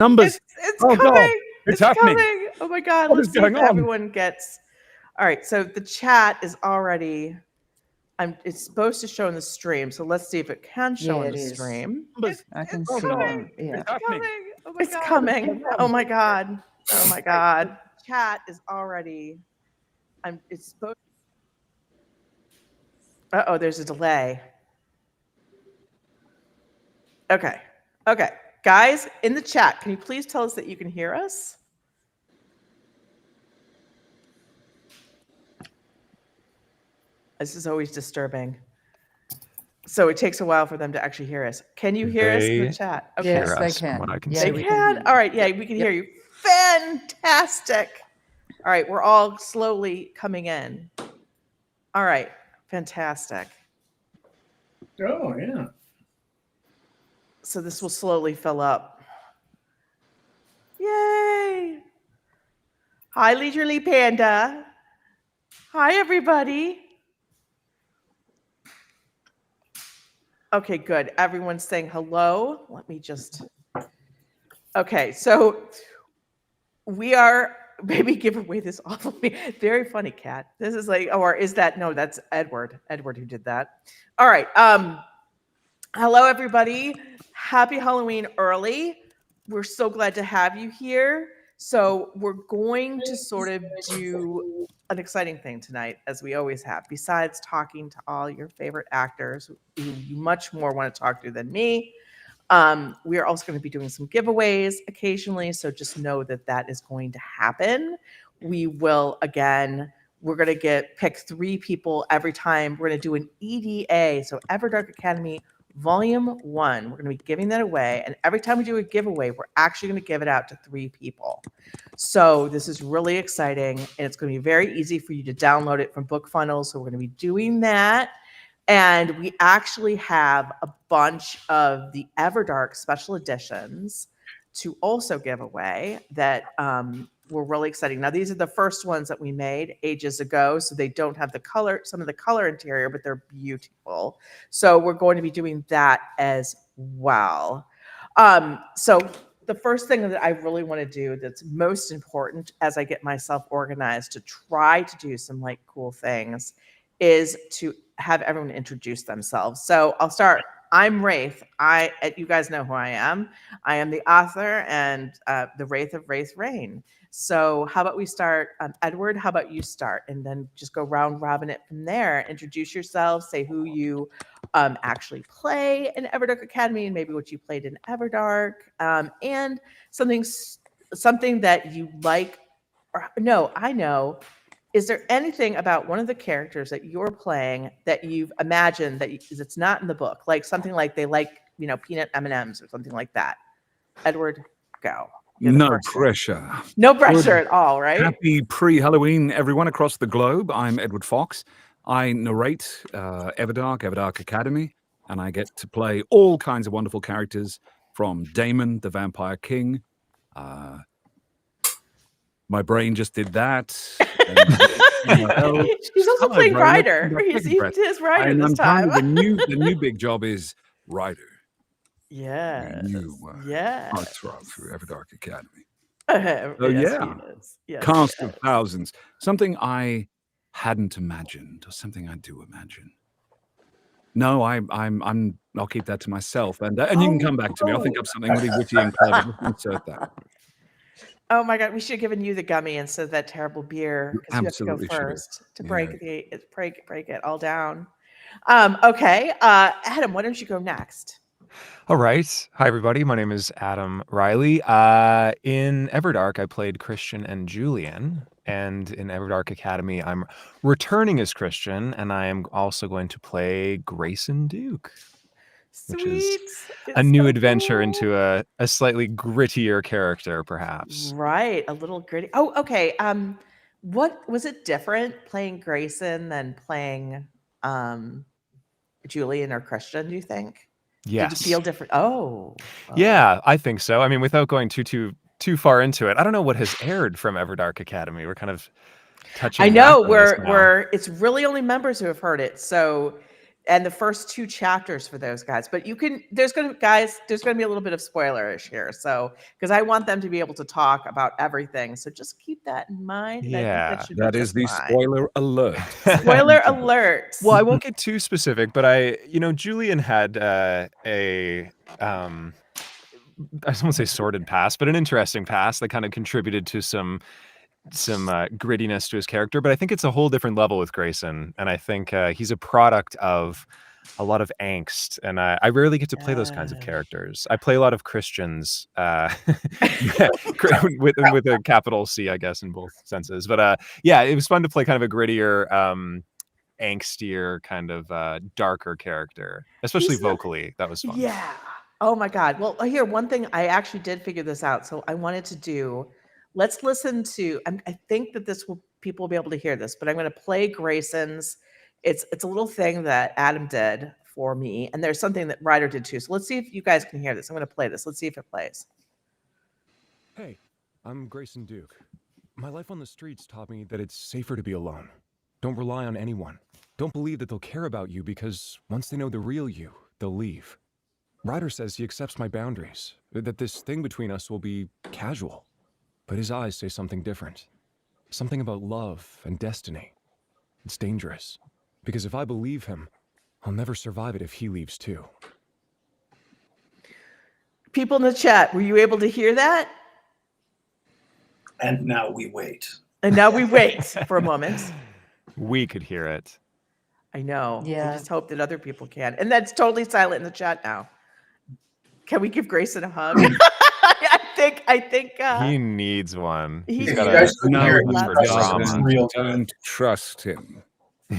Numbers. It's Oh, coming. God. It's happening. Coming. Oh my God. What Let's is see going if on? everyone gets. All right. So the chat is already. It's supposed to show in the stream. So let's see if it can show in the stream. Numbers. I can It's see coming. them. Yeah. It's happening. Oh my God. Coming. Oh my God. Oh my God. Chat is already. It's supposed. Uh-oh, there's a delay. Okay. Okay. Guys, in the chat, can you please tell us that you can hear us? This is always disturbing. So it takes a while for them to actually hear us. Can you hear us in the chat? Okay. Yes, they can. What I can Yeah, see. They can? All right. Yeah, we can hear you. Fantastic. All right. We're all slowly coming in. All right. Fantastic. Oh, yeah. So this will slowly fill up. Yay. Hi, Leisurely Panda. Hi, everybody. Okay, good. Everyone's saying hello. Let me just. Okay, so we are. Maybe give away this awful. Very funny, Cat. This is like, or is that no? That's Edward. Edward who did that. All right. Hello, everybody. Happy Halloween early. We're so glad to have you here. So we're going to sort of do an exciting thing tonight, as we always have. Besides talking to all your favorite actors who you much more want to talk to than me, we are also going to be doing some giveaways occasionally. So just know that that is going to happen. We will, again, we're going to pick 3 people every time. We're going to do an EDA, so Everdark Academy Volume 1. We're going to be giving that away. And every time we do a giveaway, we're actually going to give it out to 3 people. So this is really exciting. And it's going to be very easy for you to download it from BookFunnels. So we're going to be doing that. And we actually have a bunch of the Everdark special editions to also give away that were really exciting. Now, these are the first ones that we made ages ago, so they don't have the color, some of the color interior, but they're beautiful. So we're going to be doing that as well. So the first thing that I really want to do that's most important as I get myself organized to try to do some like cool things is to have everyone introduce themselves. So I'll start. I'm Raythe. You guys know who I am. I am the author and the Raythe of Raythe Reign. So how about we start, Edward, how about you start? And then just go round robin it from there. Introduce yourself, say who you actually play in Everdark Academy and maybe what you played in Everdark. And something that you like, no, I know. Is there anything about one of the characters that you're playing that you've imagined that it's not in the book? Like something like they like, peanut M&Ms or something like that. Edward, go. No pressure. No pressure at all, right? Happy pre-Halloween, everyone across the globe. I'm Edward Fox. I narrate Everdark Academy, and I get to play all kinds of wonderful characters from Daemon, the Vampire King. My brain just did that. He's also playing Ryder. He's his Ryder this time. The new big job is Ryder. Yes. Yes. Heartthrob through Everdark Academy. Yes, Cast of thousands. Something I hadn't imagined, or something I do imagine. No, I'll keep that to myself, and you can come back to me. I'll think up something really witty and clever. Insert that. Oh my God, we should have given you the gummy instead of that terrible beer. Because you have to go first to break it all down. Okay, Adam, why don't you go next? All right. Hi, everybody. My name is Adam Riley. In Everdark, I played Christian and Julian. And in Everdark Academy, I'm returning as Christian, and I am also going to play Grayson Duke. Which is a new adventure into a slightly grittier character, perhaps. Right, a little gritty. Oh, okay. What was it different playing Grayson than playing Julian or Christian, do you think? Yes. Did you feel different? Oh. Yeah, I think so. I mean, without going too far into it, I don't know what has aired from Everdark Academy. We're kind of touching. I know we're it's really only members who have heard it. So and the first 2 chapters for those guys. But you can, there's going to be a little bit of spoilerish here. So, because I want them to be able to talk about everything. So just keep that in mind. And I think Yeah, that should That be is just the fine. spoiler alert. Spoiler alert. Well, I won't get too specific, but Julian had I don't want to say sordid past, but an interesting past that kind of contributed to some grittiness to his character. But I think it's a whole different level with Grayson, and I think he's a product of a lot of angst, and I rarely get to play those kinds of characters. I play a lot of Christians, with a capital C, I guess, in both senses. But yeah, it was fun to play kind of a grittier, angstier, kind of darker character, especially vocally. That was fun. Yeah. Oh my God. Well, here, one thing I actually did figure this out. So I wanted to do, let's listen to, I think that people will be able to hear this, but I'm going to play Grayson's. It's a little thing that Adam did for me. And there's something that Ryder did too. So let's see if you guys can hear this. I'm going to play this. Let's see if it plays. Hey, I'm Grayson Duke. My life on the streets taught me that it's safer to be alone. Don't rely on anyone. Don't believe that they'll care about you, because once they know the real you, they'll leave. Ryder says he accepts my boundaries, that this thing between us will be casual. But his eyes say something different. Something about love and destiny. It's dangerous, because if I believe him, I'll never survive it if he leaves too. People in the chat, were you able to hear that? And now we wait. And now we wait for a moment. We could hear it. I know. Yeah. I just hope that other people can. And that's totally silent in the chat now. Can we give Grayson a hug? I think He needs one. He He's You got guys a couldn't hear it. lots for of drama. It's real. Don't trust him.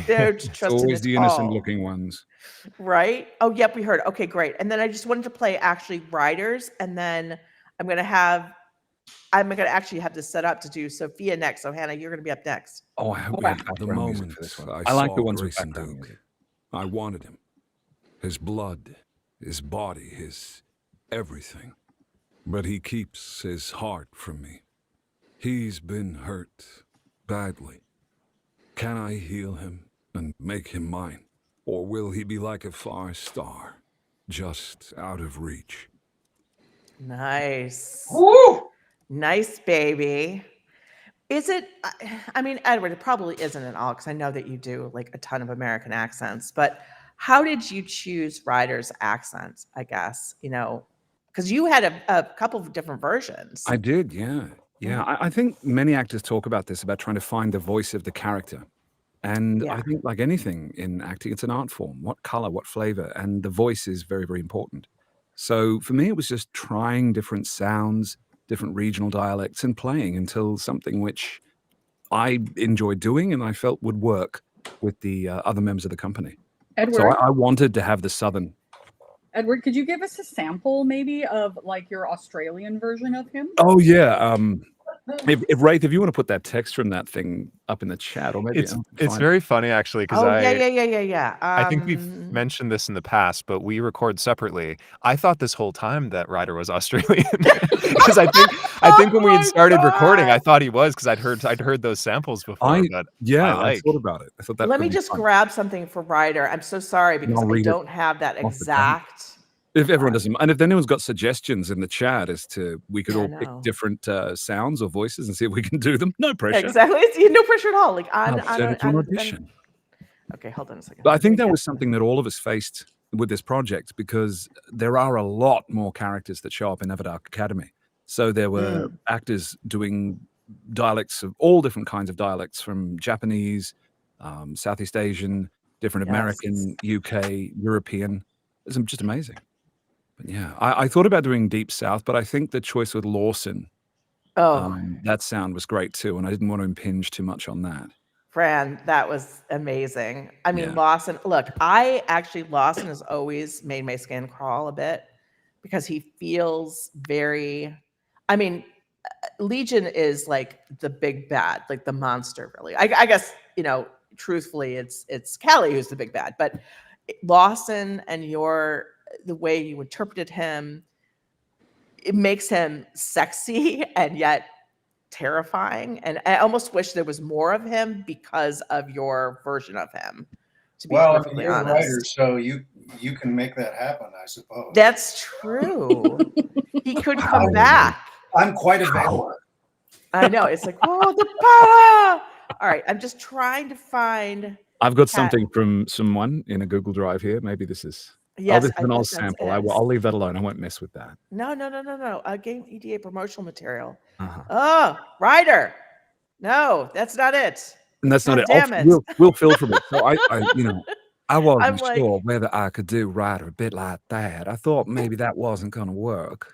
they're It's trusting always it the innocent all. looking ones. Right? Oh, yep, we heard. Okay, great. And then I just wanted to play actually Ryder's, and then I'm gonna actually have this set up to do Sophia next. So Hannah, you're gonna be up next. Oh, I hope we I have have the background music moment for this one. I I like saw the ones with Grayson background Duke. music. I wanted him. His blood, his body, his everything. But he keeps his heart from me. He's been hurt badly. Can I heal him and make him mine? Or will he be like a far star, just out of reach? Nice. Woo! Nice, baby. Is it, I mean, Edward, it probably isn't at all, because I know that you do like a ton of American accents, but how did you choose Ryder's accent, I guess, because you had a couple of different versions. I did, yeah. Yeah, I think many actors talk about this, about trying to find the voice of the character. And Yeah. I think like anything in acting, it's an art form. What color, what flavor, and the voice is very, very important. So for me, it was just trying different sounds, different regional dialects, and playing until something which I enjoyed doing and I felt would work with the other members of the company. Edward, So I wanted to have the Southern. Edward, could you give us a sample maybe of like your Australian version of him? Oh yeah. If Raythe, if you want to put that text from that thing up in the chat, or maybe It's I'll it's find very funny actually, because Oh, yeah. I think we've mentioned this in the past, but we record separately. I thought this whole time that Ryder was Australian, because I think when we Oh had my started recording, I God. thought he was, because I'd heard those samples before. I But yeah, I I thought about it. I thought that. Let could me be just fun. grab something for Ryder. I'm so sorry because I'll I read it don't have that off the top. exact. If everyone doesn't, and if anyone's got suggestions in the chat as to, we could Yeah, all no. pick different sounds or voices and see if we can do them. No pressure. Exactly. It's no pressure at all. Like I'll send it to an audition. Okay, hold on a second. But I think Let that me was get- something that all of us faced with this project, because there are a lot more characters that show up in Everdark Academy. So there were actors doing dialects of all different kinds of dialects, from Japanese, Southeast Asian, different Yes. American, UK, European. It's just amazing. But yeah, I thought about doing Deep South, but I think the choice with Lawson, Oh, that sound was great too, and I didn't want to impinge too much on that. Fran, that was amazing. I mean, Yeah. Lawson, look, Lawson has always made my skin crawl a bit because he feels very, I mean, Legion is like the big bad, like the monster, really. I guess, truthfully, it's Callie who's the big bad, but Lawson and the way you interpreted him, it makes him sexy and yet terrifying. And I almost wish there was more of him because of your version of him. To be Well, I mean, perfectly you're a honest. writer, so you can make that happen, I suppose. That's true. He could come back. I'm quite available. I know. It's like, oh, the power. All right. I'm just trying to find. I've got Cat- something from someone in a Google Drive here. Maybe this is. Yes, this is I an think old that's sample. it. I'll leave that alone. I won't mess with that. No. Game EDA promotional material. Uh-huh. Oh, Ryder. No, that's not it. And that's not God it. damn it. We'll filter it. So I wasn't I'm like- sure whether I could do Ryder a bit like that. I thought maybe that wasn't going to work.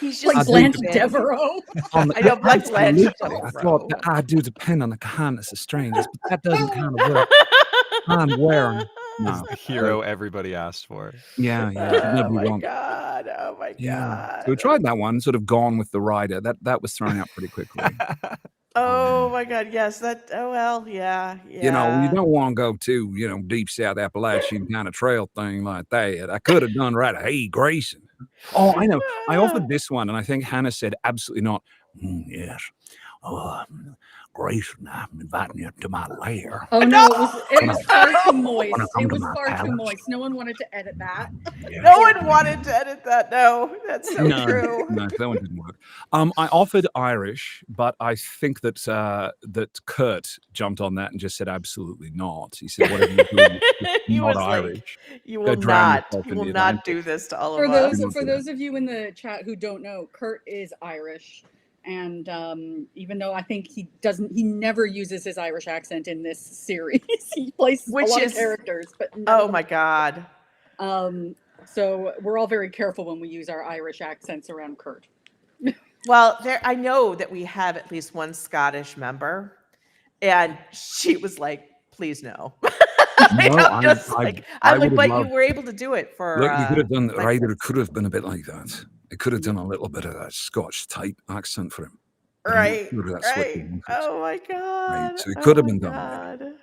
He's Like just Blanche big. Devereaux. I know, like Blanche Absolutely. I thought that I do depend on the kindness of strangers, but that doesn't kind of work. I'm wearing. Is No. the hero everybody asked for. Yeah. Oh Nobody my wants. god! Oh my god! So we tried that one, sort of gone with the Ryder. That was thrown out pretty quickly. Oh my god! Yes, that. Oh well, yeah. You don't want to go too, deep South Appalachian kind of trail thing like that. I could have done right. Hey, Grayson. Oh, I know. I offered this one, and I think Hannah said absolutely not. Yes. Grayson, I'm inviting you to my lair. Oh no, it was far too moist. Wanna come It to was my far too palace? moist. No one wanted to edit that. No one wanted to edit that. No, that's so true. No, that one didn't work. I offered Irish, but I think that that Kurt jumped on that and just said absolutely not. He said, "Whatever you do, it's He not was like, Irish." You Go will drown not. yourself You in will the not Atlantic. do this to all For of those us. for those of you in the chat who don't know, Kurt is Irish, and even though I think he never uses his Irish accent in this series. He plays a lot of characters, but oh my god. So we're all very careful when we use our Irish accents around Kurt. Well, I know that we have at least one Scottish member, and she was like, "Please no." I'm like, but you were able to do it for. Look, you could have done. Lexus. Ryder could have been a bit like that. It could have done a little bit of that Scotch type accent for him. Right. Right. Oh my god. Right. So it could have been done.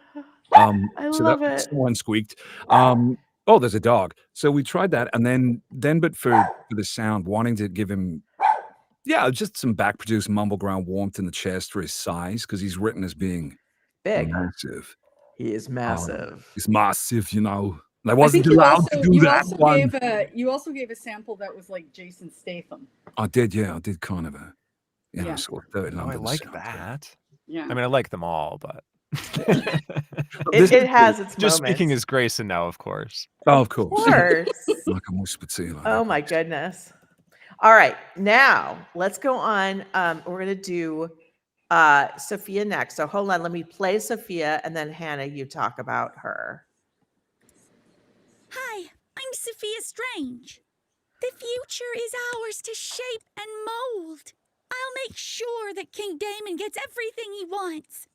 I so love that it. one squeaked. Oh, there's a dog. So we tried that, and then, but for the sound, wanting to give him, just some back-produced mumble ground warmth in the chest for his size, because he's written as being big, massive. He is massive. He's massive, I I wasn't think you allowed also, to do you that also one. you also gave a sample that was like Jason Statham. I did, I did kind of a, Yeah. sort of Dirty Oh, I London like sound. that. Yeah. I mean, I like them all, but It has its just moments. speaking as Grayson now, of course. Oh, of course. Of course. Like a whispered seal. Oh my goodness. All right, now let's go on. We're gonna do Sophia next. So hold on, let me play Sophia, and then Hannah, you talk about her. Hi, I'm Sophia Strange. The future is ours to shape and mold. I'll make sure that King Damon gets everything he wants.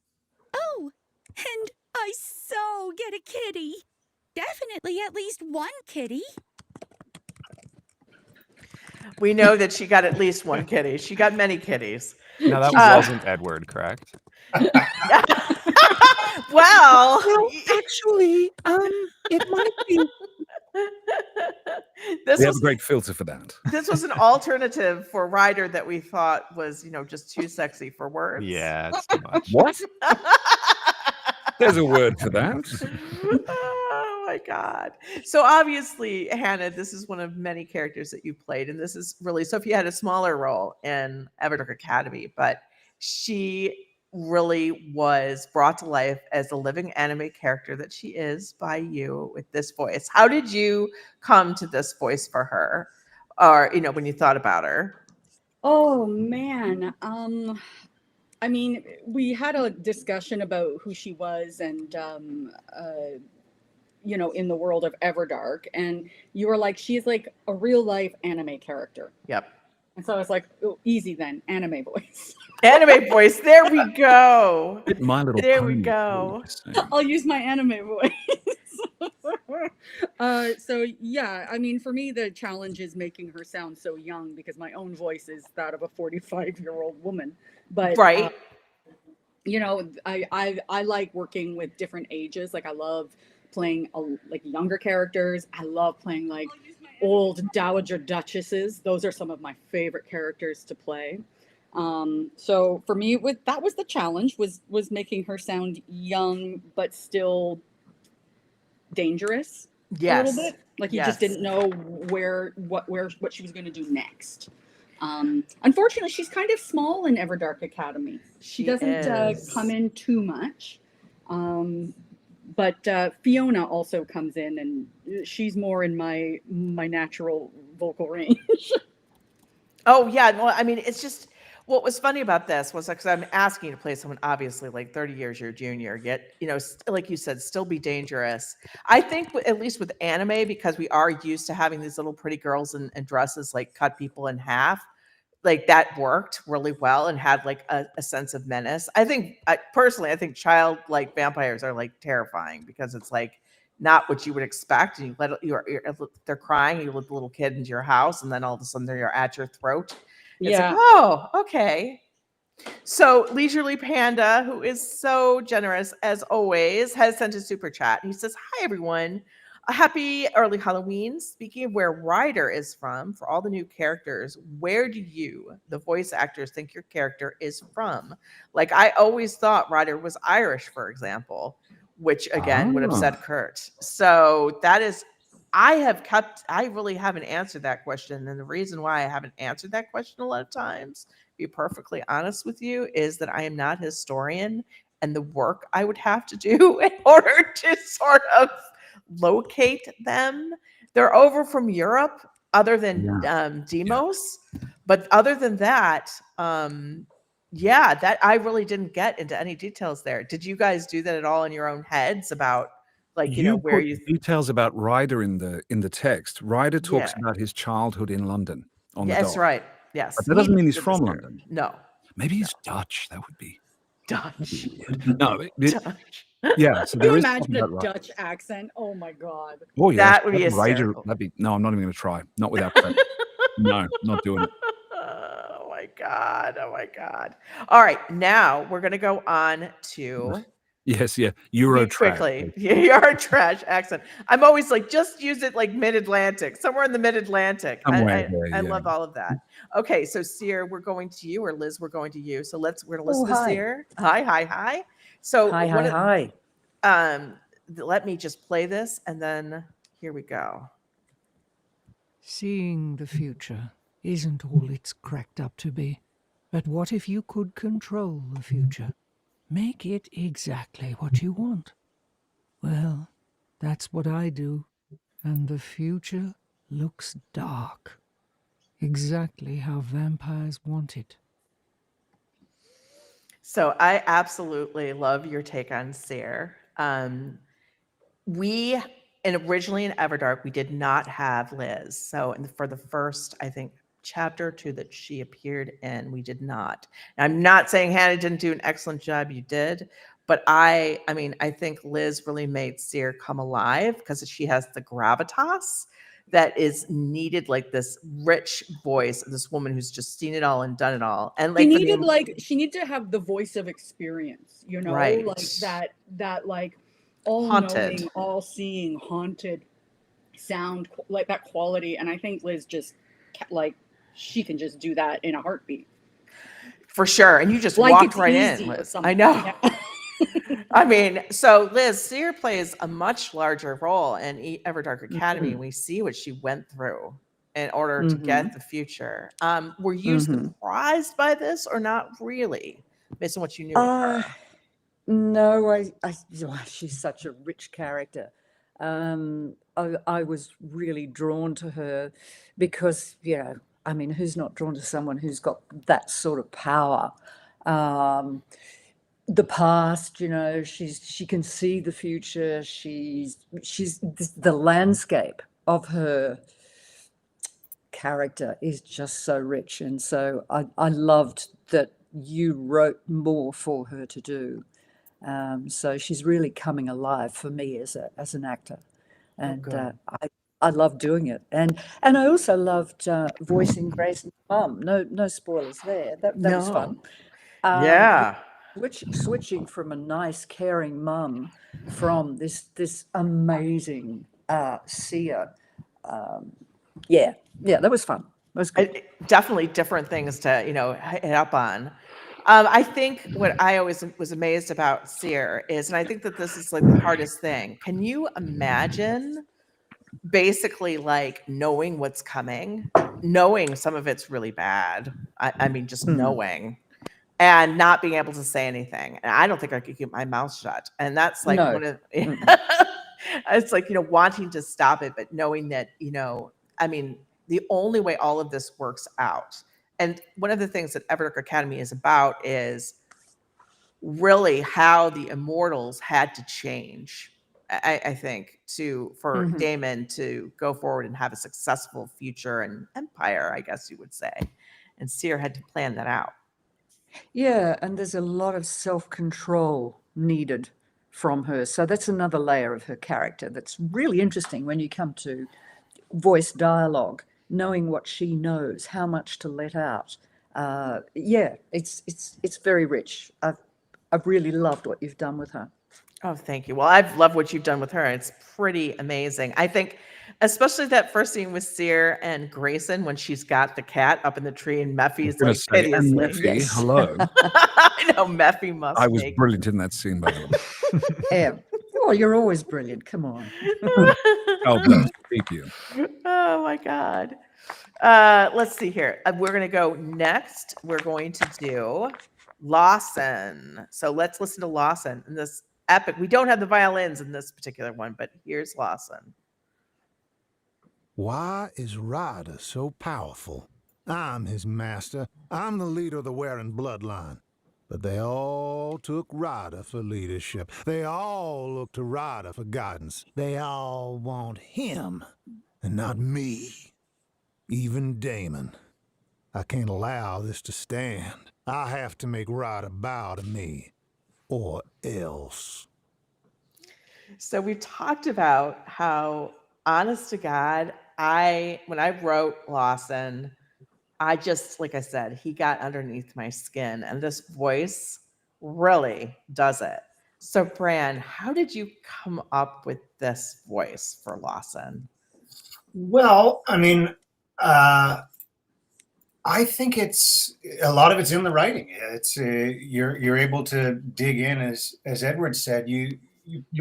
Oh, and I so get a kitty. Definitely at least one kitty. We know that she got at least one kitty. She got many kitties. Now that wasn't Edward, correct? Well, actually, it might be. This We have was a great filter for that. this was an alternative for Ryder that we thought was, just too sexy for words. Yeah, it's too much. What? There's a word for that. Oh my god. So obviously, Hannah, this is one of many characters that you played, and this is really Sophia had a smaller role in Everdark Academy, but she really was brought to life as the living anime character that she is by you with this voice. How did you come to this voice for her? Or, when you thought about her? Oh man. I mean, we had a discussion about who she was and in the world of Everdark, and you were like, she's like a real life anime character. Yep. And so I was like, oh, easy then, anime voice. Anime voice. There we go. My Little There we Pony. go. I'll use my anime voice. So yeah, I mean, for me, the challenge is making her sound so young because my own voice is that of a 45-year-old woman. But Right. I like working with different ages. Like I love playing like younger characters. I love playing like old dowager duchesses. Those are some of my favorite characters to play. So for me, that was the challenge was making her sound young but still dangerous a Yes. little bit. Like you just Yes. didn't know what she was going to do next. Unfortunately, she's kind of small in Everdark Academy. She doesn't come in too much. But Fiona also comes in, and she's more in my natural vocal range. Oh yeah, well, I mean, it's just what was funny about this was because I'm asking you to play someone obviously like 30 years your junior, yet like you said, still be dangerous. I think at least with anime, because we are used to having these little pretty girls in dresses like cut people in half, like that worked really well and had like a sense of menace. I think personally, I think childlike vampires are like terrifying because it's like not what you would expect. And you let they're crying, you let the little kid into your house, and then all of a sudden they're at your throat. It's like, oh, okay. So Leisurely Panda, who is so generous as always, has sent a super chat. He says, "Hi everyone. A happy early Halloween. Speaking of where Ryder is from, for all the new characters, where do you, the voice actors, think your character is from? Like, I always thought Ryder was Irish, for example, which again would upset Kurt. So that is, I really haven't answered that question. And the reason why I haven't answered that question a lot of times, to be perfectly honest with you, is that I am not a historian, and the work I would have to do in order to sort of locate them. They're over from Europe, other than Demos, but other than that, that I really didn't get into any details there. Did you guys do that at all in your own heads about like where put you details about Ryder in the text? Ryder talks about his childhood in London on the That's dock. right. Yes. But that doesn't mean he's from London. No. Maybe he's Dutch. That would be Dutch. No, Dutch. yeah. So Can there you is imagine a something about Dutch accent? Oh my god. Oh yeah, That would be Ryder. hysterical. No, I'm not even going to try. Not without prep. No, not doing it. Oh my god. Oh my god. All right. Now we're going to go on to Yes, yeah. Euro quickly. You're a trash accent. I'm always like, just use it like mid-Atlantic, somewhere in the mid-Atlantic. I love all of that. Okay, so Seeyr, we're going to you, or Liz, we're going to you. So we're going to listen to Seeyr. Hi. So Hi. Let me just play this, and then here we go. Seeing the future isn't all it's cracked up to be. But what if you could control the future? Make it exactly what you want. Well, that's what I do. And the future looks dark. Exactly how vampires want it. So I absolutely love your take on Seeyr. Originally in Everdark, we did not have Liz. So for the first, I think, chapter 2 that she appeared in, we did not. And I'm not saying Hannah didn't do an excellent job. You did. But I think Liz really made Seeyr come alive because she has the gravitas that is needed, like this rich voice of this woman who's just seen it all and done it all. And like she needed to have the voice of experience, right. Like that like all haunted, knowing, all seeing, haunted sound, like that quality. And I think Liz just like she can just do that in a heartbeat. For sure. And you just walked right in, Liz. I know. Yeah. I mean, so Liz, Seeyr plays a much larger role in Everdark Academy. We see what she went through in order to get the future. Were you surprised by this or not really, based on what you knew of her? No, she's such a rich character. I was really drawn to her because, who's not drawn to someone who's got that sort of power? The past, she can see the future. She's the landscape of her character is just so rich, and so I loved that you wrote more for her to do. So she's really coming alive for me as an actor, and I love doing it. And I also loved voicing Grayson's mum. No spoilers there. That was fun. Switching from a nice, caring mum from this amazing Seeyr. That was fun. It was good. Definitely different things to hit up on. I think what I always was amazed about Seeyr is, and I think that this is like the hardest thing. Can you imagine basically like knowing what's coming, knowing some of it's really bad? I mean, just knowing and not being able to say anything. And I don't think I could keep my mouth shut. And that's like No. one of it's like, wanting to stop it, but knowing that, I mean, the only way all of this works out. And one of the things that Everdark Academy is about is really how the immortals had to change, I think, for Daemon to go forward and have a successful future and empire, I guess you would say. And Seeyr had to plan that out. Yeah, and there's a lot of self-control needed from her. So that's another layer of her character that's really interesting when you come to voice dialogue, knowing what she knows, how much to let out. Yeah, it's very rich. I've really loved what you've done with her. Oh, thank you. Well, I've loved what you've done with her. It's pretty amazing. I think, especially that first scene with Seeyr and Grayson when she's got the cat up in the tree and Mephi's like And piteously. Mephi, hello. I know Mephi must. I was brilliant in that scene, by the way. Yeah. Oh, you're always brilliant. Come on. Oh, bless. Thank you. Oh my God. Let's see here. We're going to go next. We're going to do Lawson. So let's listen to Lawson in this epic. We don't have the violins in this particular one, but here's Lawson. Why is Ryder so powerful? I'm his master. I'm the leader of the Wearing bloodline. But they all took Ryder for leadership. They all look to Ryder for guidance. They all want him, and not me. Even Daemon. I can't allow this to stand. I have to make Ryder bow to me, or else. So we've talked about how, honest to God, when I wrote Lawson, I just, like I said, he got underneath my skin, and this voice really does it. So Bran, how did you come up with this voice for Lawson? Well, I mean, I think it's a lot of it's in the writing. It's you're able to dig in, as Edward said. You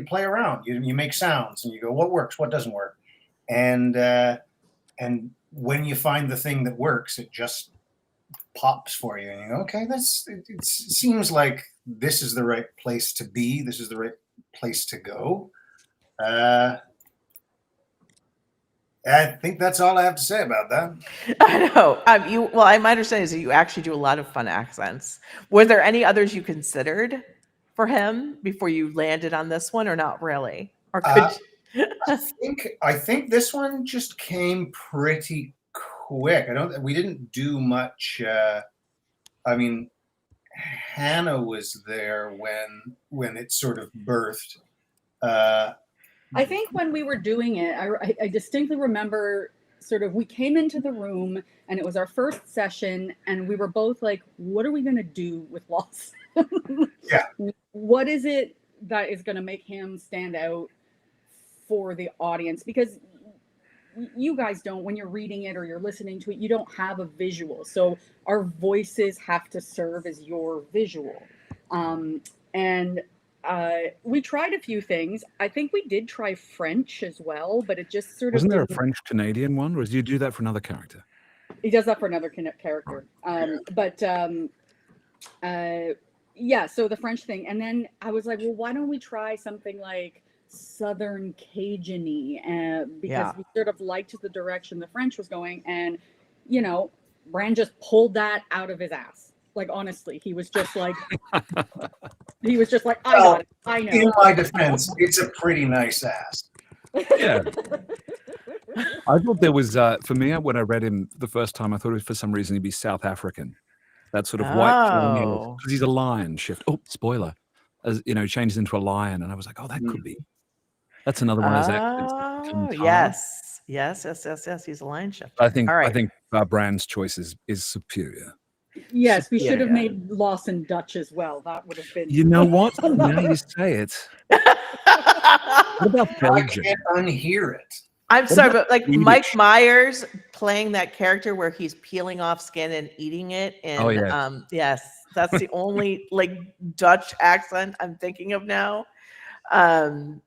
play around. You make sounds, and you go, what works, what doesn't work, and when you find the thing that works, it just pops for you, and you go, okay, it seems like this is the right place to be. This is the right place to go. I think that's all I have to say about that. I know. My understanding is that you actually do a lot of fun accents. Were there any others you considered for him before you landed on this one, or not really? Or could I think this one just came pretty quick. We didn't do much. I mean, Hannah was there when it sort of birthed. I think when we were doing it, I distinctly remember sort of we came into the room and it was our first session and we were both like, what are we going to do with Lawson? Yeah. What is it that is going to make him stand out for the audience? Because you guys don't, when you're reading it or you're listening to it, you don't have a visual. So our voices have to serve as your visual. We tried a few things. I think we did try French as well, but it just sort of Wasn't there a French-Canadian one, or did you do that for another character? He does that for another character. Yeah, so the French thing. And then I was like, well, why don't we try something like Southern Cajun-y? Because we sort of liked the direction the French was going. And, Bran just pulled that out of his ass. Like, honestly, he was just like, I got it. I know. In my defense, it's a pretty nice ass. Yeah. I thought there was, for me, when I read him the first time, I thought for some reason he'd be South African. That sort of white, because he's a lion shift. Oh, spoiler. As changes into a lion. And I was like, oh, that could be. That's another one of his accents. Yes. He's a lion shift. I think Bran's choice is superior. Yes, we should have made Lawson Dutch as well. That would have been. You know what? Now you say it. What about Belgium? I can't unhear it. I'm sorry, but like Mike Myers playing that character where he's peeling off skin and eating it. And yes, That's the only like Dutch accent I'm thinking of now. I'm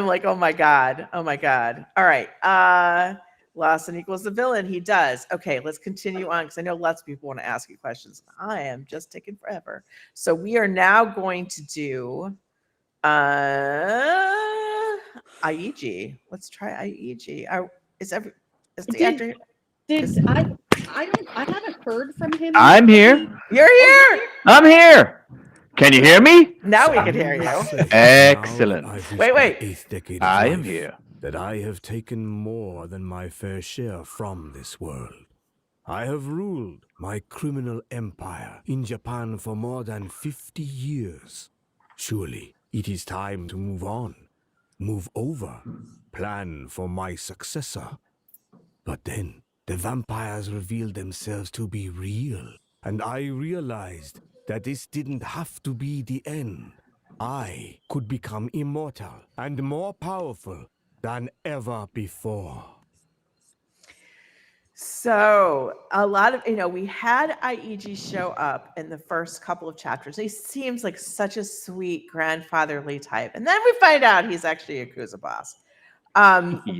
like, oh my god, oh my god. All right, Lawson equals the villain. He does. Okay, let's continue on because I know lots of people want to ask you questions. I am just taking forever. So we are now going to do IEG. Let's try IEG. Is the actor? I haven't heard from him. I'm here. You're here. I'm here. Can you hear me? Now we can hear you. Excellent. Wait. I am here. That I have taken more than my fair share from this world. I have ruled my criminal empire in Japan for more than 50 years. Surely it is time to move on, move over, plan for my successor. But then the vampires revealed themselves to be real, and I realized that this didn't have to be the end. I could become immortal and more powerful than ever before. So a lot of, we had IEG show up in the first couple of chapters. He seems like such a sweet grandfatherly type. And then we find out he's actually a Yakuza boss.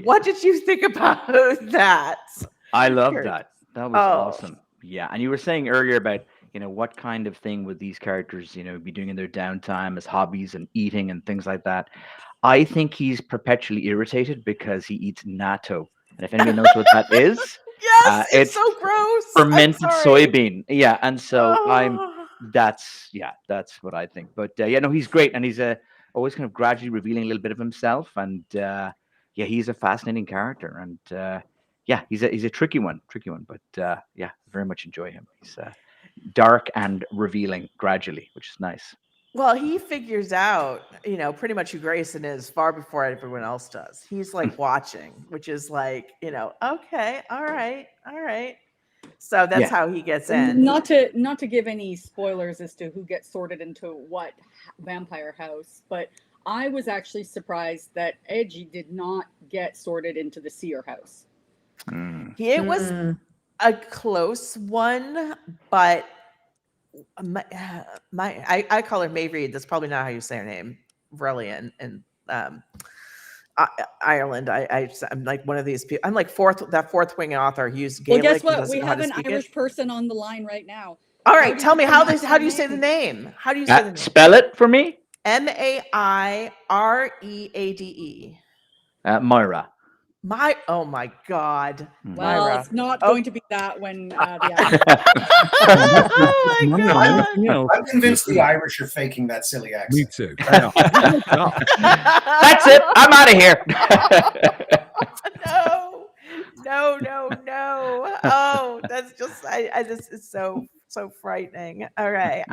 What did you think about that? I love that. That was awesome. Yeah. And you were saying earlier about, what kind of thing would these characters, be doing in their downtime as hobbies and eating and things like that. I think he's perpetually irritated because he eats natto. And if anybody knows what that is, yes, it's so gross. Fermented soybean. Yeah. And so that's what I think. But he's great. And he's always kind of gradually revealing a little bit of himself. And he's a fascinating character. And he's a tricky one. But very much enjoy him. He's dark and revealing gradually, which is nice. Well, he figures out, pretty much who Grayson is far before everyone else does. He's like watching, which is like, okay, all right. So that's how he gets in. Not to give any spoilers as to who gets sorted into what vampire house, but I was actually surprised that Edgy did not get sorted into the Seeyr house. It was a close one, but I call her May Reed. That's probably not how you say her name, really. In Ireland, I'm like one of these people. I'm like that fourth wing author who used Gaelic. Well, guess what? We have an Irish person on the line right now. All right, tell me how do you say the name? How do you say the name? Spell it for me. Maireade. Moira. Oh my God. Well, Myra. it's not going to be that when the oh my God. I'm convinced the Irish are faking that silly accent. Me too. That's it. I'm out of here. No. Oh, that's just this is so frightening. All right.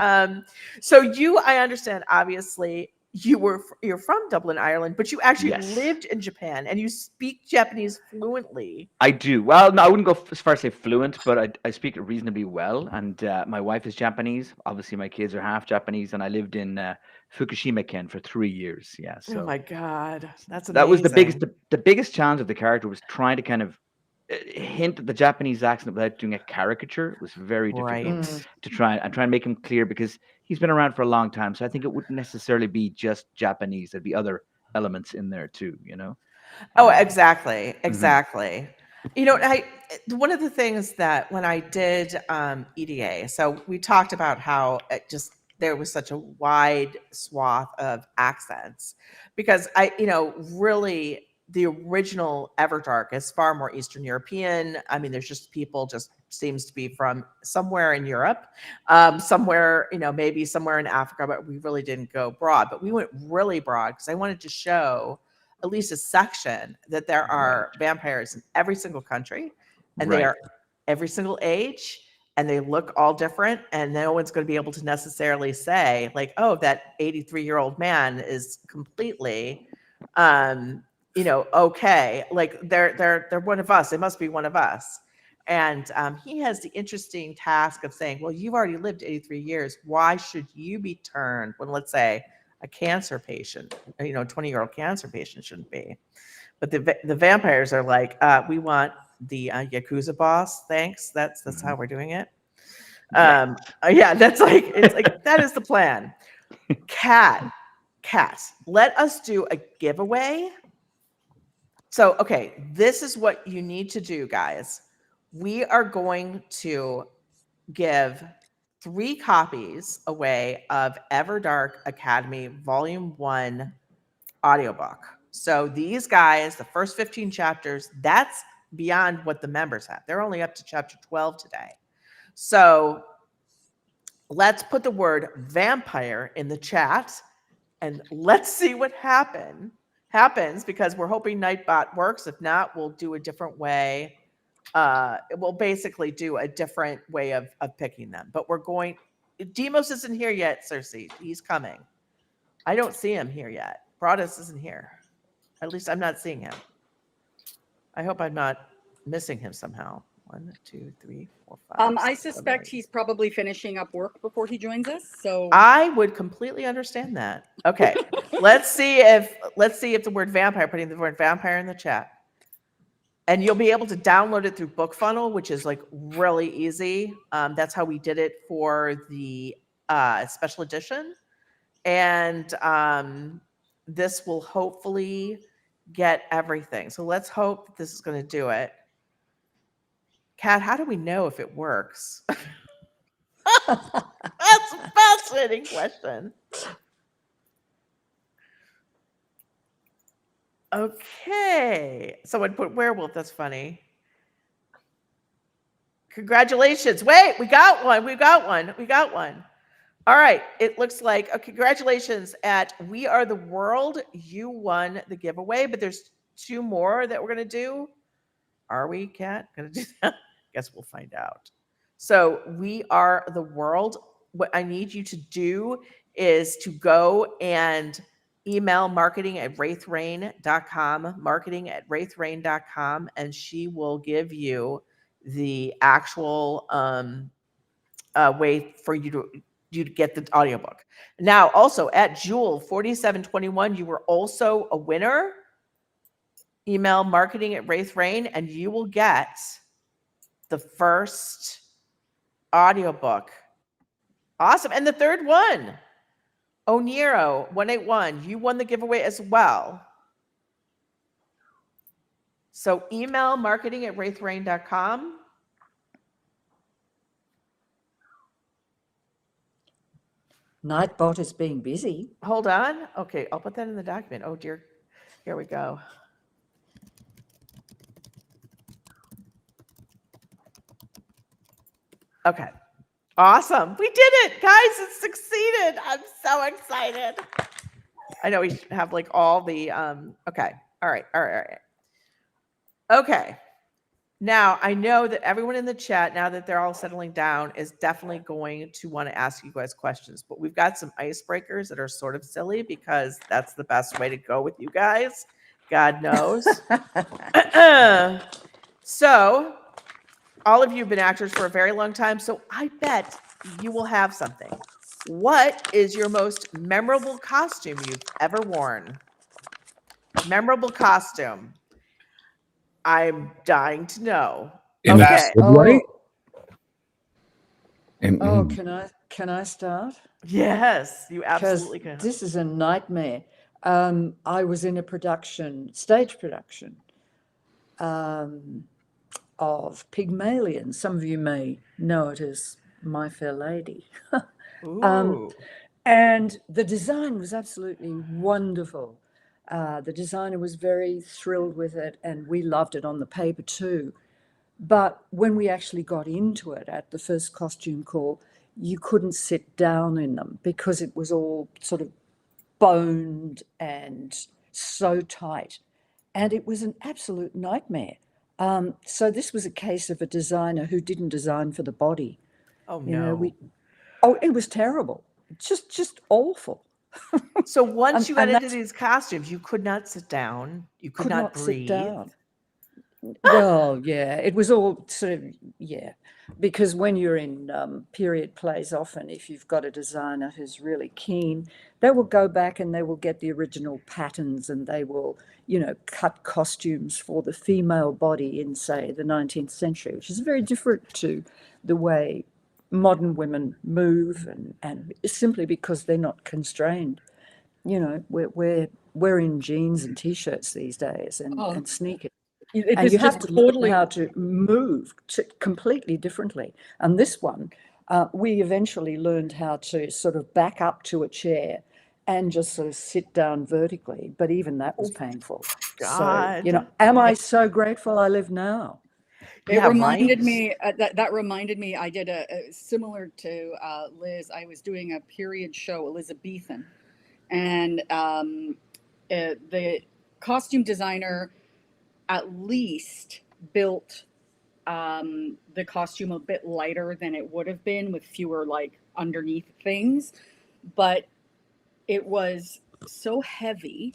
So I understand, obviously, you're from Dublin, Ireland, but you actually lived in Japan and you speak Japanese fluently. I do. Well, no, I wouldn't go as far as say fluent, but I speak it reasonably well. And my wife is Japanese. Obviously, my kids are half Japanese, and I lived in Fukushima, Ken, for 3 years. Yeah. So oh my God, that's amazing. That was the biggest challenge of the character was trying to kind of hint at the Japanese accent without doing a caricature. It was very difficult to try and make him clear because he's been around for a long time. So I think it wouldn't necessarily be just Japanese. There'd be other elements in there too, Oh, exactly. One of the things that when I did EDA, so we talked about how there was such a wide swath of accents because really the original Everdark is far more Eastern European. I mean, there's just people seems to be from somewhere in Europe, somewhere, maybe somewhere in Africa, but we really didn't go broad. But we went really broad because I wanted to show at least a section that there are vampires in every single country, and they are every single age, and they look all different, and no one's going to be able to necessarily say like, oh, that 83-year-old man is completely okay, like they're one of us. They must be one of us. And he has the interesting task of saying, well, you've already lived 83 years. Why should you be turned when, let's say, a cancer patient, 20-year-old cancer patient shouldn't be? But the vampires are like, we want the Yakuza boss. Thanks. That's how we're doing it. Yeah, that's like, it's like, that is the plan. Cat, let us do a giveaway. So, okay, this is what you need to do, guys. We are going to give 3 copies away of Everdark Academy Volume 1 audiobook. So these guys, the first 15 chapters, that's beyond what the members have. They're only up to chapter 12 today. So let's put the word vampire in the chat and let's see what happens, because we're hoping Nightbot works. If not, we'll do a different way. We'll basically do a different way of picking them. But we're going, Demos isn't here yet, Cersei. He's coming. I don't see him here yet. Broadus isn't here. At least I'm not seeing him. I hope I'm not missing him somehow. 1, 2, 3, 4, 5. I 6, 7, suspect 8. he's probably finishing up work before he joins us. So I would completely understand that. Okay, let's see if the word vampire, putting the word vampire in the chat, and you'll be able to download it through BookFunnel, which is like really easy. That's how we did it for the special edition, and this will hopefully get everything. So let's hope that this is going to do it. Kat, how do we know if it works? That's a fascinating question. Okay. Someone put werewolf. That's funny. Congratulations. Wait, we got one. All right. It looks like, congratulations at We Are the World. You won the giveaway, but there's 2 more that we're going to do. Are we, Kat, going to do that? Guess we'll find out. So We Are the World. What I need you to do is to go and email marketing@raytherain.com, and she will give you the actual way for you to get the audiobook. Now, also at Jewel4721, you were also a winner. Email marketing@raytherain, and you will get the first audiobook. Awesome. And the third one, Oniro181, you won the giveaway as well. So email marketing@raytherain.com. Nightbot is being busy. Hold on. Okay, I'll put that in the document. Oh dear. Here we go. Okay. Awesome. We did it, guys. It succeeded. I'm so excited. I know we have like all the okay. All right. Okay. Now, I know that everyone in the chat, now that they're all settling down, is definitely going to want to ask you guys questions. But we've got some icebreakers that are sort of silly because that's the best way to go with you guys. God knows. So, all of you have been actors for a very long time, so I bet you will have something. What is your most memorable costume you've ever worn? Memorable costume. I'm dying to know. In Okay. a good way? Can I start? Yes, you absolutely can. This is a nightmare. I was in a stage production of Pygmalion. Some of you may know it as My Fair Lady. And the design was absolutely wonderful. The designer was very thrilled with it, and we loved it on the paper too. But when we actually got into it at the first costume call, you couldn't sit down in them because it was all sort of boned and so tight. And it was an absolute nightmare. So this was a case of a designer who didn't design for the body. Oh, no. It was terrible. Just awful. So once you got into these costumes, you could not sit down. You could not breathe. Sit down. Well, yeah, it was all sort of, yeah, because when you're in period plays, often if you've got a designer who's really keen, they will go back and they will get the original patterns and they will, cut costumes for the female body in, say, the 19th century, which is very different to the way modern women move, and simply because they're not constrained. You know, we're in jeans and t-shirts these days, Oh, and sneakers. it And is you have just to learn totally. how to move completely differently. And this one, we eventually learned how to sort of back up to a chair and just sort of sit down vertically. But even that was painful. So, you know, God. am I so grateful I live now? It Yeah, reminded right? me that reminded me. I did a similar to Liz. I was doing a period show, Elizabethan, and the costume designer at least built the costume a bit lighter than it would have been with fewer like underneath things, but it was so heavy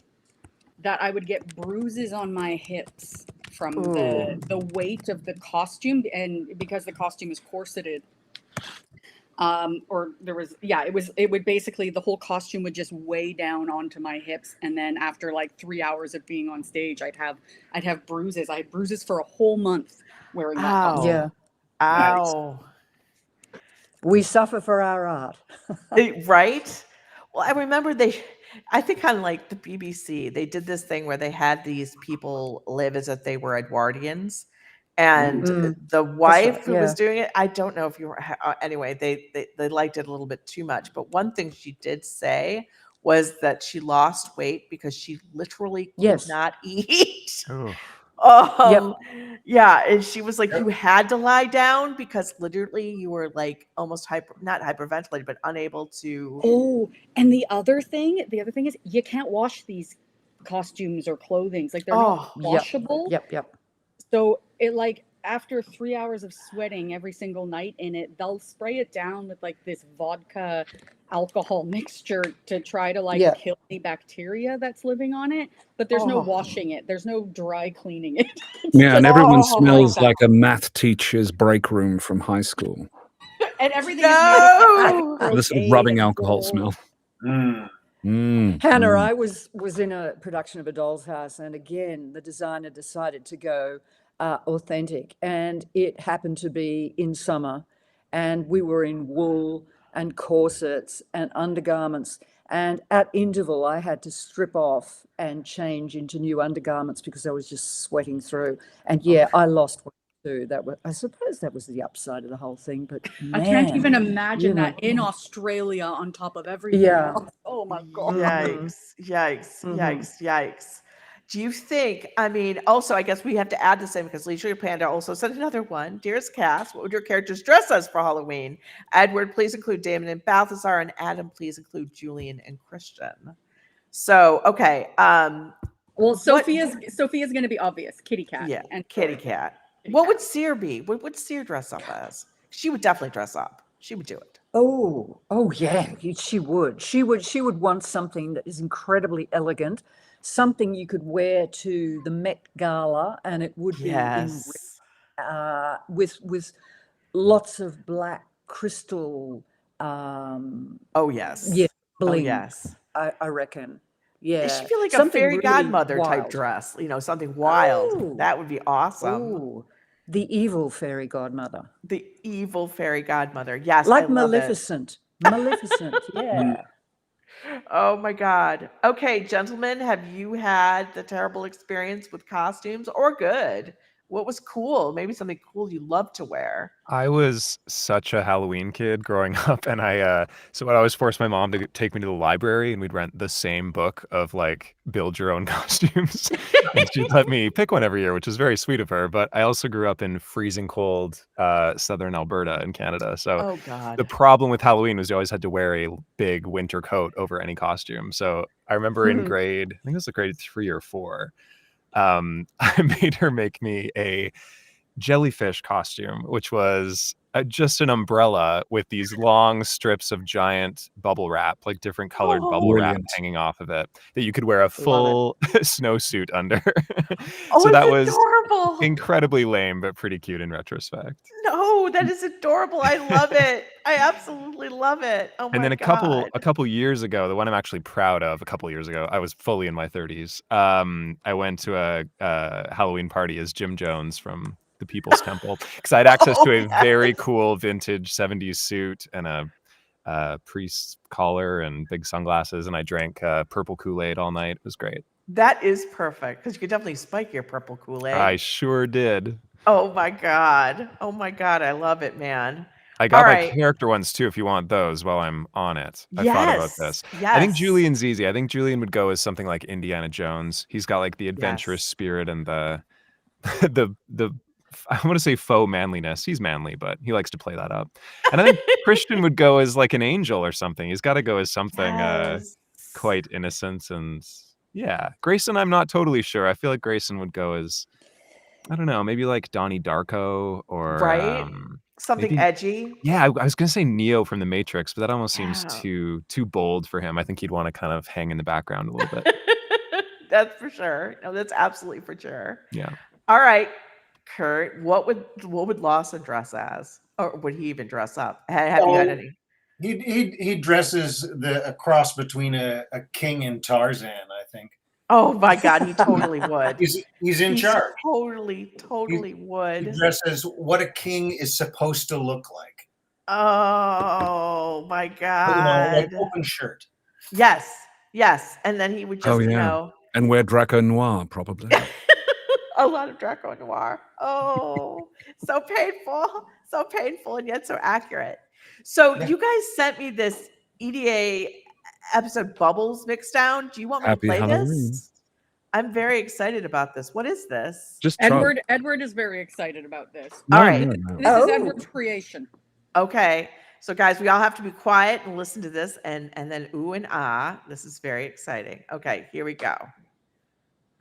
that I would get bruises on my hips from Ooh. the weight of the costume, and because the costume is corseted. Or there was, yeah, it would basically, the whole costume would just weigh down onto my hips, and then after like 3 hours of being on stage, I'd have bruises. I had bruises for a whole month wearing that costume. Yeah. Ow. Yikes. Ow. We suffer for our art. Right? Well, I remember I think on like the BBC, they did this thing where they had these people live as if they were Edwardians. And the That's wife right. who was Yeah. doing it, I don't know if you were, anyway, they liked it a little bit too much. But one thing she did say was that she lost weight because she literally could Yes. not eat. Oof. Yep. Yeah, and she was like, you had to lie down because literally you were like almost not hyperventilated, but unable to. Oh, and the other thing is you can't wash these costumes or clothings. Like they're not Oh, Yep. washable. Yep. So it like after 3 hours of sweating every single night in it, they'll spray it down with like this vodka alcohol mixture to try to like Yeah. kill the bacteria that's living on it. But there's no oh, washing it. There's no dry cleaning it. It's Yeah, and just everyone oh, smells that. like a math teacher's break room from high school. And everything is made of no. The sort of cocaine rubbing and alcohol gold. smell. Hannah, I was in a production of A Doll's House, and again, the designer decided to go authentic, and it happened to be in summer, and we were in wool and corsets and undergarments, and at interval, I had to strip off and change into new undergarments because I was just sweating through. And yeah, I lost weight too. I suppose that was the upside of the whole thing, but I can't even man, imagine you know, that in Australia on top of everything yeah. else. Oh my God. Yikes, yikes. Do you think, I mean, also, I guess we have to add the same because Leisure Panda also sent another one. Dearest cast, what would your characters dress as for Halloween? Edward, please include Damon and Balthazar, and Adam, please include Julian and Christian. So, okay. Well, Sophia's going to be obvious, kitty cat. Yeah, and kitty cat. What would Seeyr be? What would Seeyr dress up as? She would definitely dress up. She would do it. Oh yeah, she would. She would want something that is incredibly elegant, something you could wear to the Met Gala, and it would be with lots of black crystal. Oh yes. Yeah, Oh bling. yes. I reckon. Yeah, It should be like a something fairy really godmother type wild. dress, something wild. Oh, That would be awesome. oh, the evil fairy godmother, The evil fairy godmother. Yes, I like love it. Maleficent. Maleficent, yeah. Oh my God. Okay, gentlemen, have you had the terrible experience with costumes or good? What was cool? Maybe something cool you love to wear. I was such a Halloween kid growing up, and so I'd always force my mom to take me to the library, and we'd rent the same book of like build your own costumes, and she'd let me pick one every year, which was very sweet of her. But I also grew up in freezing cold southern Alberta in Canada, so Oh God. the problem with Halloween was you always had to wear a big winter coat over any costume. So I remember in grade, I think it was like grade 3 or 4, I made her make me a jellyfish costume, which was just an umbrella with these long strips of giant bubble wrap, like different colored bubble wrap Brilliant. hanging off of it, that you could wear a full snowsuit under. Oh, So it's that was adorable. incredibly lame, but pretty cute in retrospect. No, that is adorable. I love it. I absolutely love it. Oh And my then God. a couple years ago, the one I'm actually proud of, a couple years ago, I was fully in my 30s. I went to a Halloween party as Jim Jones from the People's Temple because I had access to a Oh, very yes. cool vintage 70s suit and a priest's collar and big sunglasses, and I drank purple Kool-Aid all night. It was great. That is perfect because you could definitely spike your purple Kool-Aid. I sure did. Oh my god. Oh my god. I love it, man. I got All my right. character ones too, if you want those while I'm on it. I thought about this. Yes. I think Julian's easy. I think Julian would go as something like Indiana Jones. He's got like the adventurous Yes. spirit and the the I want to say faux manliness. He's manly, but he likes to play that up. And I think Christian would go as like an angel or something. He's got to go as something Yes. quite innocent and yeah. Grayson, I'm not totally sure. I feel like Grayson would go as I don't know, maybe like Donnie Darko or Right? Something maybe edgy. yeah, I was gonna say Neo from the Matrix, but that almost seems Yeah. too bold for him. I think he'd want to kind of hang in the background a little bit. That's for sure. No, that's absolutely for sure. Yeah. All right, Kurt. What would Lawson dress as, or would he even dress up? Have you had any? He dresses a cross between a king and Tarzan, I think. Oh my God, he totally would. He's in charge. Totally would. He dresses what a king is supposed to look like. Oh my You know, God. like open shirt. Yes. And then he would just, Oh, yeah. you know, And wear Draco Noir, probably. a lot of Draco Noir. Oh, so painful, and yet so accurate. So you guys sent me this EDA episode Bubbles Mixdown. Do you want me Happy to play Halloween. this? I'm very excited about this. What is this? Just try. Edward is very excited about this. All right. This is Edward's creation. Okay. So guys, we all have to be quiet and listen to this and then ooh and ah. This is very exciting. Okay, here we go.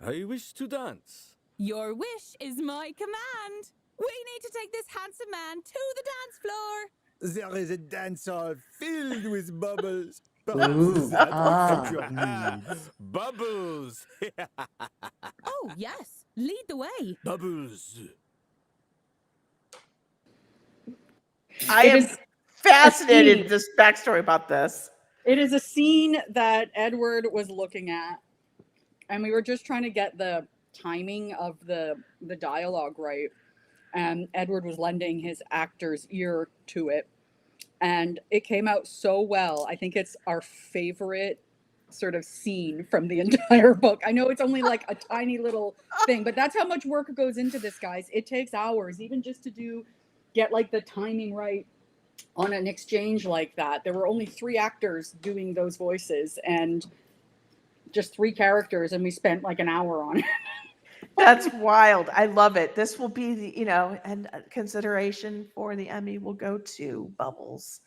I wish to dance. Your wish is my command. We need to take this handsome man to the dance floor. There is a dance hall filled with bubbles. Ooh, Bubbles. Oh, yes. Lead the way. Bubbles. I It am is fascinated scene. with this backstory about this. It is a scene that Edward was looking at, and we were just trying to get the timing of the dialogue right. And Edward was lending his actor's ear to it, and it came out so well. I think it's our favorite sort of scene from the entire book. I know it's only like a tiny little thing, but that's how much work goes into this, guys. It takes hours, even just to get like the timing right on an exchange like that. There were only 3 actors doing those voices and just 3 characters, and we spent like an hour on it. That's wild. I love it. This will be the, and consideration for the Emmy will go to Bubbles.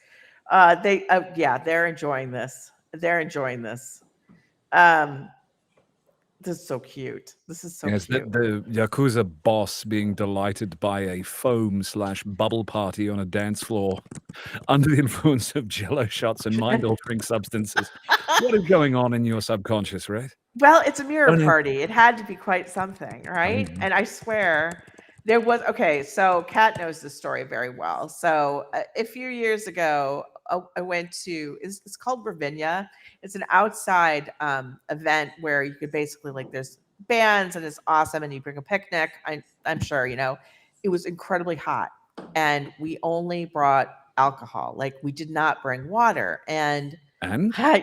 They're enjoying this. This is so cute. This is so Yes, cute. the Yakuza boss being delighted by a foam/bubble party on a dance floor under the influence of jello shots and mind-altering substances. What is going on in your subconscious, right? Well, it's a mirror Oh, no. party. It had to be quite something, right? And I swear there was, okay, so Kat knows this story very well. So a few years ago, I went to, it's called Ravinia. It's an outside event where you could basically, like, there's bands and it's awesome and you bring a picnic. I'm sure, it was incredibly hot and we only brought alcohol. Like, we did not bring water. And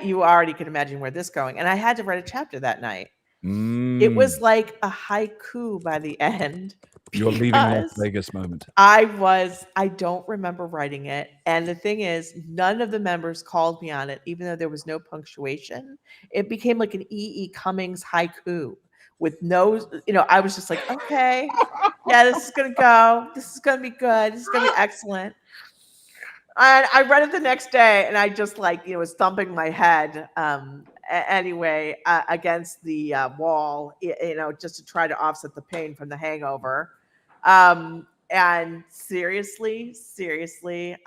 you already could imagine where this is going. And I had to write a chapter that night. It was like a haiku by the end. Your leaving Las Vegas moment. I don't remember writing it. And the thing is, none of the members called me on it, even though there was no punctuation. It became like an E.E. Cummings haiku with no, I was just like, okay, yeah, this is going to go. This is going to be good. This is going to be excellent. And I read it the next day and I just was thumping my head against the wall, just to try to offset the pain from the hangover. And seriously,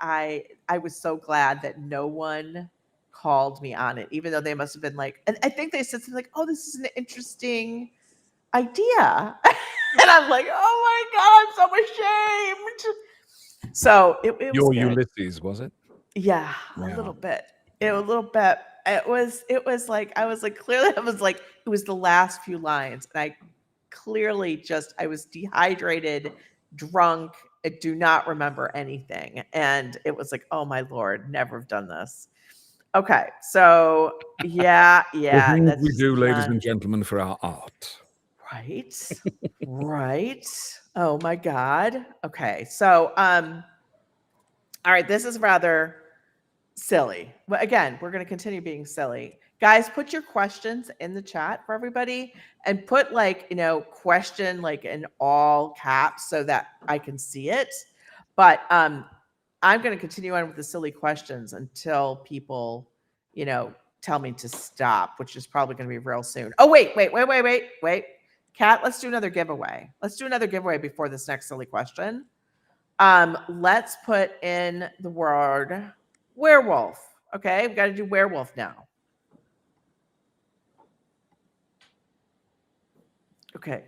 I was so glad that no one called me on it, even though they must have been like, and I think they said something like, oh, this is an interesting idea. And I'm like, oh my God, I'm so ashamed. So it was your good. Ulysses, was it? Yeah, a little bit. It was like, I was like, clearly it was the last few lines. And I clearly I was dehydrated drunk, I do not remember anything. And it was like, oh my Lord, never have done this. Okay, so yeah, The things that's we just do, ladies not and gentlemen, for our art. right. Right. Oh my God. Okay, so all right, this is rather silly. Well, again, we're going to continue being silly. Guys, put your questions in the chat for everybody and put like, question like in all caps so that I can see it. But I'm going to continue on with the silly questions until people, tell me to stop, which is probably going to be real soon. Oh, wait. Kat, let's do another giveaway. Let's do another giveaway before this next silly question. Let's put in the word werewolf. Okay, we've got to do werewolf now. Okay,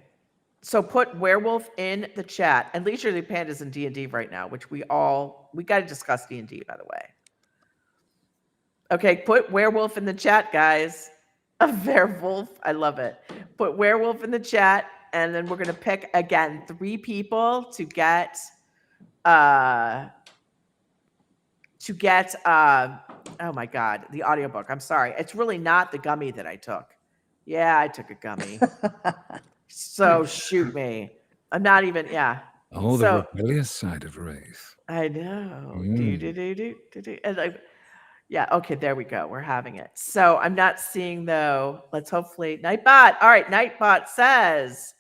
so put werewolf in the chat. And Leisurely Panda's in D&D right now, which we got to discuss D&D, by the way. Okay, put werewolf in the chat, guys. A werewolf, I love it. Put werewolf in the chat, and then we're gonna pick again 3 people to get oh my God, the audiobook. I'm sorry. It's really not the gummy that I took. Yeah, I took a gummy. So shoot me. I'm not even, yeah. Oh, So, the rebellious side of Raythe. I know. Mm. And yeah, okay, there we go. We're having it. So I'm not seeing though. Let's hopefully Nightbot. All right, Nightbot says.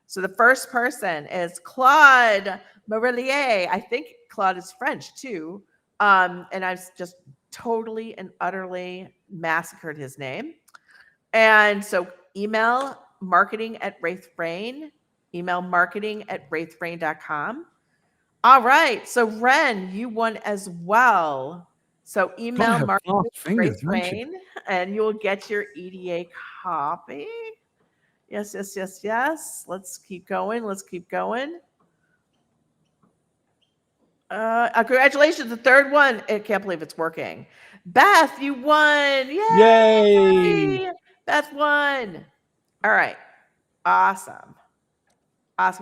So the first person is Claude Marillier. I think Claude is French too. And I've just totally and utterly massacred his name. And so email marketing@wraithbrain, email marketing@wraithbrain.com. All right. So Ren, you won as well. So email marketing@wraithbrain and you'll get your EDA copy. Yes. Let's keep going. Congratulations, the third one. I can't believe it's working. Beth, you won. Yay! Beth won. All right. Awesome. All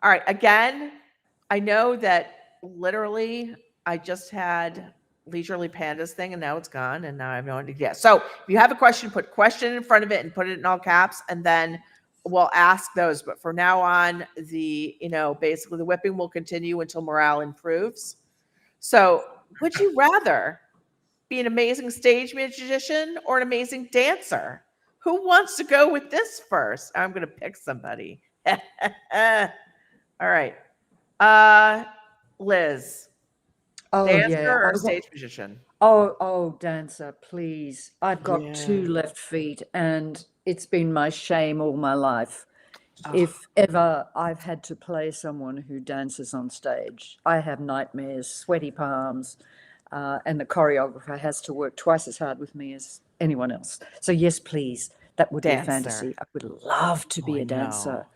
right. Again, I know that literally I just had Leisurely Pandas thing and now it's gone and now I have no idea. Yeah. So if you have a question, put question in front of it and put it in all caps and then we'll ask those. But from now on, basically the whipping will continue until morale improves. So would you rather be an amazing stage magician or an amazing dancer? Who wants to go with this first? I'm going to pick somebody. All right. Liz. Oh, Dancer yeah. or stage magician? Oh, dancer, please. I've got 2 left feet, and it's been my shame all my life. If ever I've had to play someone who dances on stage, I have nightmares, sweaty palms, and the choreographer has to work twice as hard with me as anyone else. So yes, please. That would be a fantasy. I would love to be a dancer.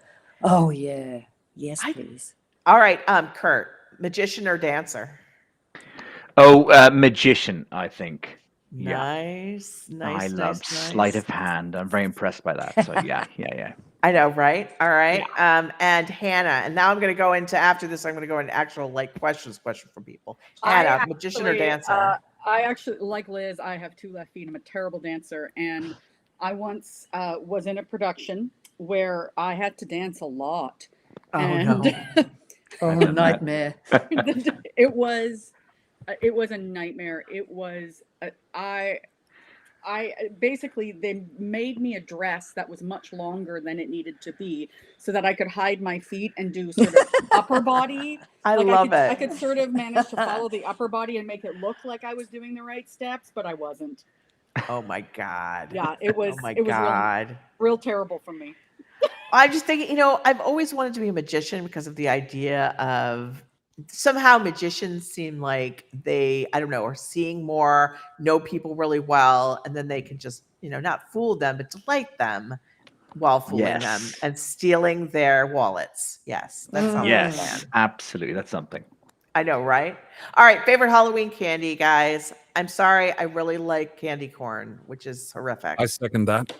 Oh, yeah. Yes, please. All right, Kurt, magician or dancer? Oh, magician, I think. Nice. I love sleight of hand. I'm very impressed by that. So yeah. I know, right? All right. Yeah. And Hannah, and now I'm going to go into, after this, I'm going to go into actual question from people. Hannah, magician or dancer? I actually, like Liz, I have 2 left feet. I'm a terrible dancer. And I once was in a production where I had to dance a lot. No. Oh, nightmare. It was a nightmare. It was, I basically, they made me a dress that was much longer than it needed to be so that I could hide my feet and do sort of upper body. I love it. I could sort of manage to follow the upper body and make it look like I was doing the right steps, but I wasn't. Oh my God. Yeah, it was. Oh my God. Real terrible for me. I'm just thinking, I've always wanted to be a magician because of the idea of somehow magicians seem like they, I don't know, are seeing more, know people really well, and then they can just, not fool them, but delight them while fooling them and stealing their wallets. Yes, that's something. Yes, absolutely. That's something. I know, right? All right, favorite Halloween candy, guys. I'm sorry, I really like candy corn, which is horrific. I second that.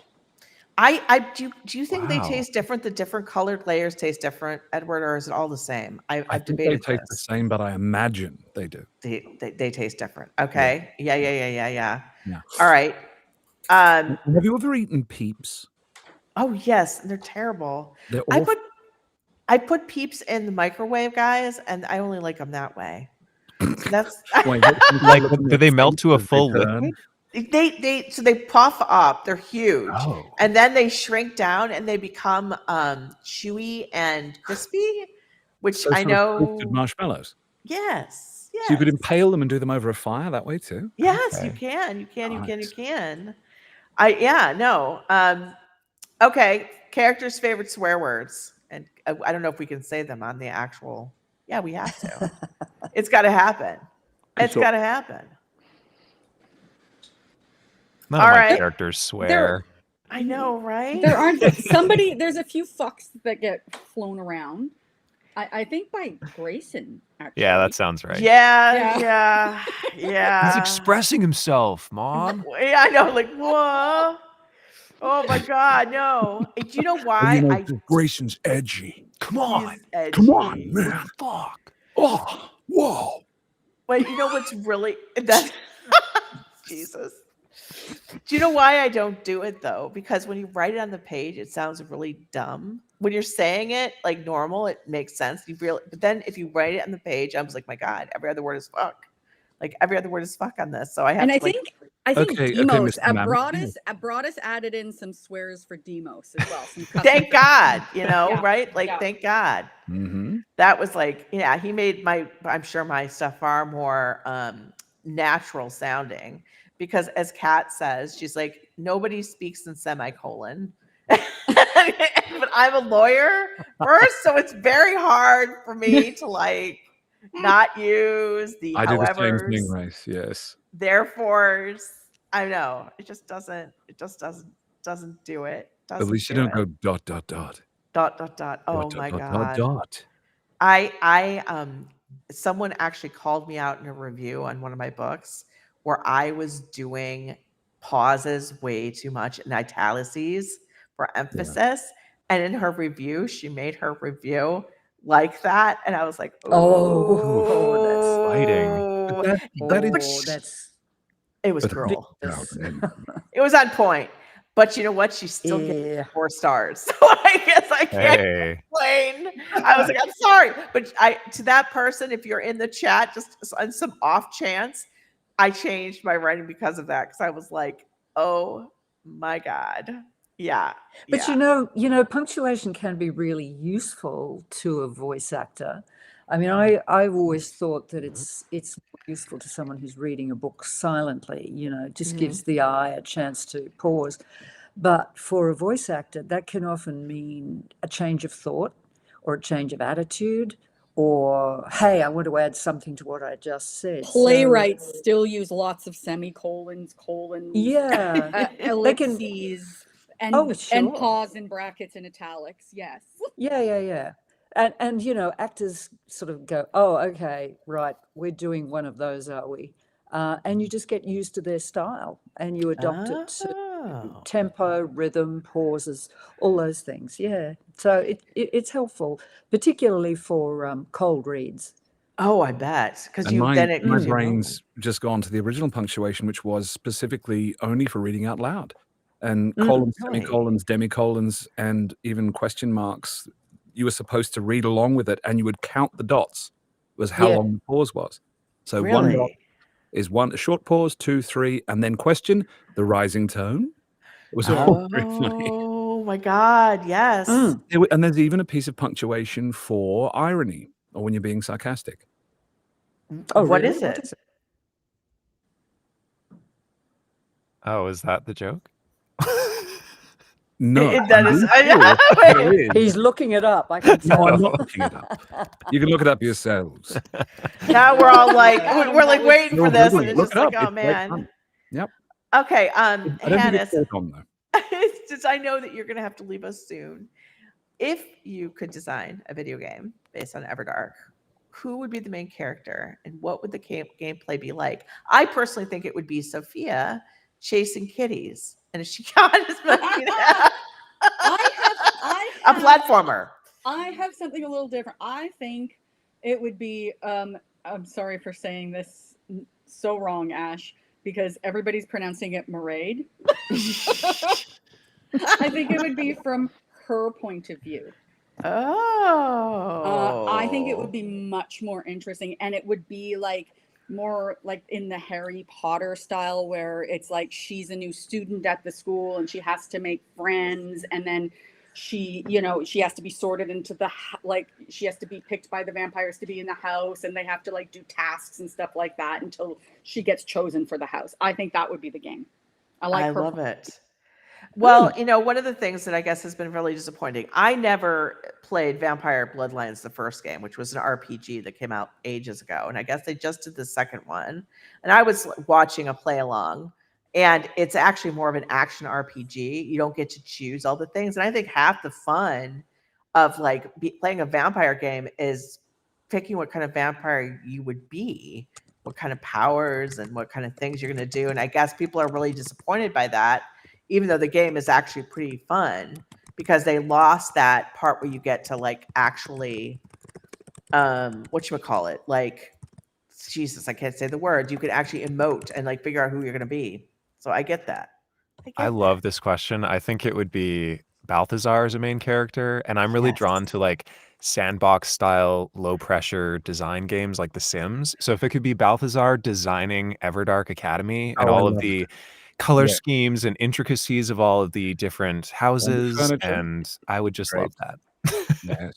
Do you think they Wow. taste different? The different colored layers taste different, Edward, or is it all the same? I I've think they debated taste the this. same, but I imagine they do. They taste different. Okay. Yeah. Yeah. All right. Have you ever eaten Peeps? Oh yes, they're terrible. They're I awful. put Peeps in the microwave, guys, and I only like them that way. So that's Wait, Like, do they melt to a full turn? they so they puff up. They're huge, Oh. and then they shrink down and they become chewy and crispy, which So I sort of toasted know. marshmallows. Yes. So you could impale them and do them over a fire that way too. Yes, Okay. you can. You Nice. can. Okay, character's favorite swear words. And I don't know if we can say them on the actual. Yeah, we have to. It's got to happen. It's So- got to happen. None All of my right. characters swear. I know, right? There aren't there's a few fucks that get flown around. I think by Grayson, actually. Yeah, that sounds right. Yeah. He's expressing himself, Mom. Yeah, I know. Like, whoa. Oh my God, no. Do you know why? Grayson's edgy. Come on. Come on, man. Fuck. Oh, whoa. But you know what's really that? Jesus. Do you know why I don't do it though? Because when you write it on the page, it sounds really dumb. When you're saying it like normal, it makes sense. But then if you write it on the page, I was like, my God, every other word is fuck. Like every other word is fuck on this. So I have And to I think Okay, Demos Mr. Mammoth. Broadus added in some swears for Demos as well. Some custom thank God, Yeah, right? Like, yeah. thank God. Mm-hmm. That was like, yeah, he made I'm sure my stuff far more natural sounding because as Kat says, she's like, nobody speaks in semicolon. But I'm a lawyer first, so it's very hard for me to like not use the I do the same howevers, thing, Raythe. Yes. therefores. I know it just doesn't do it. At least you don't go dot, dot, dot. Dot. Oh Dot, my dot, God. dot. Someone actually called me out in a review on one of my books where I was doing pauses way too much in italices for emphasis. And in her review, she made her review like that. And I was like, Oh, that's fighting. That's it was But the cruel. big- It was on point. But you know what? She still gets 4 stars. So I guess I can't complain. I was like, I'm sorry. But to that person, if you're in the chat, just on some off chance, I changed my writing because of that. Because I was like, oh my God. Yeah. But you know, punctuation can be really useful to a voice actor. I mean, I've always thought that it's useful to someone who's reading a book silently, you know, just gives the eye a chance to pause. But for a voice actor, that can often mean a change of thought or a change of attitude or, hey, I want to add something to what I just said. Playwrights still use lots of semicolons, colons, Yeah. ellipses, and pause in brackets and italics. Yes. Yeah. And you know, actors sort of go, oh, okay, right, we're doing one of those, are we? And you just get used to their style and you adopt it to tempo, rhythm, pauses, all those things. Yeah. So it's helpful, particularly for cold reads. Oh, I bet. Because my brain's just gone to the original punctuation, which was specifically only for reading out loud. And colons, semicolons, demicolons, and even question marks. You were supposed to read along with it, and you would count the dots. Was how long the pause was. So one dot is a short pause, 2, 3, and then question, the rising tone. It was all very funny. Oh my God, yes. And there's even a piece of punctuation for irony or when you're being sarcastic. Oh, what is it? Oh, is that the joke? No, That is. He's looking it up. I can tell. No, I'm not looking it up. You can look it up yourselves. Now we're all like, we're like waiting for this, and it's Look just it like, up. oh It's great man. fun. Yep. Okay, I don't think Hannes, it's on though. it's just I know that you're gonna have to leave us soon. If you could design a video game based on Everdark, who would be the main character, and what would the gameplay be like? I personally think it would be Sophia chasing kitties, and if she got as many, a platformer. I have something a little different. I think it would be. I'm sorry for saying this so wrong, Ash, because everybody's pronouncing it Maraid. I think it would be from her point of view. I think it would be much more interesting, and it would be like more like in the Harry Potter style, where it's like she's a new student at the school and she has to make friends, and then she has to be sorted into she has to be picked by the vampires to be in the house, and they have to like do tasks and stuff like that until she gets chosen for the house. I think that would be the game. I love it. Well, one of the things that I guess has been really disappointing, I never played Vampire Bloodlines, the first game, which was an RPG that came out ages ago. And I guess they just did the second one. And I was watching a play along, and it's actually more of an action RPG. You don't get to choose all the things. And I think half the fun of playing a vampire game is picking what kind of vampire you would be, what kind of powers and what kind of things you're going to do. And I guess people are really disappointed by that, even though the game is actually pretty fun, because they lost that part where you get to actually, whatchamacallit, Jesus, I can't say the word. You can actually emote and figure out who you're going to be. So I get that. I love this question. I think it would be Balthazar as a main character, and I'm really drawn to sandbox style, low pressure design games like The Sims. So if it could be Balthazar designing Everdark Academy and all of the color schemes and intricacies of all of the different houses, and I would just love that. Yes.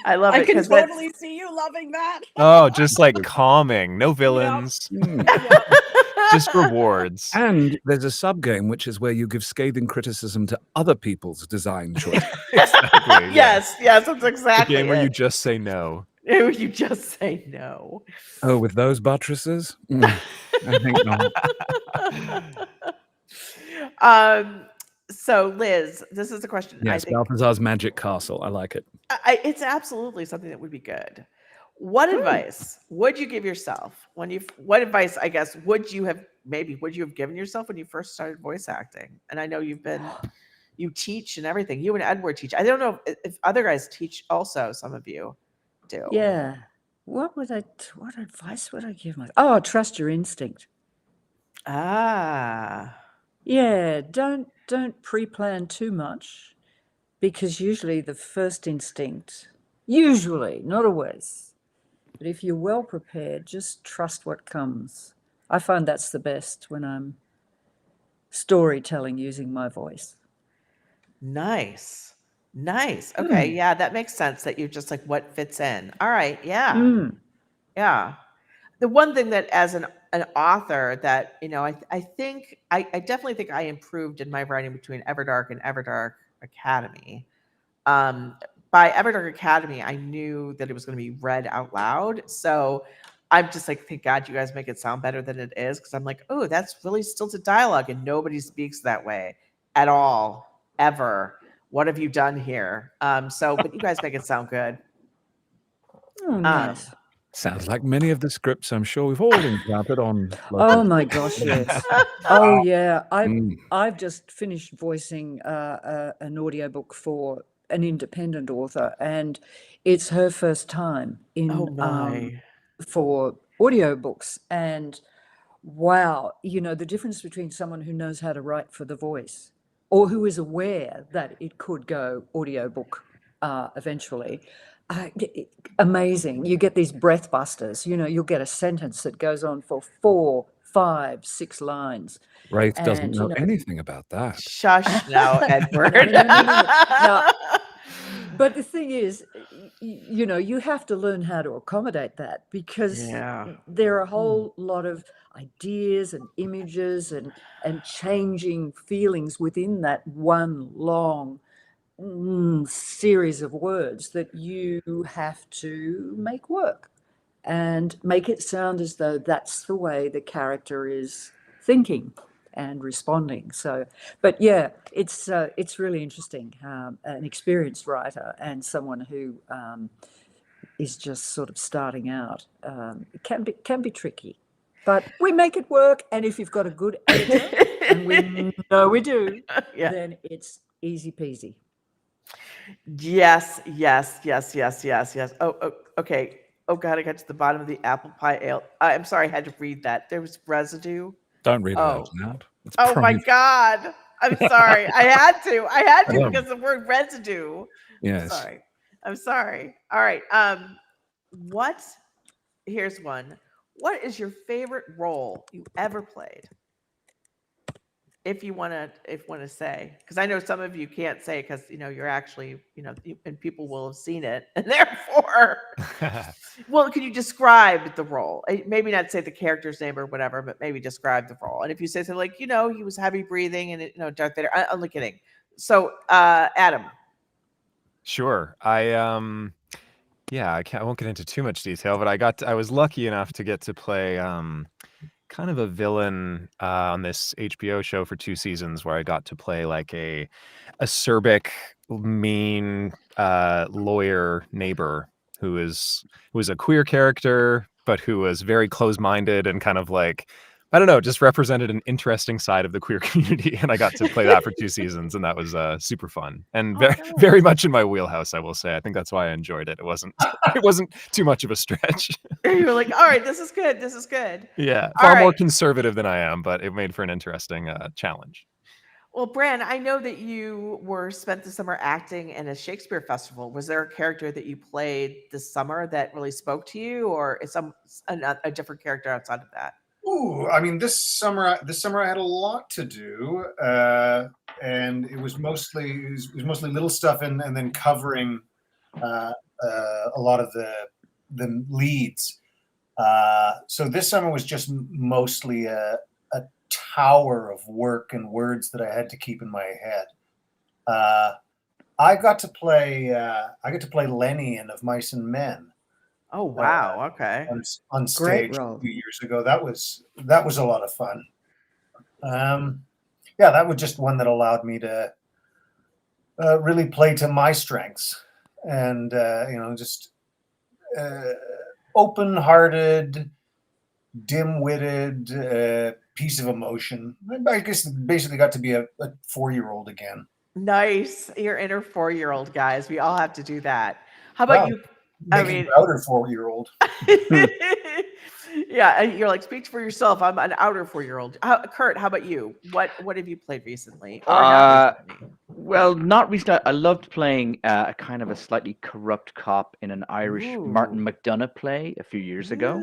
I love I it. can totally see you loving that. Oh, just calming, no villains, just rewards. And there's a sub game which is where you give scathing criticism to other people's design choices. Exactly. Yes, that's exactly a game where you it. just say no. You just say no. Oh, with those buttresses? I think not. So Liz, this is a question. Yes, Balthazar's Magic Castle. I like it. It's absolutely something that would be good. What advice would you give yourself what advice, I guess, would you have given yourself when you first started voice acting? And I know you teach and everything. You and Edward teach. I don't know if other guys teach also. Some of you do. Yeah. What advice would I give myself? Oh, trust your instinct. Yeah, don't pre-plan too much, because usually the first instinct, not always, but if you're well prepared, just trust what comes. I find that's the best when I'm storytelling using my voice. Nice. Okay, yeah, that makes sense, that you're just what fits in. All right, yeah. Yeah. The one thing that as an author that, I definitely think I improved in my writing between Everdark and Everdark Academy. By Everdark Academy, I knew that it was going to be read out loud. So I'm just thank God you guys make it sound better than it is. Because I'm oh, that's really stilted dialogue, and nobody speaks that way at all, ever. What have you done here? But you guys make it sound good. Oh, nice. Sounds like many of the scripts I'm sure we've all encountered on. Oh my gosh, yes. Oh yeah, I've just finished voicing an audiobook for an independent author, and it's her first time for audiobooks. And wow, the difference between someone who knows how to write for the voice or who is aware that it could go audiobook eventually. Amazing. You get these breath busters. You'll get a sentence that goes on for 4, 5, 6 lines. Raythe doesn't know anything about that. Shush now, Edward. No. But the thing is, you have to learn how to accommodate that, because there are a whole lot of ideas and images and changing feelings within that one long series of words that you have to make work and make it sound as though that's the way the character is thinking and responding. So, but yeah, it's really interesting. An experienced writer and someone who is just sort of starting out, it can be tricky, but we make it work. And if you've got a good editor, and we know we do, then it's easy peasy. Yes, yes, yes, yes, yes, yes. Okay. Oh God, I got to the bottom of the apple pie ale. I'm sorry, I had to read that. There was residue. Don't read it out Oh, loud. It's oh my private. God. I'm sorry. I had to. I had to Oh, because the word residue. yes. I'm sorry. All right. What? Here's one. What is your favorite role you ever played? If you want to say, because I know some of you can't say because you're actually and people will have seen it, and therefore, well, can you describe the role? Maybe not say the character's name or whatever, but maybe describe the role. And if you say something like, he was heavy breathing and Darth Vader, I'm only kidding. So, Adam. Sure. Yeah, I won't get into too much detail, but I was lucky enough to get to play kind of a villain on this HBO show for 2 seasons, where I got to play like a acerbic, mean lawyer neighbor who was a queer character, but who was very close-minded and kind of like, I don't know, just represented an interesting side of the queer community. And I got to play that for 2 seasons, and that was super fun and very much in my wheelhouse, I will say. I think that's why I enjoyed it. It wasn't too much of a stretch. You were like, all right, this is good. This is good. Yeah, All far more right. conservative than I am, but it made for an interesting challenge. Well, Bran, I know that you spent the summer acting in a Shakespeare festival. Was there a character that you played this summer that really spoke to you, or is a different character outside of that? Ooh, I mean, this summer I had a lot to do, and it was mostly little stuff, and then covering a lot of the leads. So this summer was just mostly a tower of work and words that I had to keep in my head. I got to play Lenny in Of Mice and Men. Oh wow! Okay. On stage a few years ago. That was a lot of fun. Yeah, that was just one that allowed me to really play to my strengths, and just open-hearted, dim-witted piece of emotion. I guess basically got to be a 4-year-old again. Nice, your inner 4-year-old, guys. We all have to do that. How about you? Making outer 4-year-old. Yeah, you're like, speak for yourself. I'm an outer 4-year-old. Kurt, how about you? What have you played recently? Or not recently? Well, not recently. I loved playing a kind of a slightly corrupt cop in an Irish Martin McDonagh play a few years ago.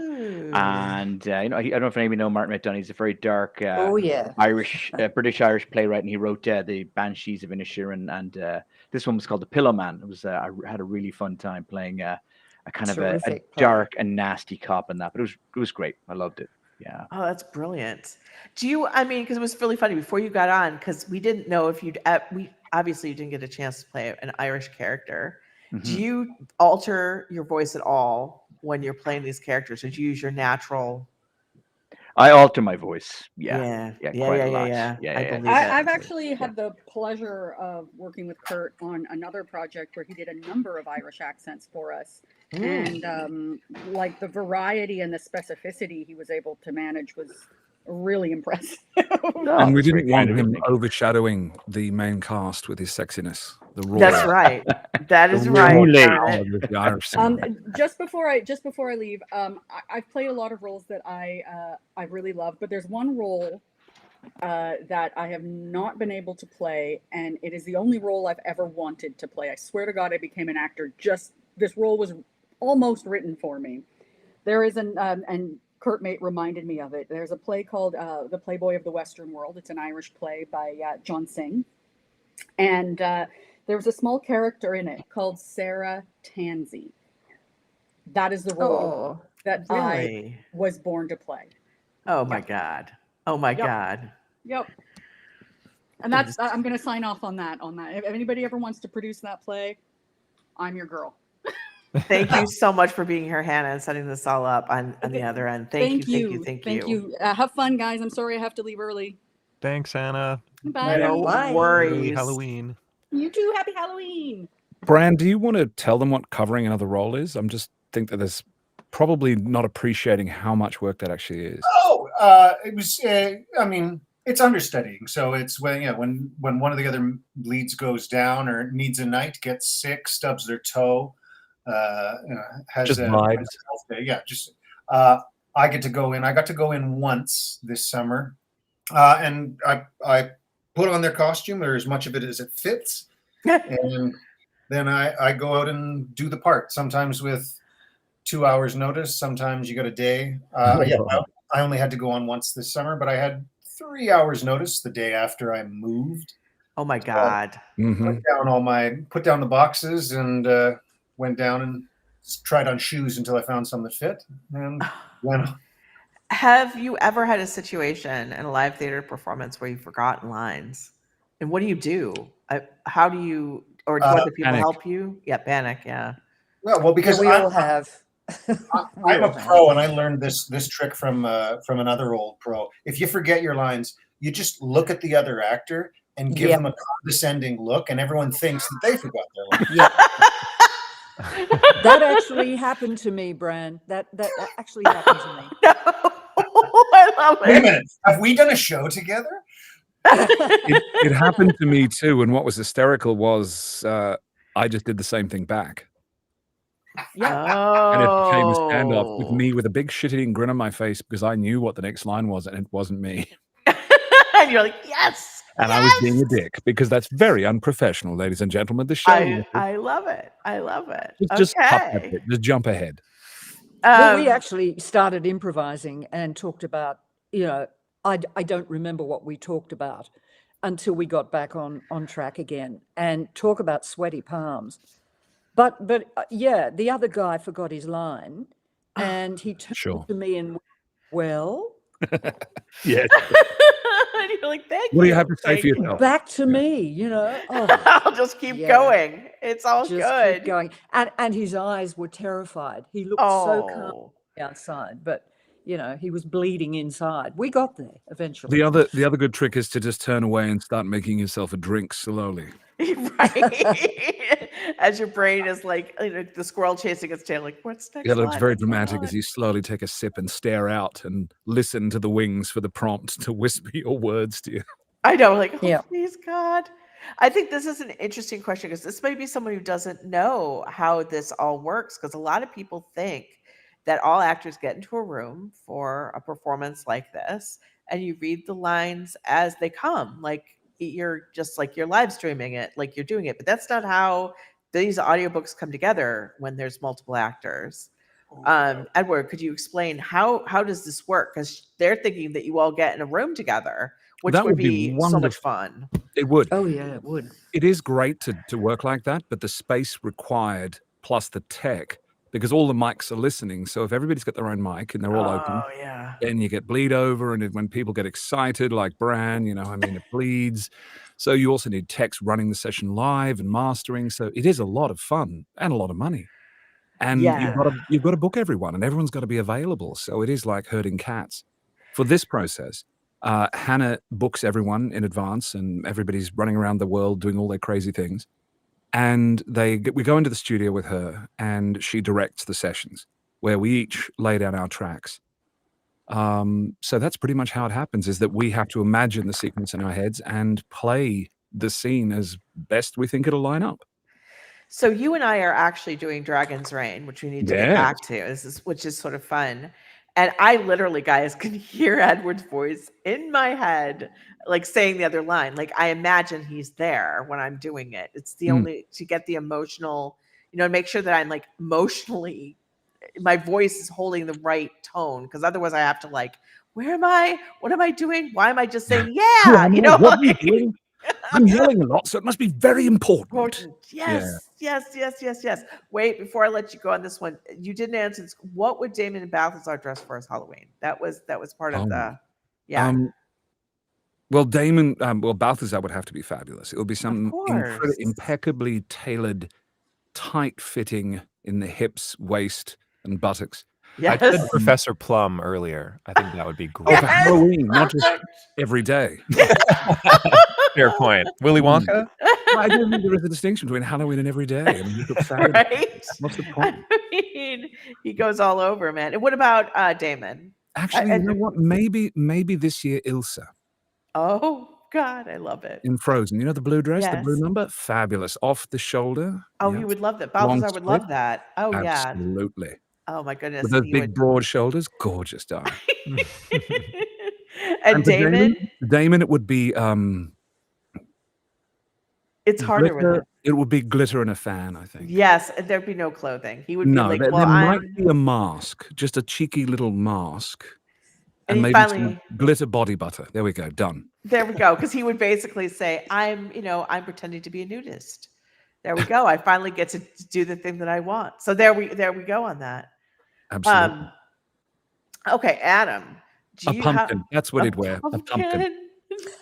And I don't know if anybody know Martin McDonagh. He's a very dark British-Irish playwright, and he wrote the Banshees of Inisherin, and this one was called The Pillow Man. It was I had a really fun time playing a kind of a dark and nasty cop in that, but it was great. I loved it. Yeah. Oh, that's brilliant. Because it was really funny before you got on, because we didn't know if obviously you didn't get a chance to play an Irish character. Mm-hmm. Do you alter your voice at all when you're playing these characters, or do you use your natural? I alter my voice. Yeah. Quite a lot. I've actually had the pleasure of working with Kurt on another project where he did a number of Irish accents for us. And like the variety and the specificity he was able to manage was really impressive. And we didn't want him overshadowing the main cast with his sexiness. That's right. That is right. Just before I leave, I've played a lot of roles that I really love, but there's one role that I have not been able to play, and it is the only role I've ever wanted to play. I swear to God, I became an actor. This role was almost written for me. There is and Kurt Mate reminded me of it. There's a play called The Playboy of the Western World. It's an Irish play by John Synge. And there was a small character in it called Sarah Tansey. That is the role that I was born to play. Oh my God. Oh my God. Yep. And I'm going to sign off on that. If anybody ever wants to produce that play, I'm your girl. Thank you so much for being here, Hannah, and setting this all up on the other end. Thank you. Have fun, guys. I'm sorry I have to leave early. Thanks, Hannah. Bye. No worries. Happy Halloween. You too. Happy Halloween. Bran, do you want to tell them what covering another role is? I'm just think that there's probably not appreciating how much work that actually is. It it's understudying. So it's when one of the other leads goes down or needs a night, gets sick, stubs their toe, has Just a vibes. health day. Yeah, just I get to go in. I got to go in once this summer, and I put on their costume or as much of it as it fits, and then I go out and do the part. Sometimes with 2 hours notice. Sometimes you got a day. I only had to go on once this summer, but I had 3 hours notice the day after I moved. Oh my God. Put down the boxes and went down and tried on shoes until I found some that fit. And went on. Have you ever had a situation in a live theater performance where you've forgotten lines? And what do you do? How do you, or do other people Panic. help you? Yeah, panic. Yeah. Well, because we all have. I'm a pro, and I learned this trick from another old pro. If you forget your lines, you just look at the other actor and give them a condescending look, and everyone thinks that they forgot their lines. Yeah. That actually happened to me, Bran. That actually happened to me. No, I love it. Wait a minute. Have we done a show together? It happened to me too, and what was hysterical was I just did the same thing back. Yeah. And it became a standoff with me with a big shit-eating grin on my face because I knew what the next line was and it wasn't me. And you're like, yes. And I was being a dick because that's very unprofessional, ladies and gentlemen. The show. I love it. I love it. Just hop at it. Just jump ahead. Well, we actually started improvising and talked about, I don't remember what we talked about until we got back on track again, and talk about sweaty palms. But yeah, the other guy forgot his line, and he turned to me and, well, yes. And you're like, thank you. What do you have to say for yourself? Back to me, I'll just keep going. It's all just good. keep going. And his eyes were terrified. He looked so calm outside, but he was bleeding inside. We got there eventually. The other good trick is to just turn away and start making yourself a drink slowly. Right. As your brain is like the squirrel chasing its tail, like, what's next? Yeah, it looks line? very What's dramatic next as you slowly take a sip and stare out and listen to the wings for the prompt to whisper your words to you. I know, like, please, God. I think this is an interesting question because this may be someone who doesn't know how this all works, because a lot of people think that all actors get into a room for a performance like this and you read the lines as they come, like you're live streaming it, like you're doing it. But that's not how these audiobooks come together when there's multiple actors. Edward, could you explain how does this work? Because they're thinking that you all get in a room together, which That would be so much wonderful. fun. It would. Oh yeah, it would. It is great to work like that, but the space required plus the tech, because all the mics are listening. So if everybody's got their own mic and they're all open, then you get bleed over. And when people get excited, like Bran, it bleeds. So you also need techs running the session live and mastering. So it is a lot of fun and a lot of money. And you've got to book everyone, and everyone's got to be available. So it is like herding cats. For this process, Hannah books everyone in advance, and everybody's running around the world doing all their crazy things. And we go into the studio with her, and she directs the sessions where we each lay down our tracks. So that's pretty much how it happens, is that we have to imagine the sequence in our heads and play the scene as best we think it'll line up. So you and I are actually doing Dragon's Reign, which we need to get back to, which is sort of fun. And I literally, guys, can hear Edward's voice in my head, like saying the other line. Like I imagine he's there when I'm doing it. It's the only, to get the emotional, make sure that I'm like emotionally, my voice is holding the right tone. Because otherwise I have to like, where am I? What am I doing? Why am I just saying, yeah? What are you doing? I'm yelling a lot, so it must be very important. Yes. Wait, before I let you go on this one, you didn't answer this. What would Damon and Balthazar dress for as Halloween? That was part of the. Yeah. Well, Balthazar would have to be fabulous. It would be something impeccably tailored, tight-fitting in the hips, waist, and buttocks. Yes. I said Professor Plum earlier. I think that would be great. Oh, for Halloween, not just every day. Fair point. Willy Wonka? I don't think there is a distinction between Halloween and every day. I mean, right? What's the point? I mean, he goes all over, man. And what about Damon? Actually, you know what? Maybe this year, Ilsa. Oh God, I love it. in Frozen. You know the blue dress, the blue Yes. number? Fabulous. Off the shoulder. Oh, Yeah. he would love that. Long Balthazar would slit. love that. Oh yeah. Absolutely. Oh my With goodness. those He big, would. broad shoulders. Gorgeous, darling. And And for Damon, Damon, it would be it's harder with glitter. it. It would be glitter and a fan, I think. Yes, and there'd be no clothing. He would be No, like, there "Well, might I'm," be a mask, just a cheeky little mask, and and he maybe some finally. glitter body butter. There we go. Done. There we go. Because he would basically say, I'm pretending to be a nudist. There we go. I finally get to do the thing that I want. So there we go on that. Absolutely. Okay, Adam. Do A you have pumpkin. That's what a he'd wear. A pumpkin. pumpkin?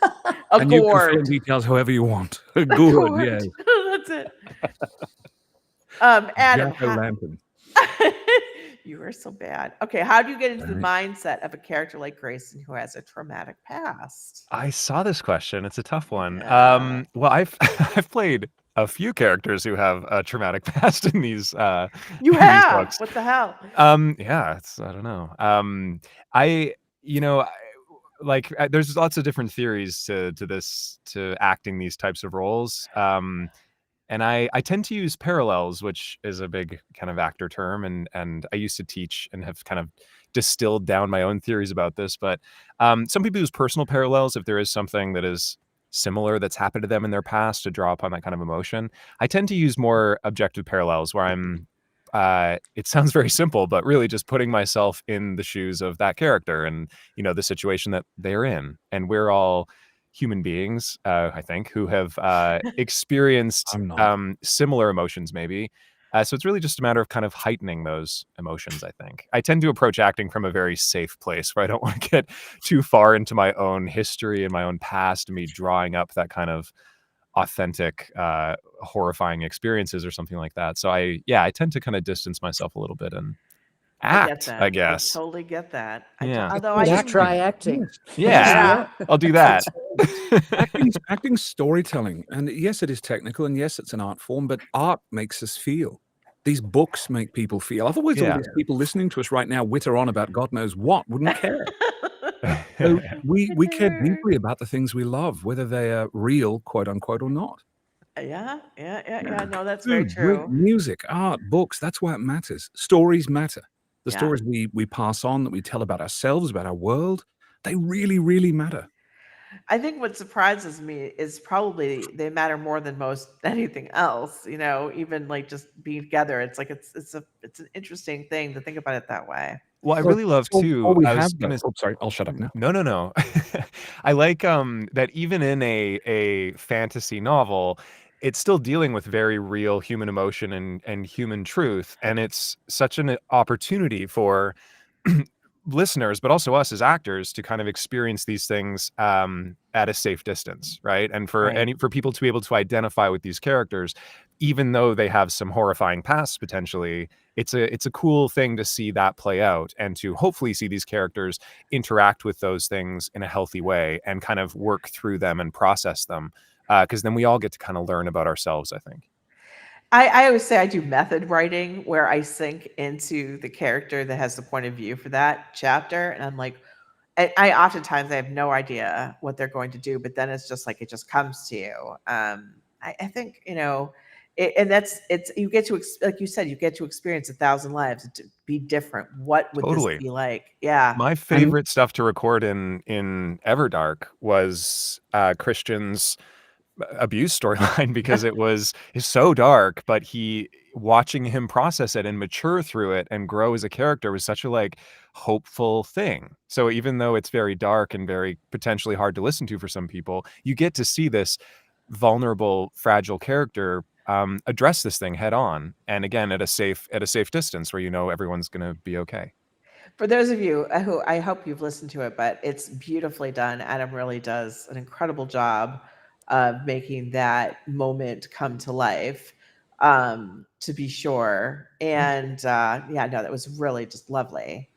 A And you can fill in gourd. details however you want. A Good, gourd. yeah. That's it. Adam, Jack-o'-lantern. you are so bad. Okay, how do you get into the Right. mindset of a character like Grayson who has a traumatic past? I saw this question. It's a tough one. Yeah. Well, I've I've played a few characters who have a traumatic past in these You in these have. books. What the hell? Yeah, I don't know. I you know there's lots of different theories to acting these types of roles. And I tend to use parallels, which is a big kind of actor term, and I used to teach and have kind of distilled down my own theories about this. But some people use personal parallels if there is something that is similar that's happened to them in their past to draw upon that kind of emotion. I tend to use more objective parallels where I'm it sounds very simple, but really just putting myself in the shoes of that character and the situation that they're in. And we're all human beings, I think, who have experienced I'm not. similar emotions, maybe. So it's really just a matter of kind of heightening those emotions, I think. I tend to approach acting from a very safe place where I don't want to get too far into my own history and my own past and me drawing up that kind of authentic, horrifying experiences or something like that. So I tend to kind of distance myself a little bit and I get act, that. I guess. I totally get that. Yeah. Although I Just do. try acting. Yeah, I'll do that. Acting's storytelling, and yes, it is technical, and yes, it's an art form, but art makes us feel. These books make people feel. Otherwise, all Yeah. these people listening to us right now witter on about God knows what wouldn't care. So we care deeply about the things we love, whether they are real, quote unquote, or not. Yeah. No, that's very Food, drink, true. music, art, books, that's why it matters. Stories matter. The Yeah. stories we pass on, that we tell about ourselves, about our world, they really, really matter. I think what surprises me is probably they matter more than most anything else. Even like just being together. It's like it's an interesting thing to think about it that way. Well, I really love all too. we I was have, gonna. oh, sorry, I'll shut up now. No. I like that even in a fantasy novel, it's still dealing with very real human emotion and human truth, and it's such an opportunity for listeners, but also us as actors, to kind of experience these things at a safe distance, right? And for Right. for people to be able to identify with these characters, even though they have some horrifying pasts potentially, it's a cool thing to see that play out and to hopefully see these characters interact with those things in a healthy way and kind of work through them and process them. Because then we all get to kind of learn about ourselves, I think. I always say I do method writing where I sink into the character that has the point of view for that chapter, and I'm like, I oftentimes I have no idea what they're going to do, but then it's just like it just comes to you. I think and it's you get to like you said, you get to experience 1,000 lives to be different. What would Totally. this be like? Yeah. My favorite stuff to record in Everdark was Christian's abuse storyline because it's so dark, but watching him process it and mature through it and grow as a character was such a hopeful thing. So even though it's very dark and very potentially hard to listen to for some people, you get to see this vulnerable, fragile character address this thing head on, and again at a safe distance where everyone's gonna be okay. For those of you who I hope you've listened to it, but it's beautifully done. Adam really does an incredible job of making that moment come to life, to be sure. And no, that was really just lovely.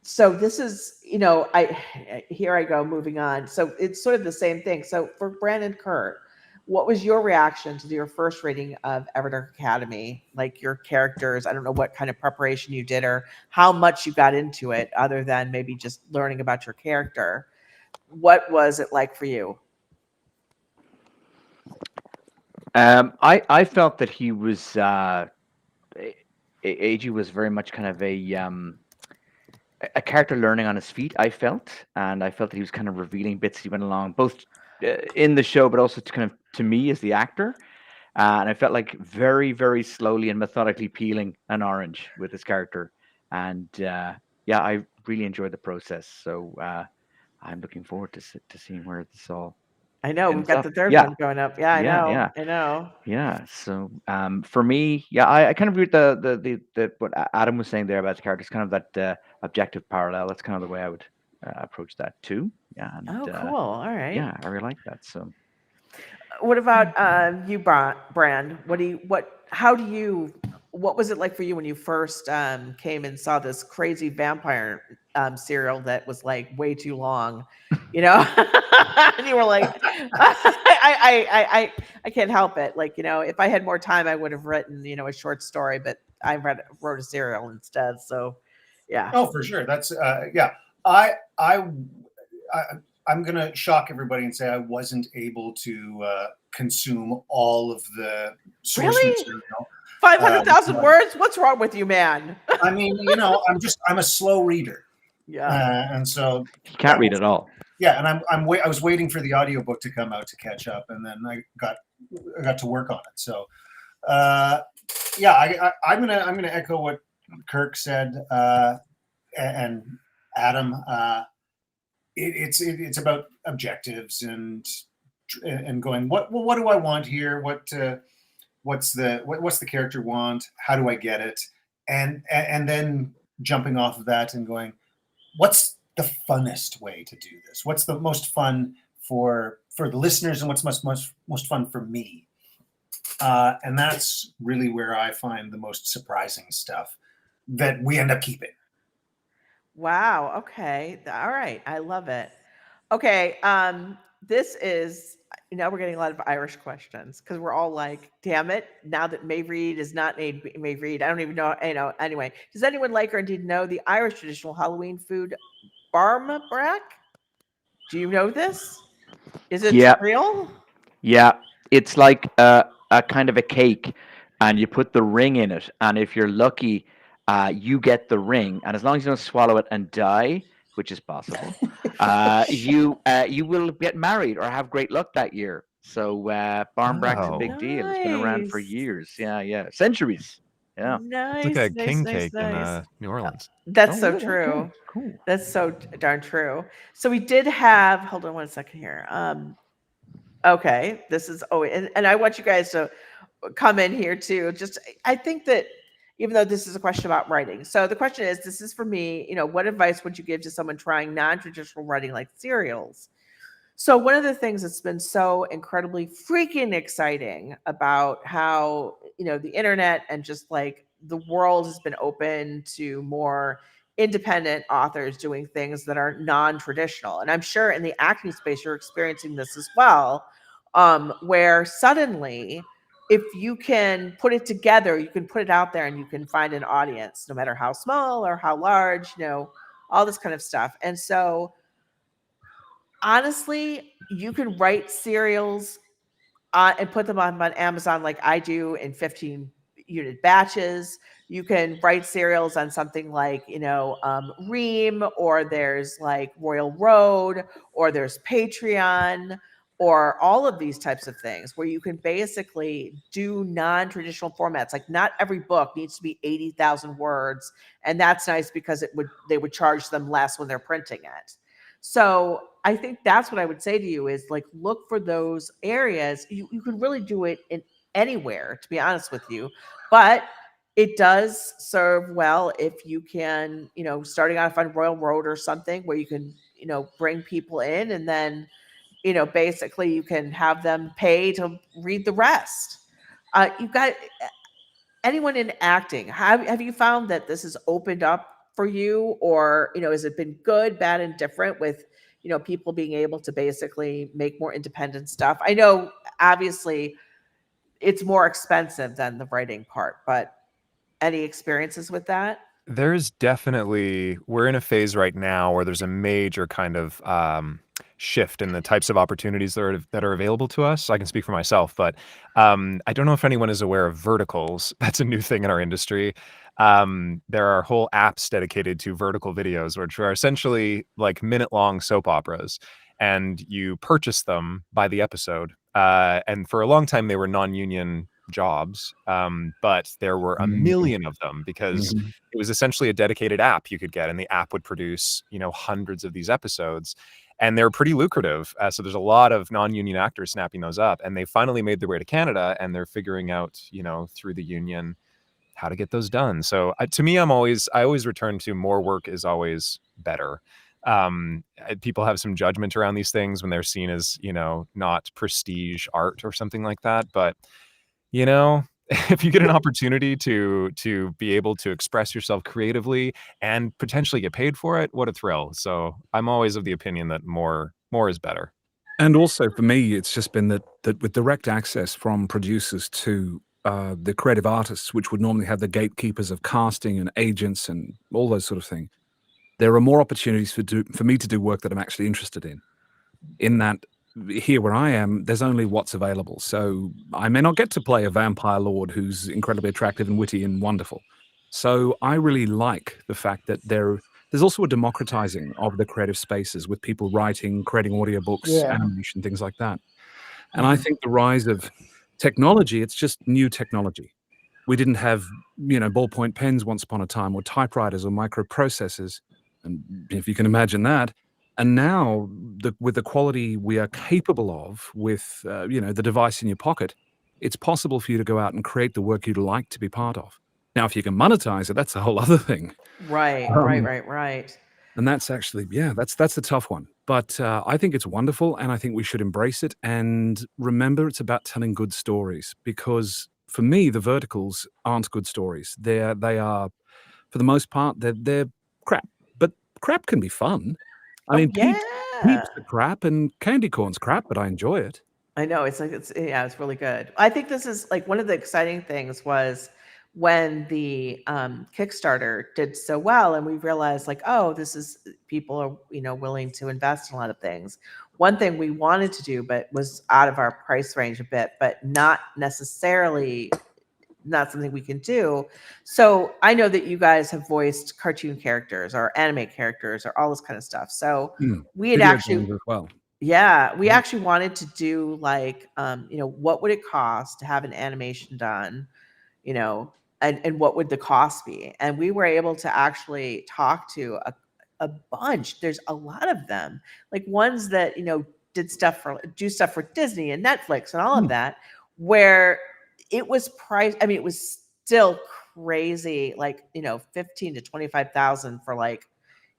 So this is, here I go moving on. So it's sort of the same thing. So for Bran and Kurt, what was your reaction to your first reading of Everdark Academy? Like your characters, I don't know what kind of preparation you did or how much you got into it other than maybe just learning about your character. What was it like for you? I felt that he was AG was very much kind of a character learning on his feet. I felt, and I felt that he was kind of revealing bits as he went along, both in the show, but also to me as the actor. And I felt like very, very slowly and methodically peeling an orange with his character. And yeah, I really enjoyed the process. So I'm looking forward to seeing where this all I know we've ends got up. the third Yeah, one going up. Yeah, I yeah, know. yeah, I know. yeah. So for me, yeah, I kind of agree with the what Adam was saying there about the characters, kind of that objective parallel. That's kind of the way I would approach that too. Yeah, and Oh, cool. All right. yeah, I really like that. So What about you, Bran? What was it like for you when you first came and saw this crazy vampire serial that was like way too long, you know? And you were like, I can't help it. Like, you know, if I had more time, I would have written, you know, a short story, but I wrote a serial instead. So, yeah. Oh, for sure. That's yeah. I I'm going to shock everybody and say I wasn't able to consume all of the source Really? material. 500,000 words? What's wrong with you, man? I mean, you know, I'm a slow reader. Yeah. And so you can't read at all. Yeah, and I was waiting for the audiobook to come out to catch up, and then I got to work on it. So yeah, I'm gonna echo what Kirk said and Adam. It's about objectives and going what do I want here? What's the character want? How do I get it? And then jumping off of that and going, what's the funnest way to do this? What's the most fun for the listeners, and what's most fun for me? And that's really where I find the most surprising stuff that we end up keeping. Wow. Okay. All right. I love it. Okay. This is, you know, we're getting a lot of Irish questions because we're all like, damn it, now that Maeve Reed is not Maeve Reed, I don't even know, you know, anyway. Does anyone like or indeed know the Irish traditional Halloween food, barmbrack? Do you know this? Is it real? Yeah, it's like a kind of a cake, and you put the ring in it, and if you're lucky, you get the ring, and as long as you don't swallow it and die, which is possible, you will get married or have great luck that year. So barmbrack's a big deal. It's been around for years. Yeah, centuries. Yeah, Nice. It's like a nice, king nice, cake in nice. New Orleans. That's Oh, so really? Okay, true. cool. That's so darn true. So we did have, hold on one second here. Okay, this is, and I want you guys to come in here too. Just, I think that even though this is a question about writing, so the question is, this is for me, you know, what advice would you give to someone trying non-traditional writing like serials? So one of the things that's been so incredibly freaking exciting about how, you know, the internet and just like the world has been open to more independent authors doing things that are non-traditional. And I'm sure in the acting space, you're experiencing this as well, where suddenly, if you can put it together, you can put it out there and you can find an audience, no matter how small or how large, you know, all this kind of stuff. And so honestly, you can write serials and put them on Amazon like I do in 15 unit batches. You can write serials on something like, you know, Ream, or there's like Royal Road, or there's Patreon, or all of these types of things where you can basically do non-traditional formats. Like not every book needs to be 80,000 words. And that's nice because they would charge them less when they're printing it. So I think that's what I would say to you is like, look for those areas. You can really do it in anywhere, to be honest with you, but it does serve well if you can, you know, starting off on Royal Road or something where you can, you know, bring people in, and then, you know, basically you can have them pay to read the rest. You've got anyone in acting. Have you found that this has opened up for you, or, you know, has it been good, bad, and different with, you know, people being able to basically make more independent stuff? I know obviously it's more expensive than the writing part, but any experiences with that? There's definitely we're in a phase right now where there's a major kind of shift in the types of opportunities that are available to us. I can speak for myself, but I don't know if anyone is aware of verticals. That's a new thing in our industry. There are whole apps dedicated to vertical videos, which are essentially like minute-long soap operas, and you purchase them by the episode. And for a long time, they were non-union jobs, but there were a million of them because Mhm. it was essentially a dedicated app you could get, and the app would produce, hundreds of these episodes, and they're pretty lucrative. So there's a lot of non-union actors snapping those up, and they finally made their way to Canada, and they're figuring out, through the union how to get those done. So to me, I always return to more work is always better. People have some judgment around these things when they're seen as, not prestige art or something like that. But, you know, if you get an opportunity to be able to express yourself creatively and potentially get paid for it, what a thrill. So I'm always of the opinion that more is better. And also for me, it's just been that with direct access from producers to the creative artists, which would normally have the gatekeepers of casting and agents and all those sort of things, there are more opportunities for me to do work that I'm actually interested in. In that, here where I am, there's only what's available. So I may not get to play a vampire lord who's incredibly attractive and witty and wonderful. So I really like the fact that there's also a democratizing of the creative spaces with people writing, creating audiobooks, Yeah. animation, things like that. And I think the rise of technology, it's just new technology. We didn't have, ballpoint pens once upon a time, or typewriters or microprocessors. And if you can imagine that. And now, with the quality we are capable of with, the device in your pocket, it's possible for you to go out and create the work you'd like to be part of. Now, if you can monetize it, that's a whole other thing. Right. Um, Right. and that's actually, that's the tough one. But I think it's wonderful, and I think we should embrace it. And remember, it's about telling good stories, because for me, the verticals aren't good stories. They are, for the most part, they're crap. But crap can be fun. I Oh mean, yeah. Peeps are crap, and candy corn's crap, but I enjoy it. I know it's really good. I think this is like one of the exciting things was when the Kickstarter did so well, and we realized like, oh, this is people are willing to invest in a lot of things. One thing we wanted to do, but was out of our price range a bit, but not necessarily not something we can do. So I know that you guys have voiced cartoon characters or anime characters or all this kind of stuff. So we had Video actually games as well. yeah, we Yeah. actually wanted to do like, what would it cost to have an animation done, and what would the cost be? And we were able to actually talk to a bunch. There's a lot of them, like ones that, do stuff for Disney and Netflix and all of that, where it was priced. I mean, it was still crazy, like, 15 to 25,000 for like,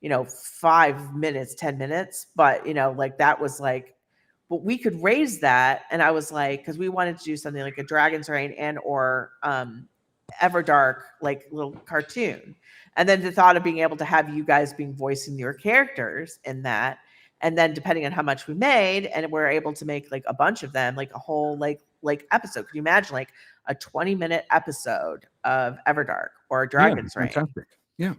5 minutes, 10 minutes. But, like that was like, but we could raise that. And I was like, because we wanted to do something like a Dragon's Reign and or Everdark, like little cartoon. And then the thought of being able to have you guys being voicing your characters in that. And then depending on how much we made, and we're able to make like a bunch of them, like a whole like episode. Can you imagine like a 20-minute episode of Everdark or Dragon's Reign? Fantastic. Yeah.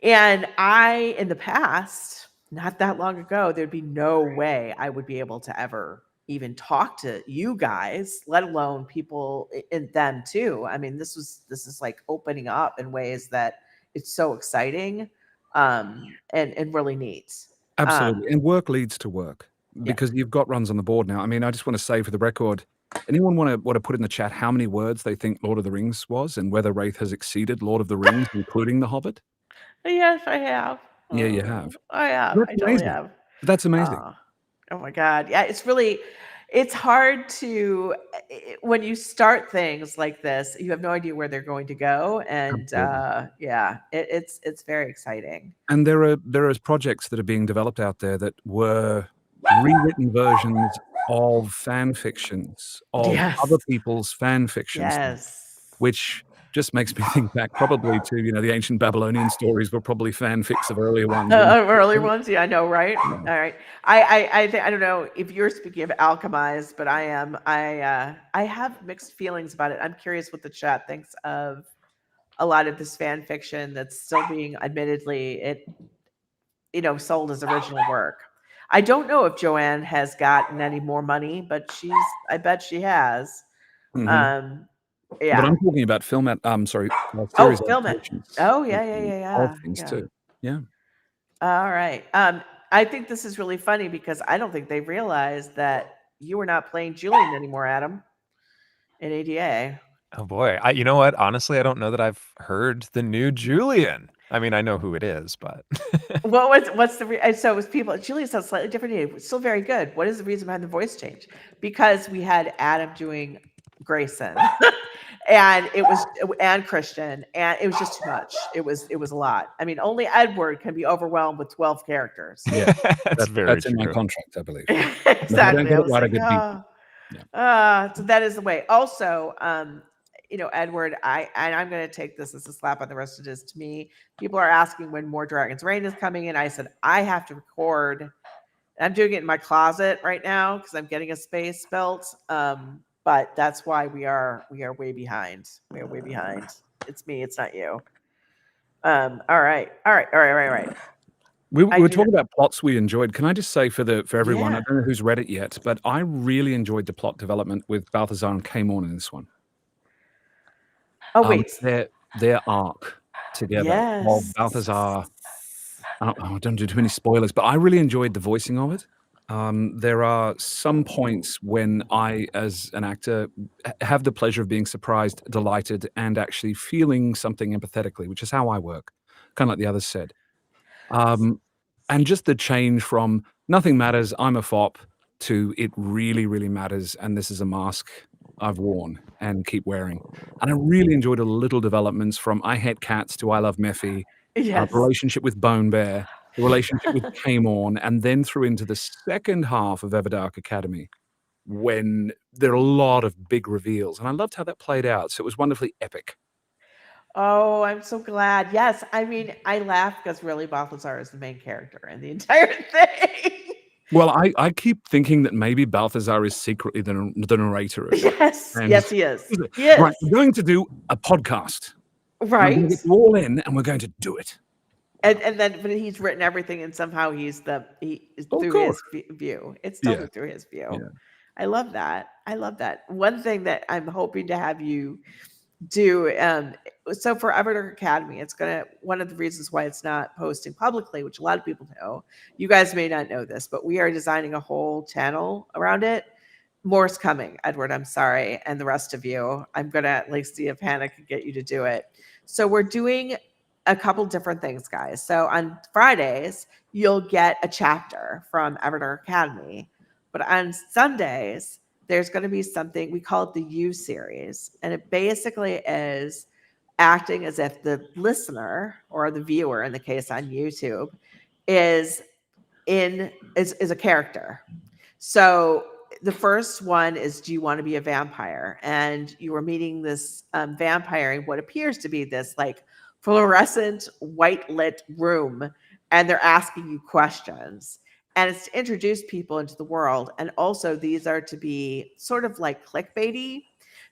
And I, in the past, not that long ago, there'd be no way I would be able to ever even talk to you guys, let alone people in them too. I mean, this is like opening up in ways that it's so exciting, and really neat. Absolutely. And work leads to work, because you've got runs on the board now. I mean, I just want to say for the record, anyone want to put in the chat how many words they think Lord of the Rings was, and whether Raythe has exceeded Lord of the Rings, including The Hobbit? Yes, I have. Yeah, you have. I have. That's I totally amazing. have. That's amazing. Oh my God. Yeah, it's hard to, when you start things like this, you have no idea where they're going to go. And it's very exciting. And there are projects that are being developed out there that were rewritten versions of fan fictions, of Yes. other people's fan fictions, Yes. which just makes me think back probably to, the ancient Babylonian stories were probably fanfics of earlier ones. Earlier ones, yeah, I know, right? All right. I don't know if you're speaking of Alchemized, but I am. I have mixed feelings about it. I'm curious what the chat thinks of a lot of this fan fiction that's still being admittedly sold as original work. I don't know if Joanne has gotten any more money, but I bet she has. Mhm. But Yeah. I'm talking about film series Film it. adaptations Oh, of yeah. things Yeah. too. Yeah. All right. I think this is really funny because I don't think they realized that you were not playing Julian anymore, Adam, in ADA. Oh boy. You know what? Honestly, I don't know that I've heard the new Julian. I mean, I know who it is, but What's the so it was people. Julian sounds slightly different. It's still very good. What is the reason behind the voice change? Because we had Adam doing Grayson, and Christian, and it was just too much. It was a lot. I mean, only Edward can be overwhelmed with 12 characters. Yeah. that's very That's in my true. contract, I believe. And if I don't Exactly. get I it was right, I like, get beaten. so that is the way. Also, Edward, I'm going to take this as a slap on the wrist. It is to me. People are asking when more Dragon's Reign is coming in. I said I have to record. I'm doing it in my closet right now because I'm getting a space built. But that's why we are way behind. We are way behind. It's me. It's not you. All right. We were talking about plots we enjoyed. Can I just say for everyone, Yeah. I don't know who's read it yet, but I really enjoyed the plot development with Balthazar and Kaymorn in this one. Oh wait, their arc together. yes. Well, Balthazar. I don't do too many spoilers, but I really enjoyed the voicing of it. There are some points when I, as an actor, have the pleasure of being surprised, delighted, and actually feeling something empathetically, which is how I work, kind of like the others said. And just the change from nothing matters, I'm a fop, to it really, really matters, and this is a mask I've worn and keep wearing. And I really enjoyed the little developments from I hate cats to I love Mephi, Yes. the relationship with Bone Bear, the relationship with Kaymorn, and then through into the second half of Everdark Academy, when there are a lot of big reveals. And I loved how that played out. So it was wonderfully epic. Oh, I'm so glad. Yes. I mean, I laugh because really Balthazar is the main character in the entire thing. Well, I keep thinking that maybe Balthazar is secretly the narrator of it. Yes. And Yes, he is. He is. right, we're going to do a podcast. And I'm going to Right. get you all in, and we're going to do it. And then but he's written everything, and somehow he's through his view. It's totally through his view. Yeah. I love that. One thing that I'm hoping to have you do, so for Everdark Academy, one of the reasons why it's not posting publicly, which a lot of people know, you guys may not know this, but we are designing a whole channel around it. More's coming, Edward, I'm sorry, and the rest of you. I'm gonna see if Hannah can get you to do it. So we're doing a couple different things, guys. So on Fridays, you'll get a chapter from Everdark Academy, but on Sundays, there's going to be something, we call it the U series. And it basically is acting as if the listener or the viewer, in the case on YouTube, is a character. So the first one is, do you want to be a vampire? And you are meeting this vampire in what appears to be this fluorescent white lit room, and they're asking you questions. And it's to introduce people into the world. And also these are to be sort of like clickbaity.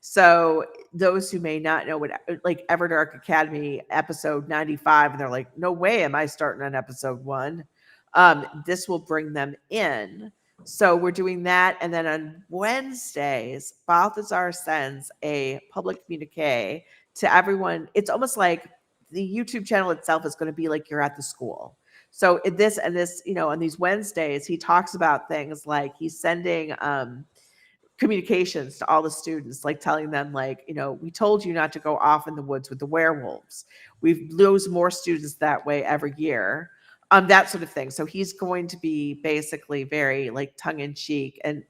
So those who may not know what Everdark Academy episode 95, and they're like, no way am I starting on episode 1. This will bring them in. So we're doing that. And then on Wednesdays, Balthazar sends a public communique to everyone. It's almost like the YouTube channel itself is going to be like you're at the school. So on these Wednesdays, he talks about things like he's sending communications to all the students, telling them we told you not to go off in the woods with the werewolves. We lose more students that way every year. That sort of thing. So he's going to be basically very tongue in cheek and,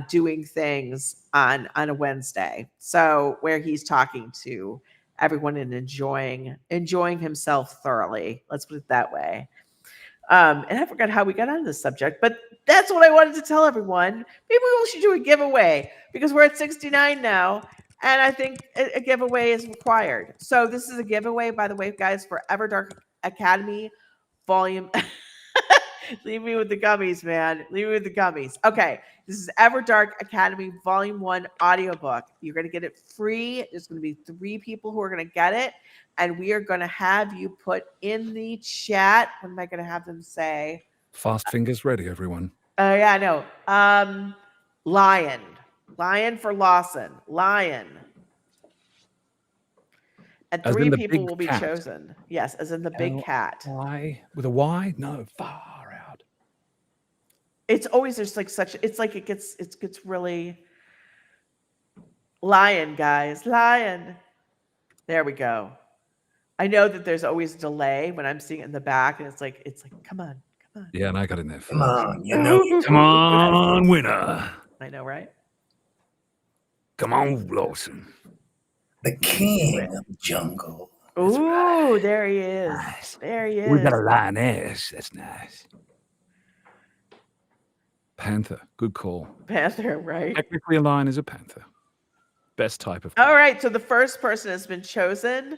doing things on a Wednesday. So where he's talking to everyone and enjoying himself thoroughly. Let's put it that way. And I forgot how we got on this subject, but that's what I wanted to tell everyone. Maybe we should do a giveaway because we're at 69 now. And I think a giveaway is required. So this is a giveaway, by the way, guys, for Everdark Academy Volume Leave me with the gummies, man. Leave me with the gummies. Okay. This is Everdark Academy Volume 1 audiobook. You're going to get it free. There's going to be 3 people who are going to get it. And we are going to have you put in the chat. What am I going to have them say? Fast fingers ready, everyone. Oh, yeah, I know. Lion. Lion for Lawson. Lion. And As in 3 the people big will be cat. chosen. Yes, as in the big cat. Why? With a Y? No, far out. It's always there's like such. It's like it gets really. Lion, guys, lion. There we go. I know that there's always a delay when I'm seeing it in the back, and it's like come on. Yeah, and I got in there. Come on, you know. Come on, winner. I know, right? Come on, Lawson. The king of the jungle. Ooh, there he is. Nice. There he is. We got a lioness. That's nice. Panther. Good call. Panther, right? Technically, a lion is a panther. Best type of. All right, so the first person has been chosen.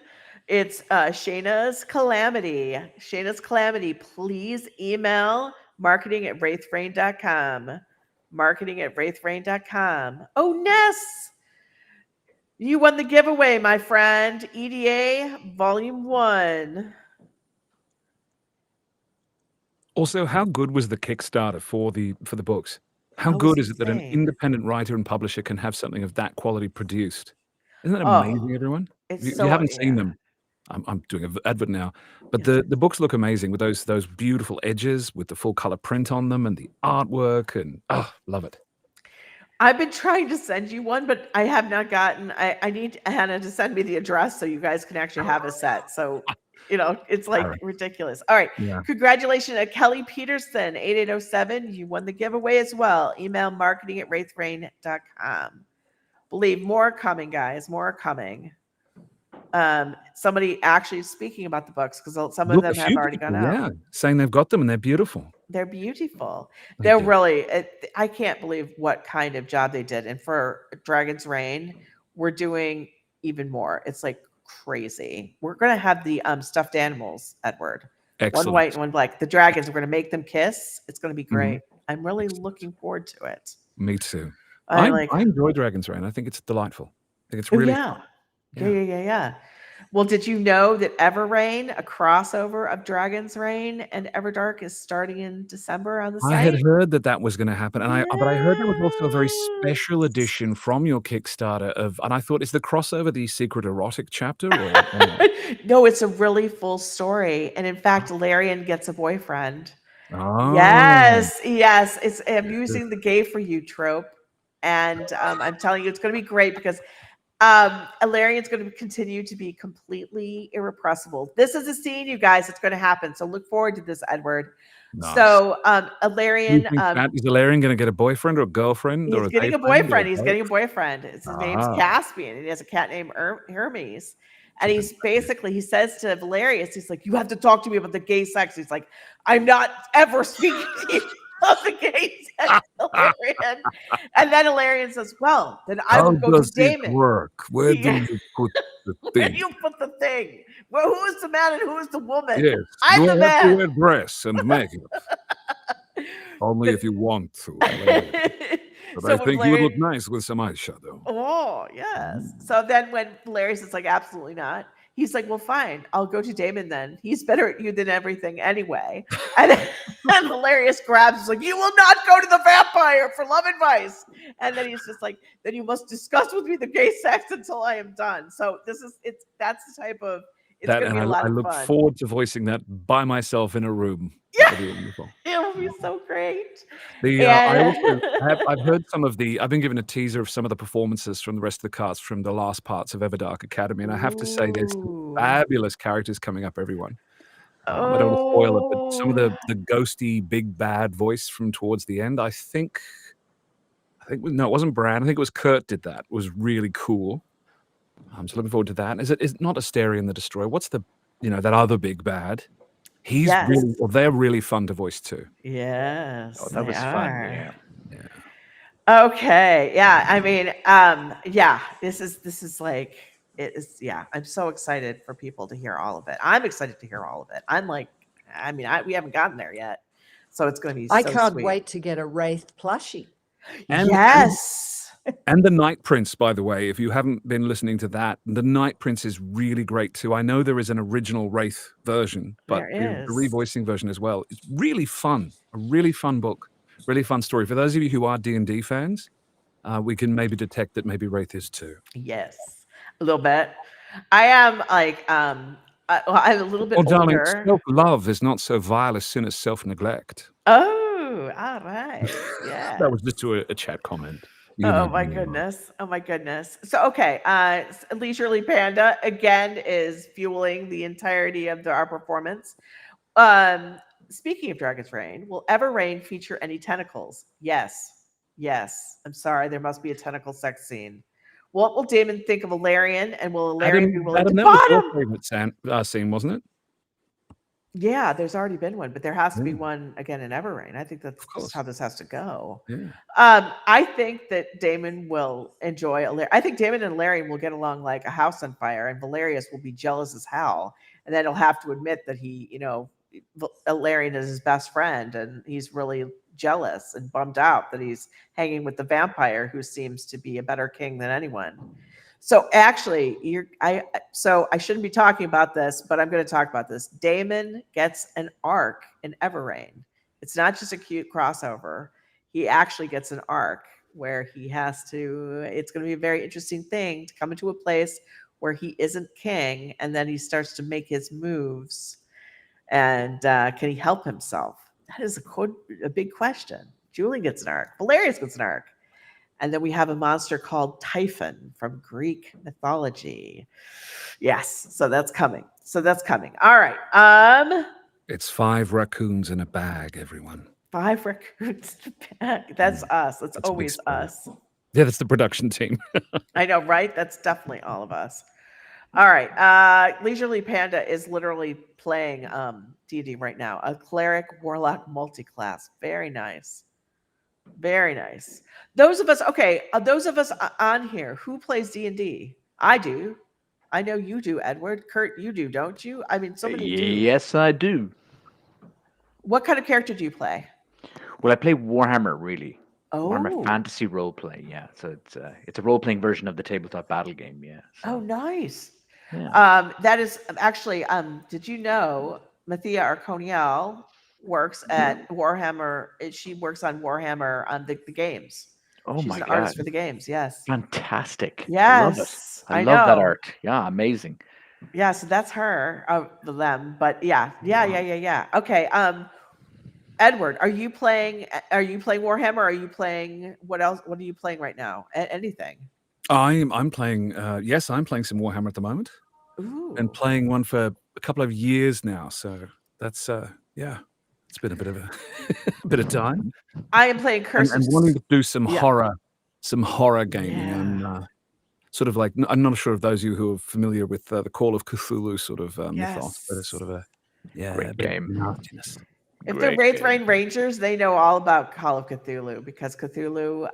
It's Shayna's Calamity. Shayna's Calamity. Please email marketing@raytherain.com. Marketing@raytherain.com. Oh, Ness! You won the giveaway, my friend. EDA Volume 1. Also, how good was the Kickstarter for the books? How That good was is it that an insane. independent writer and publisher can have something of that quality produced? Isn't that Oh, amazing, everyone? it's You so haven't seen yeah. them. I'm doing an advert now, but the books look amazing with those beautiful edges with the full color print on them and the artwork, and love it. I've been trying to send you one, but I have not gotten. I need Hannah to send me the address so you guys can actually have a set. So, it's like ridiculous. All right. Yeah. Congratulations to Kelly Peterson, 8807. You won the giveaway as well. Email marketing@raytherain.com. Believe more are coming, guys. More are coming. Somebody actually speaking about the books because some of Look, them a have few already people, gone out. yeah, saying they've got them and they're beautiful. They're beautiful. They They're do. really, I can't believe what kind of job they did. And for Dragon's Reign, we're doing even more. It's like crazy. We're going to have the stuffed animals, Edward. Excellent. One white and one black. The dragons, we're going to make them kiss. It's going to be great. Mhm. I'm really looking forward to it. Me too. I I enjoy Dragon's Reign. I think it's delightful. I think it's really fun. Yeah. Well, did you know that Everrain, a crossover of Dragon's Reign and Everdark, is starting in December on the I site? had heard that was going to happen, and but I heard there was also a very special edition from your Kickstarter and I thought, is the crossover the secret erotic chapter? Or No, it's a really full story, and in fact, Larian gets a boyfriend. Oh. Yes. It's using the gay for you trope, and I'm telling you, it's going to be great because Larian's going to continue to be completely irrepressible. This is a scene, you guys. It's going to happen. So look forward to this, Edward. Nice. So Do you Larian, think is Valerian going to get a boyfriend or a girlfriend? he's Or getting a boyfriend. He's getting a boyfriend. His name's Ah. Caspian, and he has a cat named Hermes. And he says to Valerius, he's like, you have to talk to me about the gay sex. He's like, I'm not ever speaking to you of the gay sex, Valerian. And then Valerian says, well, then I will go to Damon. Work? Where do you put the Where thing? do you put the thing? Well, who is the man and who is the woman? Yes. I'm you the have to man. wear dress and makeup. Only if you want to. But So I when think you would look Valerian- nice with some eyeshadow. Oh, yes. So then when Valerius is like, absolutely not, he's like, well, fine, I'll go to Damon then. He's better at you than everything anyway. And Valerius grabs, he's like, you will not go to the vampire for love advice. And then he's just like, then you must discuss with me the gay sex until I am done. So that's the type of, it's going to be a lot I of look fun. forward to voicing that by myself in a room. Yeah. That'll be wonderful. It will be so great. I've heard I've been given a teaser of some of the performances from the rest of the cast from the last parts of Everdark Academy, and I have to say there's some fabulous characters coming up, everyone. I don't want to spoil it, but some of the ghosty big bad voice from towards the end, I think no, it wasn't Bran. I think it was Kurt did that. It was really cool. I'm so looking forward to that. Is it not Asterion the Destroyer? What's that other big bad? He's really, they're really fun to voice too. Yes. Oh, that was fun. Yeah. Okay. Yeah. I mean, this is like, it is. Yeah. I'm so excited for people to hear all of it. I'm excited to hear all of it. I'm like, we haven't gotten there yet. So it's going to be I so can't sweet. wait to get a Raythe plushie. Yes. And the Night Prince, by the way, if you haven't been listening to that, the Night Prince is really great too. I know there is an original Raythe version, but There the is. revoicing version as well. It's really fun. A really fun book. Really fun story. For those of you who are D&D fans, we can maybe detect that maybe Raythe is too. Yes, a little bit. I am like, I'm a little bit Oh, darling, older. self-love is not so vile a sin as self-neglect. Oh, all right. Yeah. That was just a chat comment. You Oh know my who you are. goodness. Oh my goodness. So okay, Leisurely Panda again is fueling the entirety of our performance. Speaking of Dragon's Reign, will Ever Rain feature any tentacles? Yes. Yes. I'm sorry, there must be a tentacle sex scene. What will Damon think of Ilarion, and will Ilarion be willing to Adam, that was your bottom? favorite scene, wasn't it? Yeah, there's already been one, but there has to be Yeah. one again in Ever Rain. I think that's Of course. just how this has to go. Yeah. I think that Damon will enjoy. I think Damon and Ilarion will get along like a house on fire, and Valerius will be jealous as hell, and then he'll have to admit that he, Ilarion is his best friend, and he's really jealous and bummed out that he's hanging with the vampire who seems to be a better king than anyone. So actually, I shouldn't be talking about this, but I'm going to talk about this. Damon gets an arc in Ever Rain. It's not just a cute crossover. He actually gets an arc where he has to. It's going to be a very interesting thing to come into a place where he isn't king, and then he starts to make his moves. And can he help himself? That is a big question. Julie gets an arc. Valerius gets an arc. And then we have a monster called Typhon from Greek mythology. Yes, so that's coming. All right. It's 5 raccoons in a bag, everyone. 5 raccoons in a bag. That's us. That's That's a big always spoiler. us. Yeah, that's the production team. I know, right? That's definitely all of us. All right. Leisurely Panda is literally playing D&D right now. A cleric warlock multi-class. Very nice. Very nice. Those of us on here, who plays D&D? I do. I know you do, Edward. Kurt, you do, don't you? I mean, so many do. Yes, I do. What kind of character do you play? Well, I play Warhammer, really. Oh. Warhammer fantasy role play, yeah. So it's a role playing version of the tabletop battle game, yeah. So, Oh, nice. yeah. That is actually, did you know Mathia Arconiel works at Warhammer? She works on Warhammer on the games. Oh She's my an God. artist for the games. Yes. Fantastic. Yes. I love that know. art. Yeah, amazing. Yeah, so that's her of them. But yeah. Okay. Edward, are you playing Warhammer? Are you playing what else? What are you playing right now? Anything? I'm playing. Yes, I'm playing some Warhammer at the moment. Ooh. Been playing one for a couple of years now. So that's yeah, it's been a bit of a bit of time. I am playing Curse and of wanting to do some Yeah. horror gaming. Yeah. And sort of like, I'm not sure if those of you who are familiar with the Call of Cthulhu sort of mythos, but it's sort of a Great a bit of game. nastiness. If Great the Wraith game. Rain Rangers, they know all about Call of Cthulhu because Cthulhu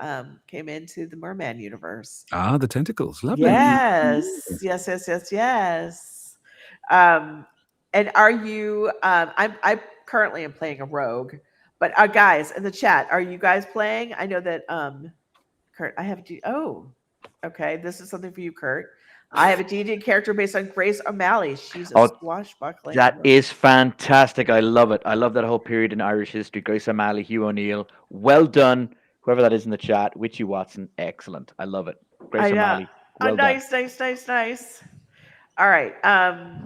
came into the Merman universe. Ah, the tentacles, lovely. Yes. And are you? I currently am playing a rogue, but guys in the chat, are you guys playing? I know that Kurt, I have okay. This is something for you, Kurt. I have a D&D character based on Grace O'Malley. She's a swashbuckling. That is fantastic. I love it. I love that whole period in Irish history. Grace O'Malley, Hugh O'Neill. Well done. Whoever that is in the chat. Witchy Watson. Excellent. I love it. Grace O'Malley. Well done. Nice. All right. I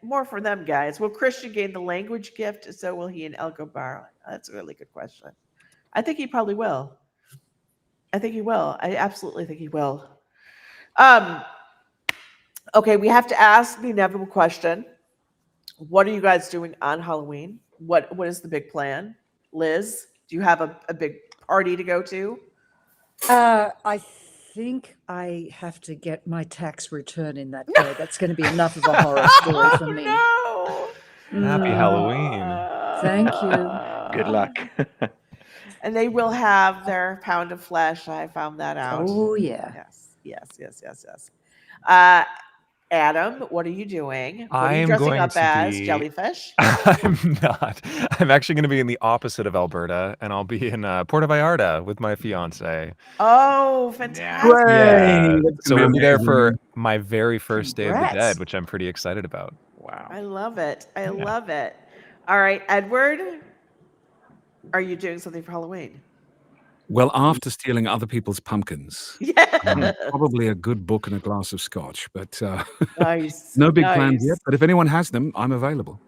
more for them guys. Will Christian gain the language gift? So will he in Elgobar? That's a really good question. I think he probably will. I absolutely think he will. Okay, we have to ask the inevitable question. What are you guys doing on Halloween? What is the big plan? Liz, do you have a big party to go to? I think I have to get my tax return in that day. That's going to be enough of a horror story for me. No. Happy Halloween. Thank you. Good luck. And they will have their pound of flesh. I found that out. Oh, yeah. Yes. Adam, what are you doing? What I are you am dressing going up to as? be. Jellyfish? I'm not. I'm actually going to be in the opposite of Alberta, and I'll be in Puerto Vallarta with my fiance. Oh, Yeah. fantastic. Yeah. That's So gonna we'll be there for amazing. my very first Day of the Congrats. Dead, which I'm pretty excited about. Wow. I love it. I Yeah. love it. All right, Edward, are you doing something for Halloween? Well, after stealing other people's pumpkins, Yeah. probably a good book and a glass of scotch, but Nice. no big plans yet. Nice. But if anyone has them, I'm available.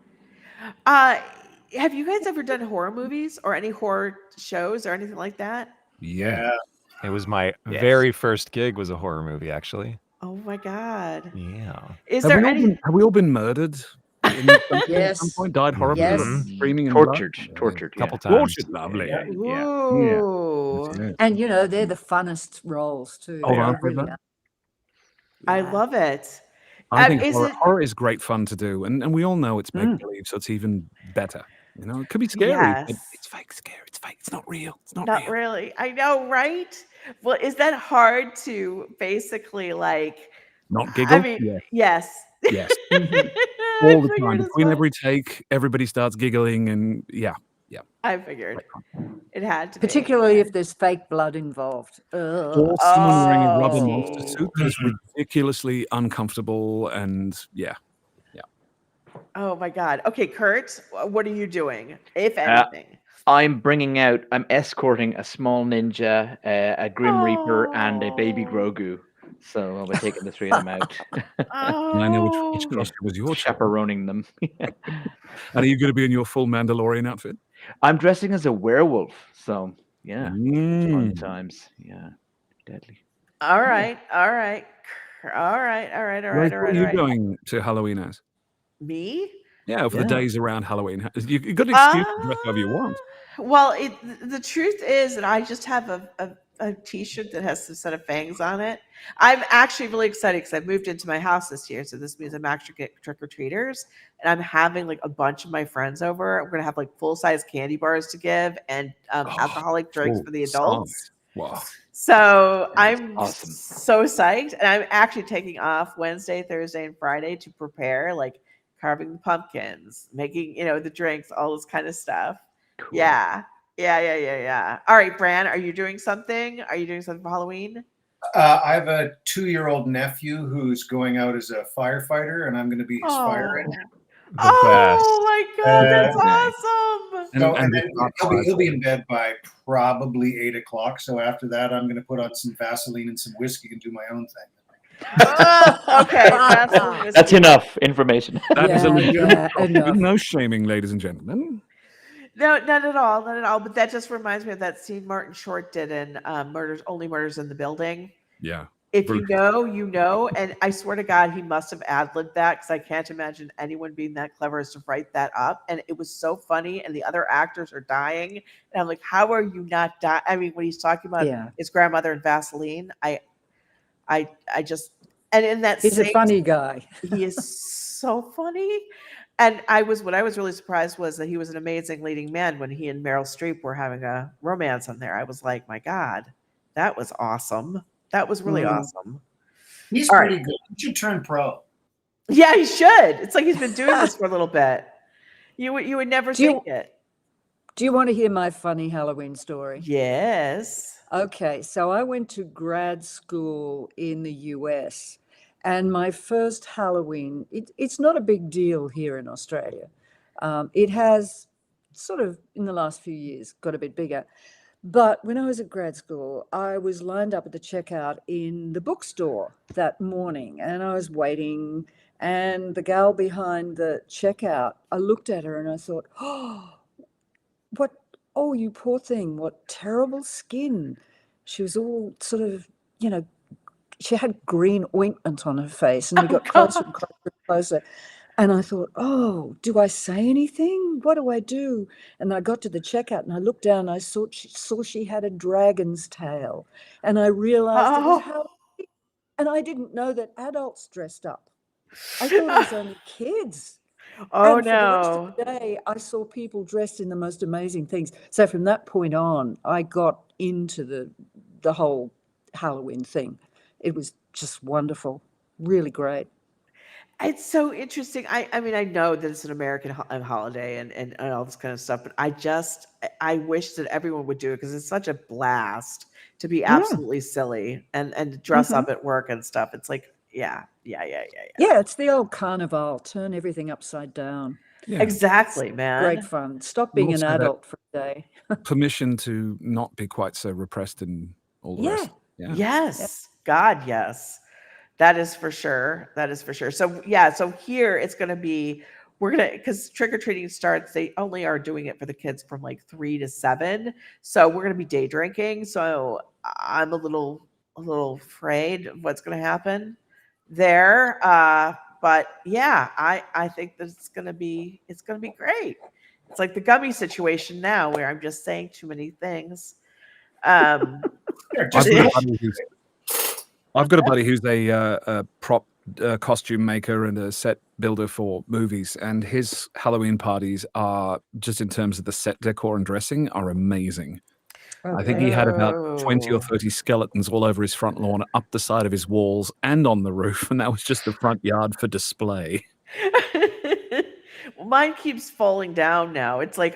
Have you guys ever done horror movies or any horror shows or anything like that? Yeah. It was my Yes. very first gig was a horror movie, actually. Oh my God. Yeah. Is Have there we all any? been murdered in something at some Yes. point? Died horribly, Yes. screaming in blood? Tortured. A couple Yeah. times. Tortured, lovely. Yeah. Ooh. Yeah. And you know, they're the funnest roles too. Oh, They aren't they, really though? are. I Yeah. love it. I think Is horror, it? horror is great fun to do, and we all know it's make believe, so it's even better. You know, it could be scary, but Yes. it's fake scary. It's fake. It's not real. It's not Not real. really. I know, right? Well, is that hard to basically like? Not I giggle. mean, Yeah. yes. Yes. Mhm. I All the time. figured as Between much. every take, everybody starts giggling, and yeah. I figured it had to be. Particularly if there's fake blood involved. Ugh. Or someone wearing a rubber monster Oh. suit that is ridiculously uncomfortable, and yeah. Oh my God. Okay, Kurt, what are you doing, if Uh, anything? I'm escorting a small ninja, a Grim Reaper, and a baby Oh. Grogu. So I'll be taking the three of them out, And I know which Oh. costume was your choice. chaperoning them. And are you going to be in your full Mandalorian outfit? I'm dressing as a werewolf. So yeah, fun Mm. times. Yeah, deadly. All right. All right. All right. All right. All right. Raythe, All what right. are All you right. going to Halloween as? Me? Yeah, for the Yeah. days around Halloween. You've got an excuse to dress however you want. Well, the truth is that I just have a T-shirt that has some set of fangs on it. I'm actually really excited because I've moved into my house this year, so this means I'm actually getting trick or treaters, and I'm having like a bunch of my friends over. We're gonna have like full size candy bars to give and alcoholic drinks for the adults. Wow. So That's I'm awesome. so psyched, and I'm actually taking off Wednesday, Thursday, and Friday to prepare, like carving the pumpkins, making the drinks, all this kind of stuff. Cool. Yeah. All right, Bran, are you doing something? Are you doing something for Halloween? I have a 2-year-old nephew who's going out as a firefighter, and I'm going to be his fire engine. The best. Oh my God, that's Nice. awesome! So, And and then the he'll be in bed by probably 8 o'clock. So after that, I'm going to put on some Vaseline and some whiskey and do my own thing. Okay, that's That's enough information. That is a Yeah, legitimate yeah, costume. enough. No shaming, ladies and gentlemen. No, not at all, not at all. But that just reminds me of that scene Martin Short did in Only Murders in the Building. Yeah. If you know, you know. And I swear to God, he must have ad-libbed that because I can't imagine anyone being that clever as to write that up. And it was so funny. And the other actors are dying. And I'm like, how are you not dying? I mean, when he's talking about Yeah. his grandmother and Vaseline, I just, and in that He's a same, funny guy. he is so funny. And what I was really surprised was that he was an amazing leading man when he and Meryl Streep were having a romance on there. I was like, my God, that was awesome. That was really awesome. He's All pretty right. good. He should turn pro. Yeah, he should. It's like he's been doing this for a little bit. You would never Do you- think it. Do you want to hear my funny Halloween story? Yes. Okay, so I went to grad school in the US, and my first Halloween, it's not a big deal here in Australia. It has sort of, in the last few years, got a bit bigger. But when I was at grad school, I was lined up at the checkout in the bookstore that morning, and I was waiting, and the gal behind the checkout, I looked at her and I thought, oh, you poor thing, what terrible skin. She was all sort of, she had green ointment on her face, and we got closer and closer and closer. And I thought, oh, do I say anything? What do I do? And I got to the checkout and I looked down and I saw she had a dragon's tail. And I realized it was Halloween. And I didn't know that adults dressed up. I thought it was only kids. Oh, and for the rest no. of the day, I saw people dressed in the most amazing things. So from that point on, I got into the whole Halloween thing. It was just wonderful, really great. It's so interesting. I mean, I know that it's an American holiday and all this kind of stuff, but I wish that everyone would do it because it's such a blast to be Yeah. absolutely silly and dress Mhm. up at work and stuff. It's like, yeah. Yeah, it's the old carnival. Turn everything upside down. Yeah. Exactly, Great man. fun. Stop And being an also that adult for a day. permission to not be quite so repressed and all the Yeah. rest. Yeah. Yes. God, yes. That is for sure. That is for sure. So yeah, so here it's gonna be because trick or treating starts, they only are doing it for the kids from like 3 to 7. So we're gonna be day drinking. So I'm a little afraid of what's gonna happen there. But yeah, I think that it's gonna be great. It's like the gummy situation now where I'm just saying too many things. Um They're I've just got a buddy who's a prop costume maker and a set builder for movies, and his Halloween parties are, just in terms of the set decor and dressing, are amazing. I think he had about 20 or Oh. 30 skeletons all over his front lawn, up the side of his walls, and on the roof, and that was just the front yard for display. Well, mine keeps falling down now. It's like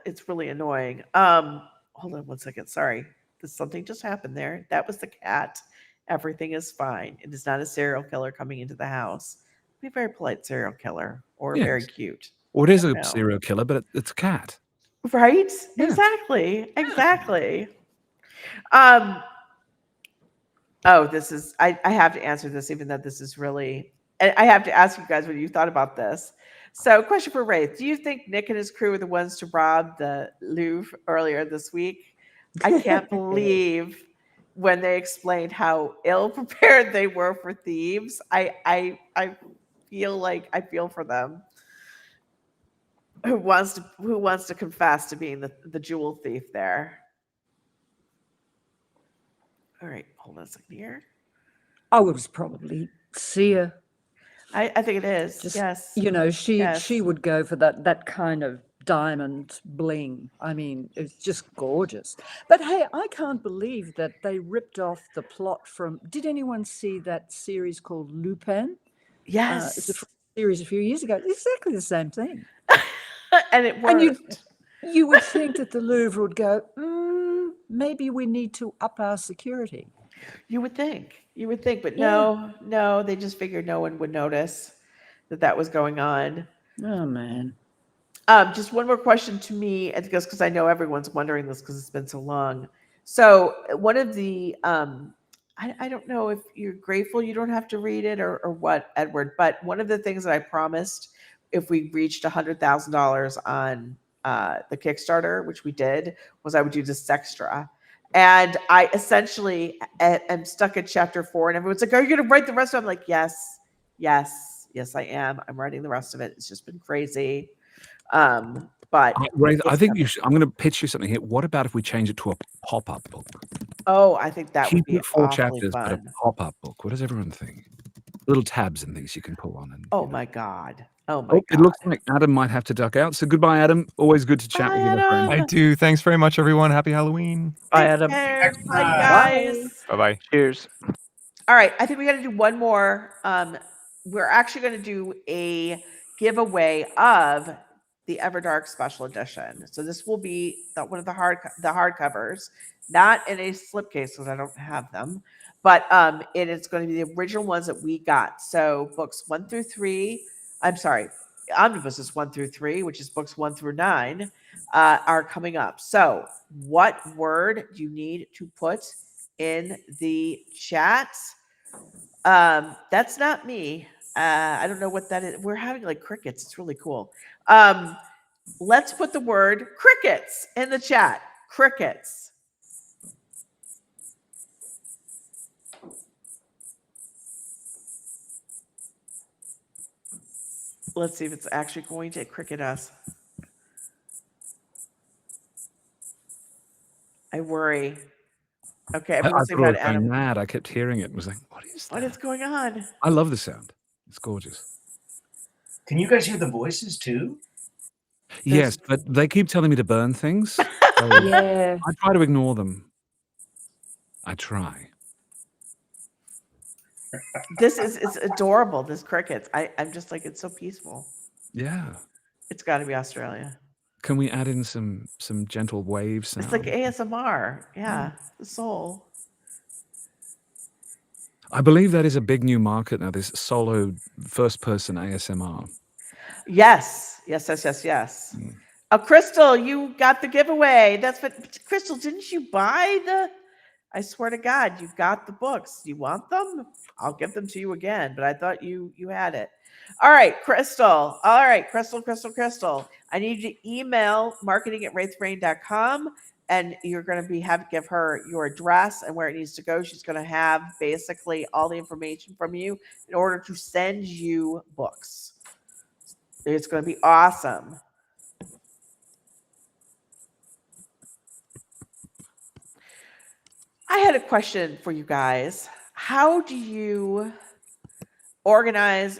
it's really annoying. Hold on one second. Sorry. Something just happened there. That was the cat. Everything is fine. It is not a serial killer coming into the house. Be a very polite serial killer or very Yes. cute. Well, it is I a don't know. serial killer, but it's a cat. Right? Yeah. Exactly. Um, oh, I have to answer this, even though this is really, I have to ask you guys what you thought about this. So, question for Raythe. Do you think Nick and his crew were the ones to rob the Louvre earlier this week? I can't believe when they explained how ill prepared they were for thieves. I feel for them. Who wants to confess to being the jewel thief there? All right, hold on a second here. Oh, it was probably Seeyr. I think it is. Just, Yes. you know, she Yes. would go for that kind of diamond bling. I mean, it's just gorgeous. But hey, I can't believe that they ripped off the plot from. Did anyone see that series called Lupin? It's a Yes. series a few years ago. Exactly the same thing. And it worked. And you would think that the Louvre would go, maybe we need to up our security. You would think, but no, they just figured no one would notice that was going on. Oh man. Just one more question to me, and because I know everyone's wondering this because it's been so long. So one of the, I don't know if you're grateful you don't have to read it or what, Edward, but one of the things that I promised if we reached $100,000 on the Kickstarter, which we did, was I would do this extra. And I essentially am stuck at chapter 4, and everyone's like, "Are you going to write the rest of it?" I'm like, yes, I am. I'm writing the rest of it. It's just been crazy. But Raythe, I think I'm going to pitch you something here. What about if we change it to a pop-up book? oh, I think that would Keep be it 4 awfully chapters, but a fun. pop-up book. What does everyone think? Little tabs and things you can pull on. And, Oh you know. my God. Oh my It looks like Adam might have to duck out. So goodbye, Adam. Always good to chat Bye, with you, my friend. Adam. I do. Thanks very much, everyone. Happy Halloween. Bye, Adam. Bye, Bye. guys. Bye bye. Cheers. All right, I think we got to do one more. We're actually going to do a giveaway of the Everdark Special Edition. So this will be one of the hardcovers, not in a slipcase because I don't have them, but it is going to be the original ones that we got. So books 1 through 3. I'm sorry, omnibuses 1 through 3, which is books 1 through 9, are coming up. So what word do you need to put in the chat? That's not me. I don't know what that is. We're having like crickets. It's really cool. Let's put the word crickets in the chat. Crickets. Let's see if it's actually going to cricket us. I worry. Okay, I everyone's thought saying I hi was to going Adam. mad. I kept hearing it. I was like, what is that? What is going on? I love the sound. It's gorgeous. Can you guys hear the voices too? Yes, but they keep telling me to burn things. So Yeah. I try to ignore them. I try. This is it's adorable. This crickets. I'm just like it's so peaceful. Yeah. It's got to be Australia. Can we add in some gentle wave sound? It's like ASMR. Yeah, the soul. I believe that is a big new market now. This solo first-person ASMR. Yes. Oh, Crystal, you got the giveaway. That's what Crystal, didn't you buy the I swear to God, you got the books. You want them? I'll give them to you again, but I thought you had it. All right, Crystal. All right, Crystal. I need you to email marketing@raythebrain.com and you're going to give her your address and where it needs to go. She's going to have basically all the information from you in order to send you books. It's going to be awesome. I had a question for you guys. How do you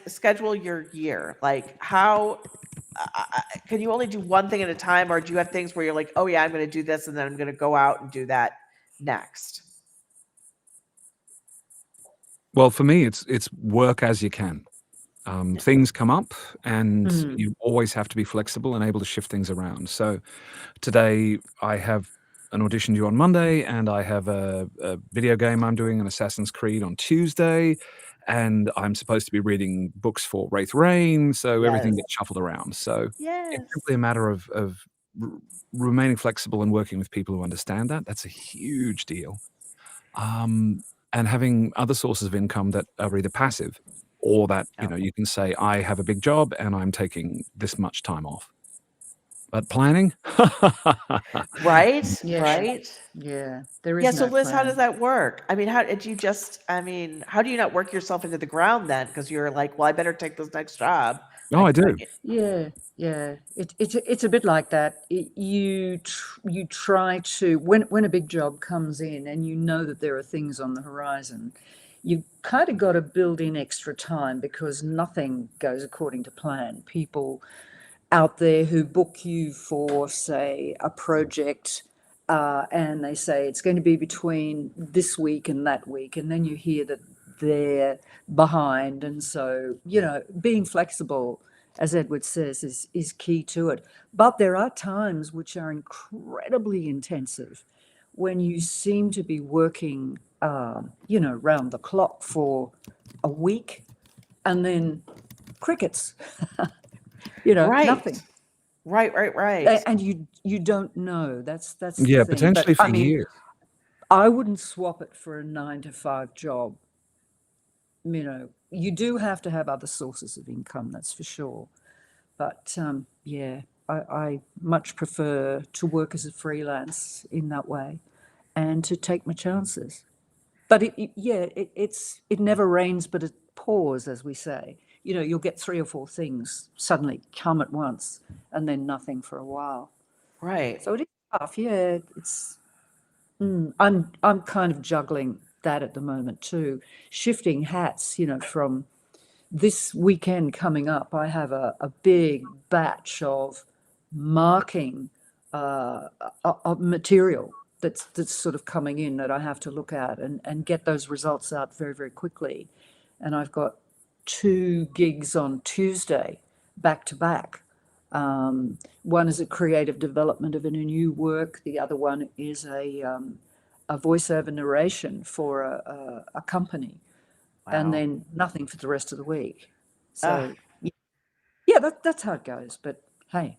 schedule your year? Like how can you only do one thing at a time, or do you have things where you're like, oh yeah, I'm going to do this and then I'm going to go out and do that next? Well, for me, it's work as you can. Things come up, and you always have to be flexible and able to shift things around. So today I have an audition due on Monday, and I have a video game I'm doing, an Assassin's Creed, on Tuesday, and I'm supposed to be reading books for Raythe, so everything gets shuffled around. So it's simply a matter of remaining flexible and working with people who understand that. That's a huge deal. And having other sources of income that are either passive or that, you can say, I have a big job and I'm taking this much time off. But planning? Right? Yeah. Right? Yeah. There is Yeah, so no Liz, how plan. does that work? I mean, how do you not work yourself into the ground then? Because you're like, well, I better take this next job. No, I do. Yeah. It's a bit like that. You try to when a big job comes in and you know that there are things on the horizon, you've kind of got to build in extra time because nothing goes according to plan. People out there who book you for, say, a project, and they say it's going to be between this week and that week, and then you hear that they're behind, and so being flexible, as Edward says, is key to it. But there are times which are incredibly intensive when you seem to be working, round the clock for a week, and then crickets. Right. Nothing. Right. And you don't know. That's the Yeah, thing. potentially But, for years. I wouldn't swap it for a 9-to-5 job. You do have to have other sources of income, that's for sure. But I much prefer to work as a freelance in that way and to take my chances. But it never rains but it pours, as we say. You'll get 3 or 4 things suddenly come at once and then nothing for a while. Right. So it is tough. Yeah, I'm kind of juggling that at the moment too. Shifting hats, from this weekend coming up, I have a big batch of marking of material that's sort of coming in that I have to look at and get those results out very, very quickly. And I've got 2 gigs on Tuesday back to back. One is a creative development of a new work. The other one is a voiceover narration for a company. Wow. And then nothing for the rest of the week. So that's how it goes. But hey,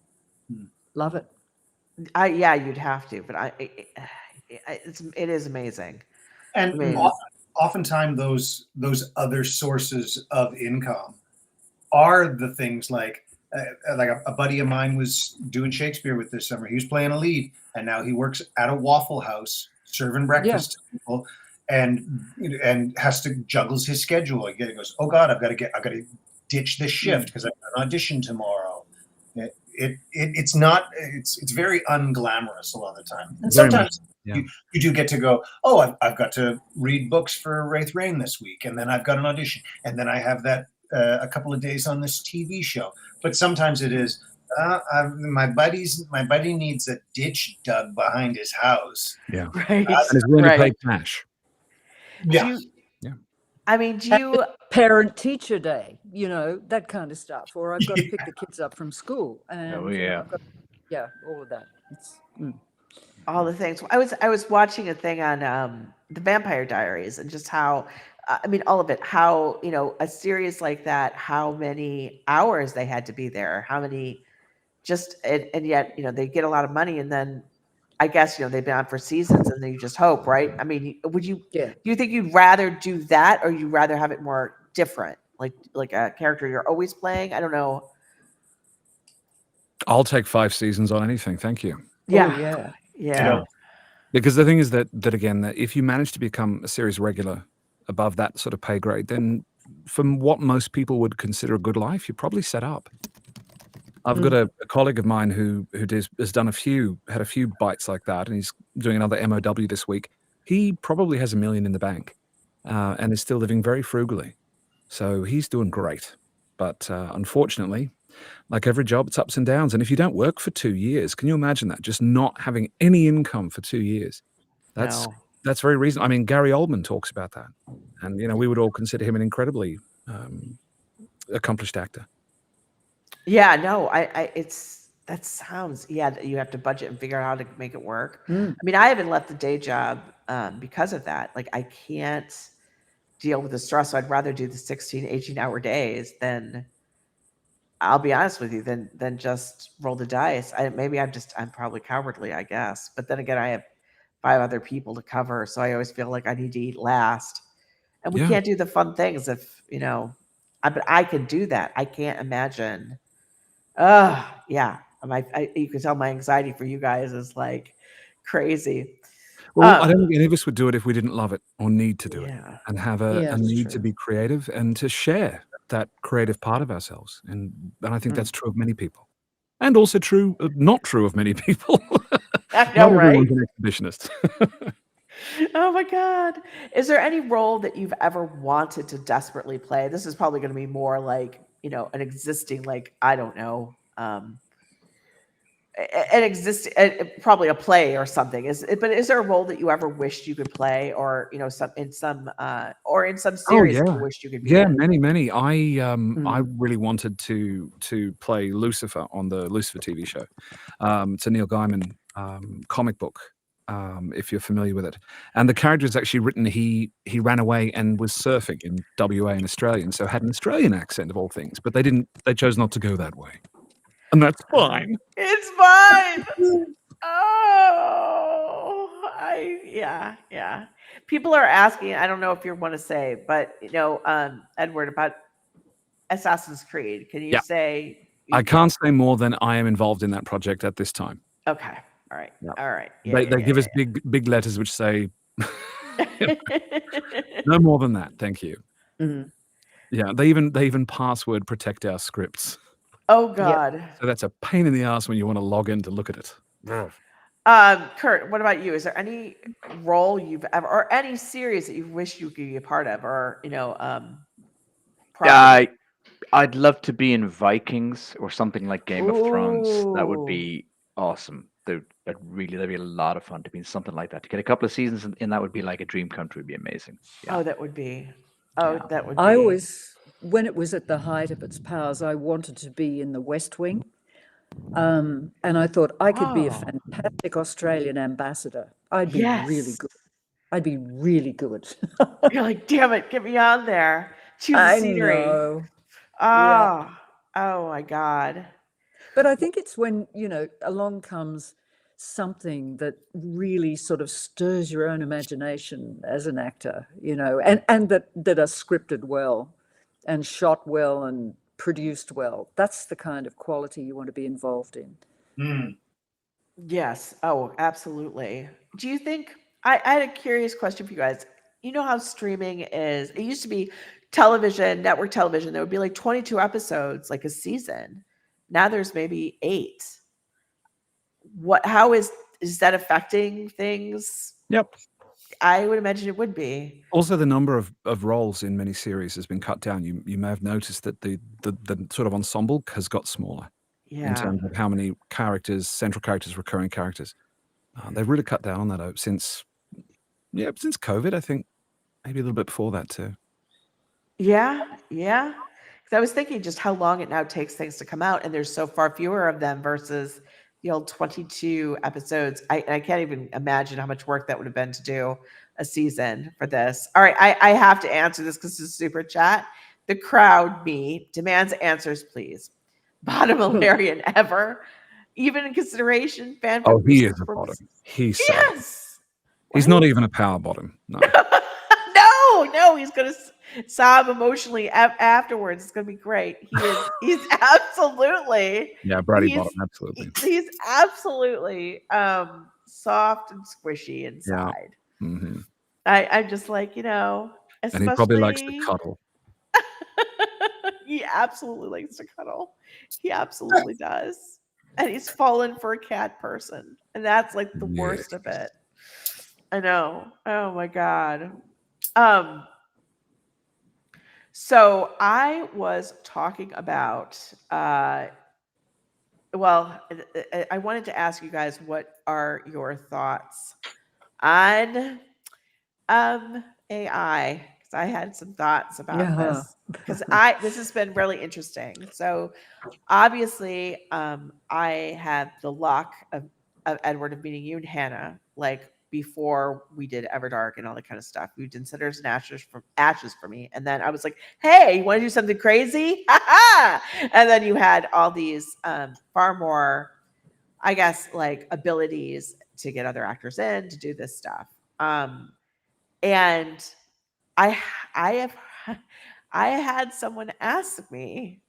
love it. You'd have to, but it is amazing. And oftentimes those other sources of income are the things like a buddy of mine was doing Shakespeare with this summer. He was playing a lead, and now he works at a Waffle House serving breakfast to people, and has to juggles his schedule. He goes, oh God, I've got to ditch this shift because I've got an audition tomorrow. It's very unglamorous a lot of the time. And sometimes you do get to go, oh, I've got to read books for Raythe this week, and then I've got an audition, and then I have that a couple of days on this TV show. But sometimes it is, my buddy needs a ditch dug behind his house. Yeah. Right. And it's willing to pay cash. Yeah. I mean, do you? Parent teacher day, that kind of stuff. Or I've got to pick the kids up from school, and Oh yeah. I've got, all of that. All the things. I was watching a thing on the Vampire Diaries and just how, I mean, all of it. How a series like that, how many hours they had to be there, how many, just and yet they get a lot of money, and then I guess they've been on for seasons, and then you just hope, right? I mean, would you? Yeah. Do you think you'd rather do that, or you rather have it more different, like a character you're always playing? I don't know. I'll take 5 seasons on anything. Thank you. Yeah. Oh, yeah. Yeah. Because the thing is that again, that if you manage to become a series regular above that sort of pay grade, then from what most people would consider a good life, you're probably set up. I've got a colleague of mine who has done had a few bites like that, and he's doing another MOW this week. He probably has $1 million in the bank, and is still living very frugally. So he's doing great. But unfortunately, like every job, it's ups and downs. And if you don't work for 2 years, can you imagine that? Just not having any income for 2 years. That's very reasonable. I mean, Gary Oldman talks about that. And, we would all consider him an incredibly accomplished actor. Yeah, no, that sounds, you have to budget and figure out how to make it work. I mean, I haven't left the day job because of that. Like, I can't deal with the stress. So I'd rather do the 16, 18-hour days than, I'll be honest with you, than just roll the dice. Maybe I'm probably cowardly, I guess. But then again, I have 5 other people to cover, so I always feel like I need to eat last. And we can't do the fun things if, but I can do that. I can't imagine. Yeah. You can tell my anxiety for you guys is like crazy. Well, I don't think any of us would do it if we didn't love it or need to do it, and have a that's need to true. be creative and to share that creative part of ourselves. And I think that's true of many people, and also not true of many people. I Not know, right? everyone's an exhibitionist. Oh my God. Is there any role that you've ever wanted to desperately play? This is probably going to be more like, an existing, like, I don't know, an existing, probably a play or something. But is there a role that you ever wished you could play, or, in some series that you wished you could be in? Many. I really wanted to play Lucifer on the Lucifer TV show. It's a Neil Gaiman comic book, if you're familiar with it. And the character is actually written. He ran away and was surfing in WA in Australia, and so had an Australian accent of all things. But they chose not to go that way, and that's fine. It's fine. Yeah. People are asking, I don't know if you want to say, but Edward, about Assassin's Creed. Can you say? I can't say more than I am involved in that project at this time. Okay. All right. Yeah. All right. They give us big letters which say no more than that. Thank you. Mhm. Yeah, they even password protect our scripts. Oh God. So that's a pain in the ass when you want to log in to look at it. Kurt, what about you? Is there any role you've ever, or any series that you wish you could be a part of, or project? I'd love to be in Vikings or something like Game of Thrones. That would be awesome. That'd be a lot of fun to be in something like that. To get a couple of seasons in that would be like a dream come true. Would be amazing. Yeah. Oh, that would be. That would be. I always, when it was at the height of its powers, I wanted to be in the West Wing. And I thought I could be a fantastic Australian ambassador. I'd be really good. I'd be really good. You're like, damn it, get me on there. Choose the I scenery. know. Oh my God. But I think it's when, along comes something that really sort of stirs your own imagination as an actor, and that are scripted well and shot well and produced well. That's the kind of quality you want to be involved in. Yes. Oh, absolutely. Do you think, I had a curious question for you guys. You know how streaming is, it used to be television, network television, there would be like 22 episodes, like a season. Now there's maybe 8. How is that affecting things? Yep. I would imagine it would be. Also, the number of roles in many series has been cut down. You may have noticed that the sort of ensemble has got smaller in terms of how many characters, central characters, recurring characters. They've really cut down on that since COVID. I think maybe a little bit before that too. Yeah, yeah. 'Cause I was thinking just how long it now takes things to come out, and there's so far fewer of them versus the old 22 episodes. I can't even imagine how much work that would have been to do a season for this. All right, I have to answer this because it's a super chat. The crowd, me, demands answers, please. Bottom Valerian ever, even in consideration, fan Oh, he purposes. is a bottom. He's so. Yes. He's not even a power bottom. No. No, he's gonna sob emotionally afterwards. It's gonna be great. He's absolutely Yeah, Brady he's bottom, absolutely. he's absolutely soft and squishy Yeah. inside. hmm I'm just like, And he probably likes to especially cuddle. he absolutely likes to cuddle. He absolutely does. And he's fallen for a cat person. And that's like the Yeah. worst of it. I know. Oh my God. Um, so I was talking about I wanted to ask you guys what are your thoughts on AI? Because I had some thoughts about Yeah. this. Because this has been really interesting. So obviously, I had the luck of Edward of meeting you and Hannah, like before we did Everdark and all that kind of stuff. We did Cinders and Ashes for me. And then I was like, hey, you want to do something crazy? And then you had all these far more, I guess, like abilities to get other actors in to do this stuff. And I I have I had someone ask me,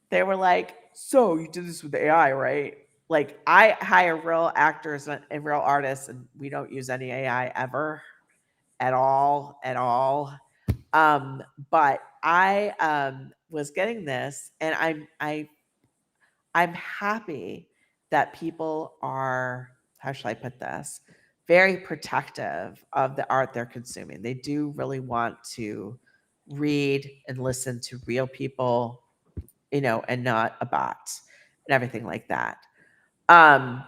they were like, so you did this with AI, right? Like I hire real actors and real artists, and we don't use any AI ever at all, at all. But I was getting this, and I'm happy that people are, how should I put this, very protective of the art they're consuming. They do really want to read and listen to real people, and not a bot and everything like that. Um,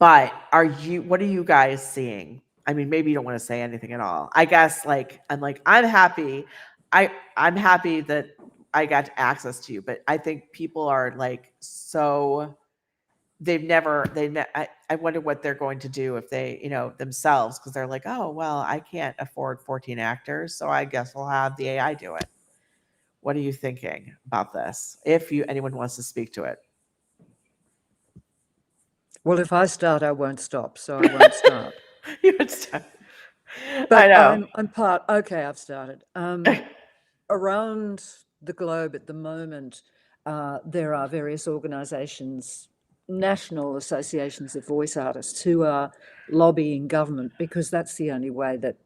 but what are you guys seeing? I mean, maybe you don't want to say anything at all. I guess I'm happy. I'm happy that I got access to you, but I think people are like so I wonder what they're going to do if they, themselves, because they're like, oh well, I can't afford 14 actors, so I guess we'll have the AI do it. What are you thinking about this? If anyone wants to speak to it. Well, if I start, I won't stop, so I won't start. You would start. But I know. I'm part. Okay, I've started. Around the globe at the moment, there are various organisations, national associations of voice artists, who are lobbying government because that's the only way that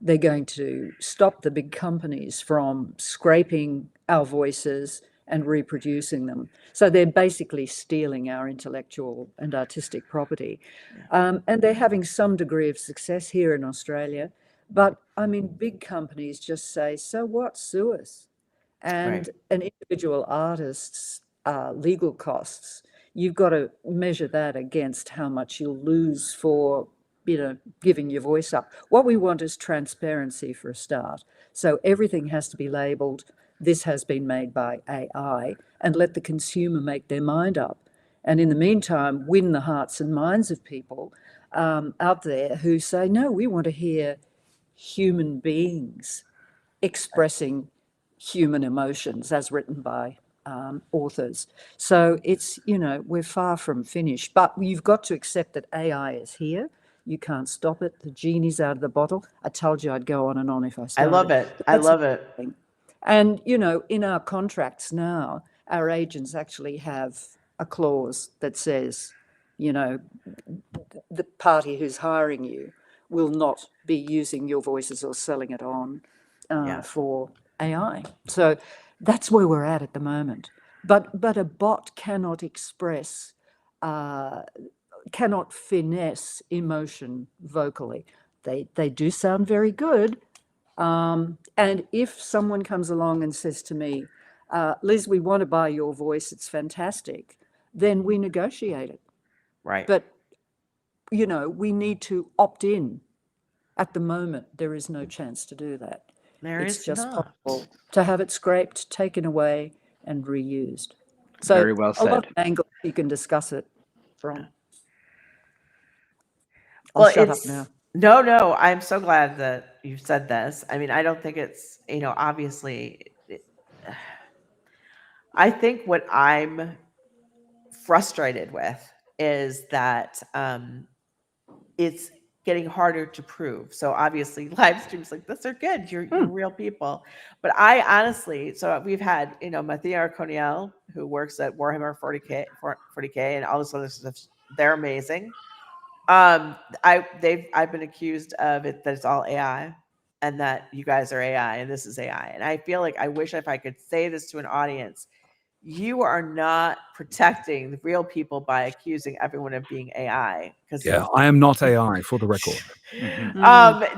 they're going to stop the big companies from scraping our voices and reproducing them. So they're basically stealing our intellectual and artistic property. And they're having some degree of success here in Australia. But I mean, big companies just say, so what, sue us? And an individual artist's legal costs, you've got to measure that against how much you'll lose for, giving your voice up. What we want is transparency for a start. So everything has to be labelled, this has been made by AI, and let the consumer make their mind up. And in the meantime, win the hearts and minds of people out there who say, no, we want to hear human beings expressing human emotions as written by authors. So it's, we're far from finished, but you've got to accept that AI is here. You can't stop it. The genie's out of the bottle. I told you I'd go on and on if I started. I love it. I love it. And, in our contracts now, our agents actually have a clause that says, the party who's hiring you will not be using your voices or selling it on for AI. So that's where we're at the moment. But a bot cannot express, cannot finesse emotion vocally. They do sound very good. And if someone comes along and says to me, Liz, we want to buy your voice, it's fantastic, then we negotiate it. Right. But, we need to opt in. At the moment, there is no chance to do that. There It's is just not. possible to have it scraped, taken away, and reused. So Very well a lot said. of angles you can discuss it from. I'll Well, shut up now. no. I'm so glad that you've said this. I mean, I don't think it's, obviously, I think what I'm frustrated with is that it's getting harder to prove. So obviously, live streams like this are good. You're real people. But I honestly, so we've had, Mathia Arconiel, who works at Warhammer 40K, and all this other stuff. They're amazing. I've been accused of it that it's all AI, and that you guys are AI and this is AI. And I feel like I wish if I could say this to an audience, you are not protecting the real people by accusing everyone of being AI. Because Yeah, I am not AI, for the record.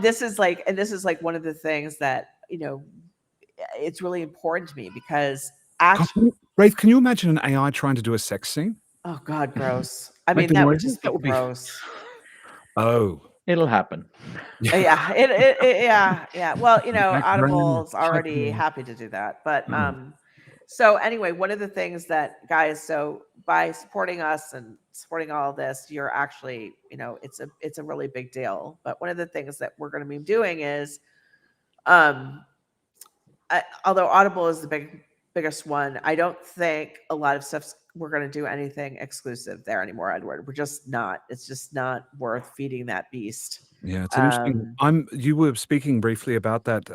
this is like one of the things that, it's really important to me because actually, Raythe, can you imagine an AI trying to do a sex scene? oh God, gross. I Make mean, the that would noises? just be That would be- gross. Oh, It'll happen. Yeah, yeah. Well, Audible's already Background. happy to do that. But so anyway, one of the things that, guys, so by supporting us and supporting all of this, you're actually, it's a really big deal. But one of the things that we're going to be doing is, although Audible is the biggest one, I don't think a lot of stuff we're going to do anything exclusive there anymore, Edward. We're just not. It's just not worth feeding that beast. Yeah, it's an interesting. You were speaking briefly about that,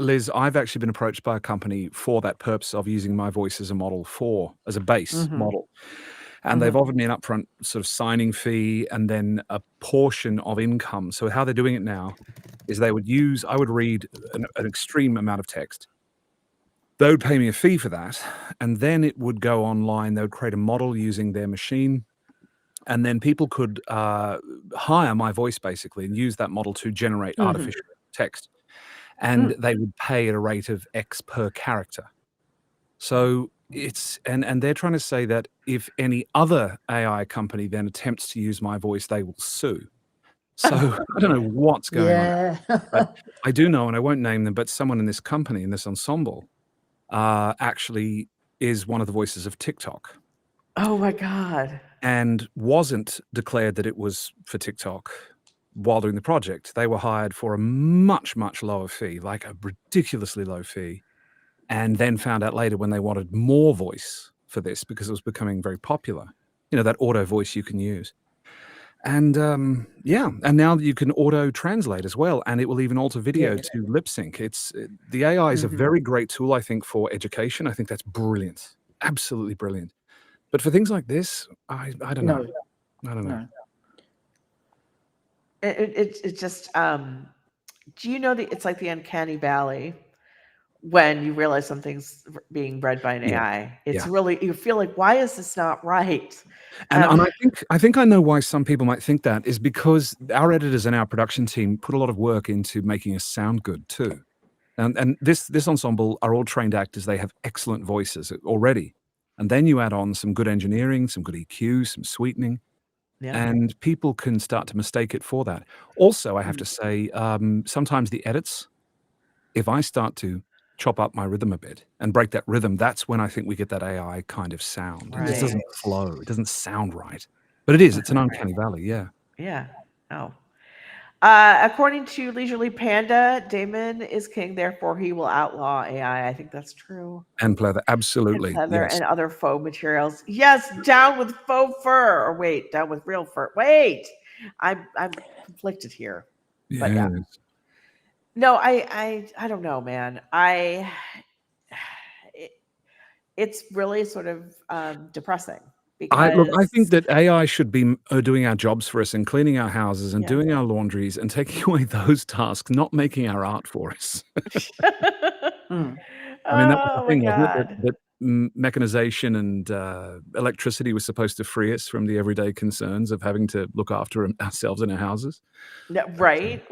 Liz. I've actually been approached by a company for that purpose of using my voice as a model as a base model, and they've offered me an upfront sort of signing fee and then a portion of income. So how they're doing it now is I would read an extreme amount of text. They would pay me a fee for that, and then it would go online. They would create a model using their machine. And then people could hire my voice basically and use that model to generate artificial text. And they would pay at a rate of X per character. So and they're trying to say that if any other AI company then attempts to use my voice, they will sue. So I don't know what's going on. But I do know, and I won't name them, but someone in this company, in this ensemble, actually is one of the voices of TikTok. Oh my God. And wasn't declared that it was for TikTok while doing the project. They were hired for a much, much lower fee, like a ridiculously low fee, and then found out later when they wanted more voice for this because it was becoming very popular, that auto voice you can use. And and now you can auto translate as well, and it will even alter video to lip sync. The AI is a very great tool, I think, for education. I think that's brilliant, absolutely brilliant. But for things like this, I don't know. I don't know. It's just, do you know that it's like the uncanny valley when you realize something's being read by an AI? It's really, you feel like, why is this not right? And I think I know why some people might think that is because our editors and our production team put a lot of work into making us sound good too. And this ensemble are all trained actors. They have excellent voices already. And then you add on some good engineering, some good EQ, some sweetening, and people can start to mistake it for that. Also, I have to say, sometimes the edits, if I start to chop up my rhythm a bit and break that rhythm, that's when I think we get that AI kind of sound. It just doesn't flow. It doesn't sound right. But it is. It's an uncanny valley, yeah. Yeah. Oh. According to Leisurely Panda, Damon is king, therefore he will outlaw AI. I think that's true. And pleather, absolutely. And pleather and other faux materials. Yes, down with faux fur. Or wait, down with real fur. Wait, I'm conflicted here. Yes. But yeah. No, I don't know, man. It's really sort of depressing. I think that AI should be doing our jobs for us and cleaning our houses and doing our laundries and taking away those tasks, not making our art for us. I mean, that was the thing, wasn't it? That mechanization and electricity was supposed to free us from the everyday concerns of having to look after ourselves and our houses. Right.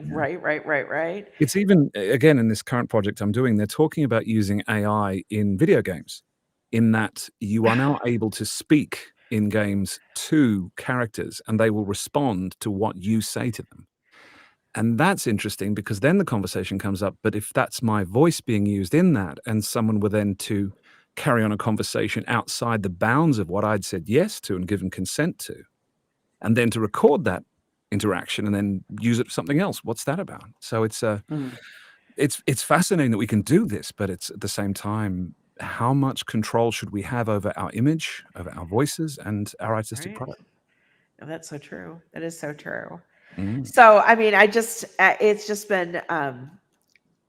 It's even, again, in this current project I'm doing, they're talking about using AI in video games, in that you are now able to speak in games to characters and they will respond to what you say to them. And that's interesting because then the conversation comes up. But if that's my voice being used in that, and someone were then to carry on a conversation outside the bounds of what I'd said yes to and given consent to, and then to record that interaction and then use it for something else, what's that about? So it's it's fascinating that we can do this, but it's at the same time, how much control should we have over our image, over our voices, and our artistic Right. product? No, that's so true. That is so true. Mm. So, I mean, it's just been,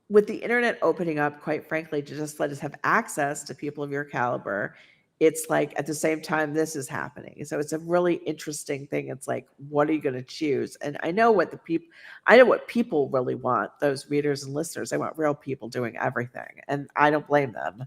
with the internet opening up, quite frankly, to just let us have access to people of your caliber. It's like at the same time this is happening. So it's a really interesting thing. It's like, what are you going to choose? And I know what people really want, those readers and listeners. They want real people doing everything. And I don't blame them.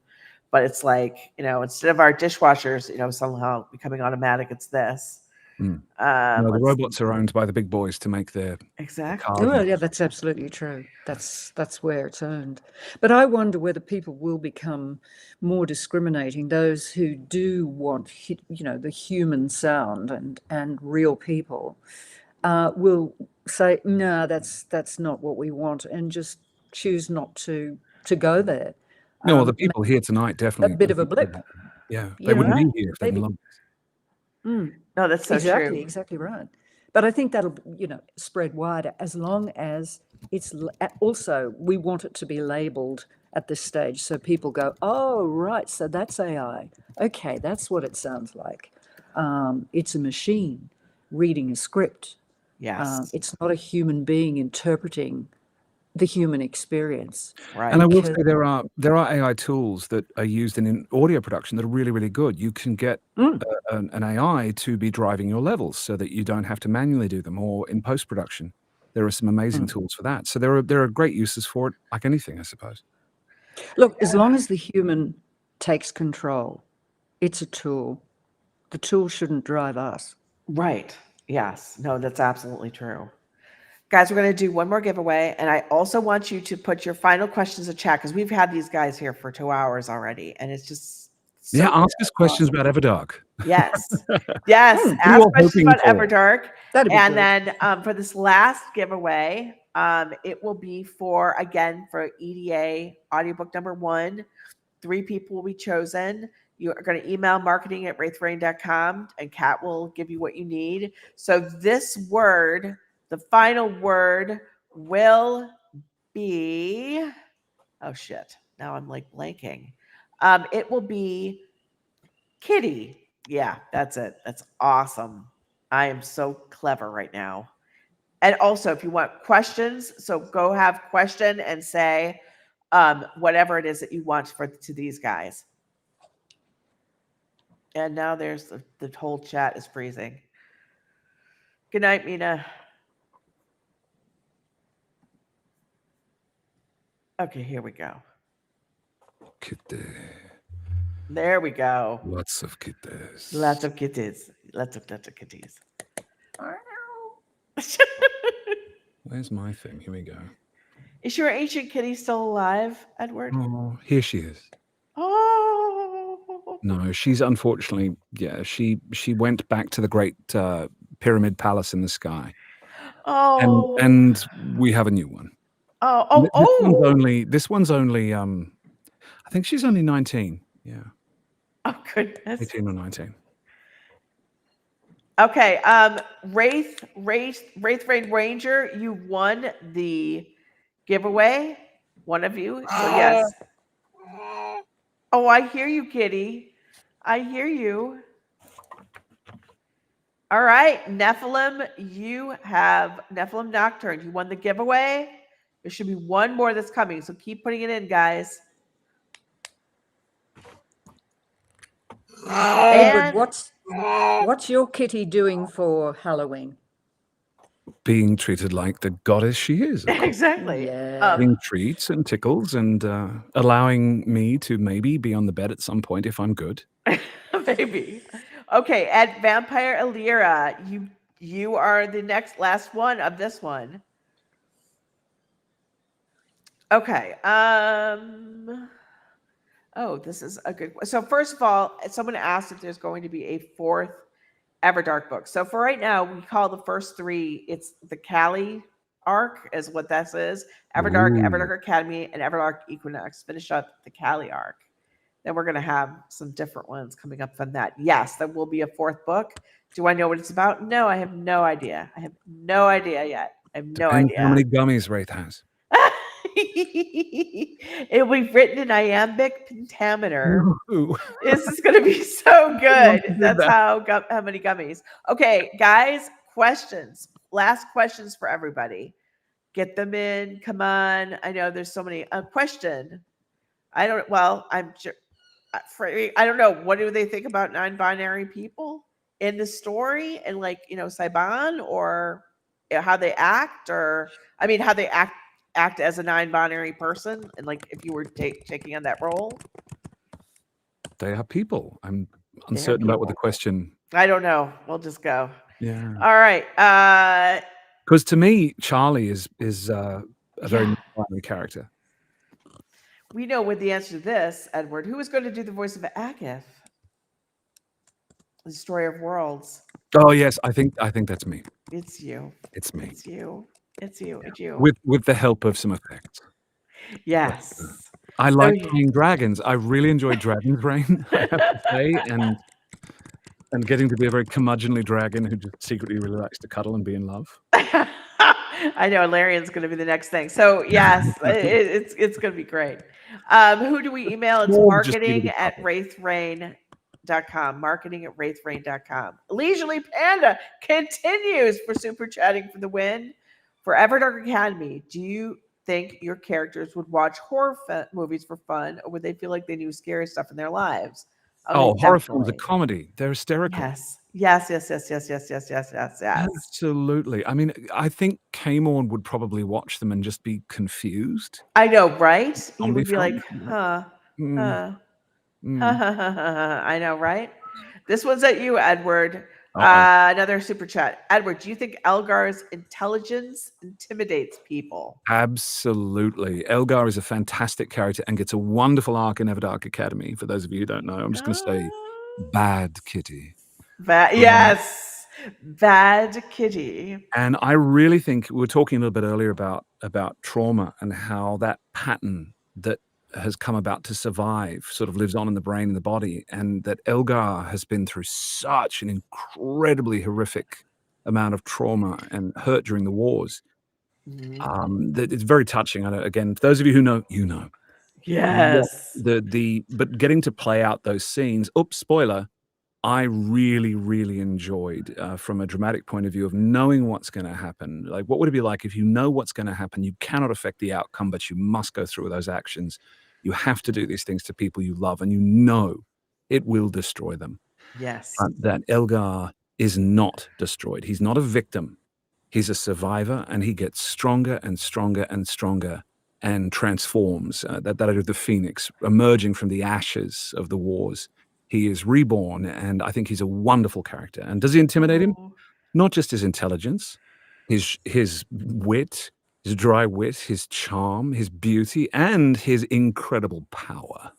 But it's like, instead of our dishwashers, somehow becoming automatic, it's this. No, the robots are owned by the big boys to make their Exactly. Well, yeah, that's absolutely true. That's where it's earned. But I wonder whether people will become more discriminating. Those who do want, the human sound and real people will say, no, that's not what we want, and just choose not to go there. No, well, the people here tonight definitely a bit of a blip. Yeah, they wouldn't be here if they didn't love us. No, that's so true. Exactly right. But I think that'll, spread wider as long as it's also, we want it to be labeled at this stage. So people go, oh, right. So that's AI. Okay. That's what it sounds like. It's a machine reading a script. Yes. It's not a human being interpreting the human experience. Right. And I will say there are AI tools that are used in audio production that are really, really good. You can get an AI to be driving your levels so that you don't have to manually do them, or in post-production. There are some amazing tools for that. So there are great uses for it, like anything, I suppose. Look, as long as the human takes control, it's a tool. The tool shouldn't drive us. Right. Yes. No, that's absolutely true. Guys, we're going to do one more giveaway. And I also want you to put your final questions in chat, because we've had these guys here for 2 hours already. And it's just so ask us questions about Everdark. Yes. Yes. Ask questions about Everdark. That'd be and good. then for this last giveaway, it will be for EDA audiobook number 1. 3 people will be chosen. You are going to email marketing@raytherain.com, and Kat will give you what you need. So this word, the final word, will be, oh shit, now I'm like blanking. It will be kitty. Yeah, that's it. That's awesome. I am so clever right now. And also, if you want questions, so go have question and say whatever it is that you want to these guys. And now there's the whole chat is freezing. Good night, Mina. Okay, here we go. Kitty. There we go. Lots of kitties. Lots of kitties. Lots of kitties. Where's my thing? Here we go. Is your ancient kitty still alive, Edward? Oh, here she is. Oh. No, she's unfortunately, she went back to the great pyramid palace in the sky. Oh. And we have a new one. This one's only I think she's only 19. Yeah. Oh goodness. 18 or 19. Okay. Raythe Ranger, you won the giveaway. One of you. So yes. Oh, I hear you, kitty. I hear you. All right, Nephilim, you have Nephilim Nocturne. You won the giveaway. There should be one more that's coming, so keep putting it in, guys. Edward, what's your kitty doing for Halloween? Being treated like the goddess she is. Exactly. Yeah. Getting treats and tickles and allowing me to maybe be on the bed at some point if I'm good. Maybe. Okay, at Vampire Illyra, you are the last one of this one. Okay. Oh, this is a good one. So first of all, someone asked if there's going to be a 4th Everdark book. So for right now, we call the first 3, it's the Callie arc is what this is. Everdark, Ooh. Everdark Academy, and Everdark Equinox. Finish up the Cali arc. Then we're going to have some different ones coming up from that. Yes, there will be a fourth book. Do I know what it's about? No, I have no idea. I have no idea yet. I have no Depends how idea. many gummies Raythe has. It will be written in iambic pentameter. Ooh. This is going to be so want good. to do That's that. how many gummies. Okay, guys, questions. Last questions for everybody. Get them in. Come on. I know there's so many. Question. I don't. Well, I'm. I don't know. What do they think about non-binary people in the story, and like Saiban, or how they act, or I mean, how they act as a non-binary person, and like if you were taking on that role. They are people. I'm They are uncertain about what the people. question. I don't know. We'll just go. Yeah. All right. Because to me, Charlie is a very Yeah. non-binary character. We know what the answer to this, Edward. Who is going to do the voice of Agith? The Destroyer of Worlds. Oh yes, I think that's me. It's you. It's me. It's you. It's you. It's you. With the help of some effects. Yes. I like playing dragons. I really enjoyed Dragon's Reign, I have to say, and getting to be a very curmudgeonly dragon who just secretly really likes to cuddle and be in love. I know Larian's going to be the next thing. So yes, it's going to be great. Who do we email? It's marketing@raytherain.com. Marketing@raytherain.com. Leisurely Panda continues for super chatting for the win. For Everdark Academy, do you think your characters would watch horror movies for fun, or would they feel like they knew scary stuff in their lives? Oh, horror films are definitely. comedy. They're hysterical. Yes. Absolutely. I mean, I think Kamorn would probably watch them and just be confused. I know, right? He Comedy would be like, film. I know, right? This one's at you, Edward. Another super chat. Edward, do you think Elgar's intelligence intimidates people? Absolutely. Elgar is a fantastic character and gets a wonderful arc in Everdark Academy. For those of you who don't know, I'm just going to say, bad kitty. Yes, bad kitty. And I really think we were talking a little bit earlier about trauma and how that pattern that has come about to survive sort of lives on in the brain and the body, and that Elgar has been through such an incredibly horrific amount of trauma and hurt during the wars. That it's very touching. I know, again, for those of you who know, you know. Yes. But getting to play out those scenes. Oops, spoiler. I really, really enjoyed from a dramatic point of view of knowing what's going to happen. Like, what would it be like if you know what's going to happen? You cannot affect the outcome, but you must go through those actions. You have to do these things to people you love, and you know it will destroy them. Yes. That Elgar is not destroyed. He's not a victim. He's a survivor, and he gets stronger and stronger and stronger and transforms. That of the phoenix, emerging from the ashes of the wars. He is reborn, and I think he's a wonderful character. And does he intimidate him? Not just his intelligence, his wit, his dry wit, his charm, his beauty, and his incredible power.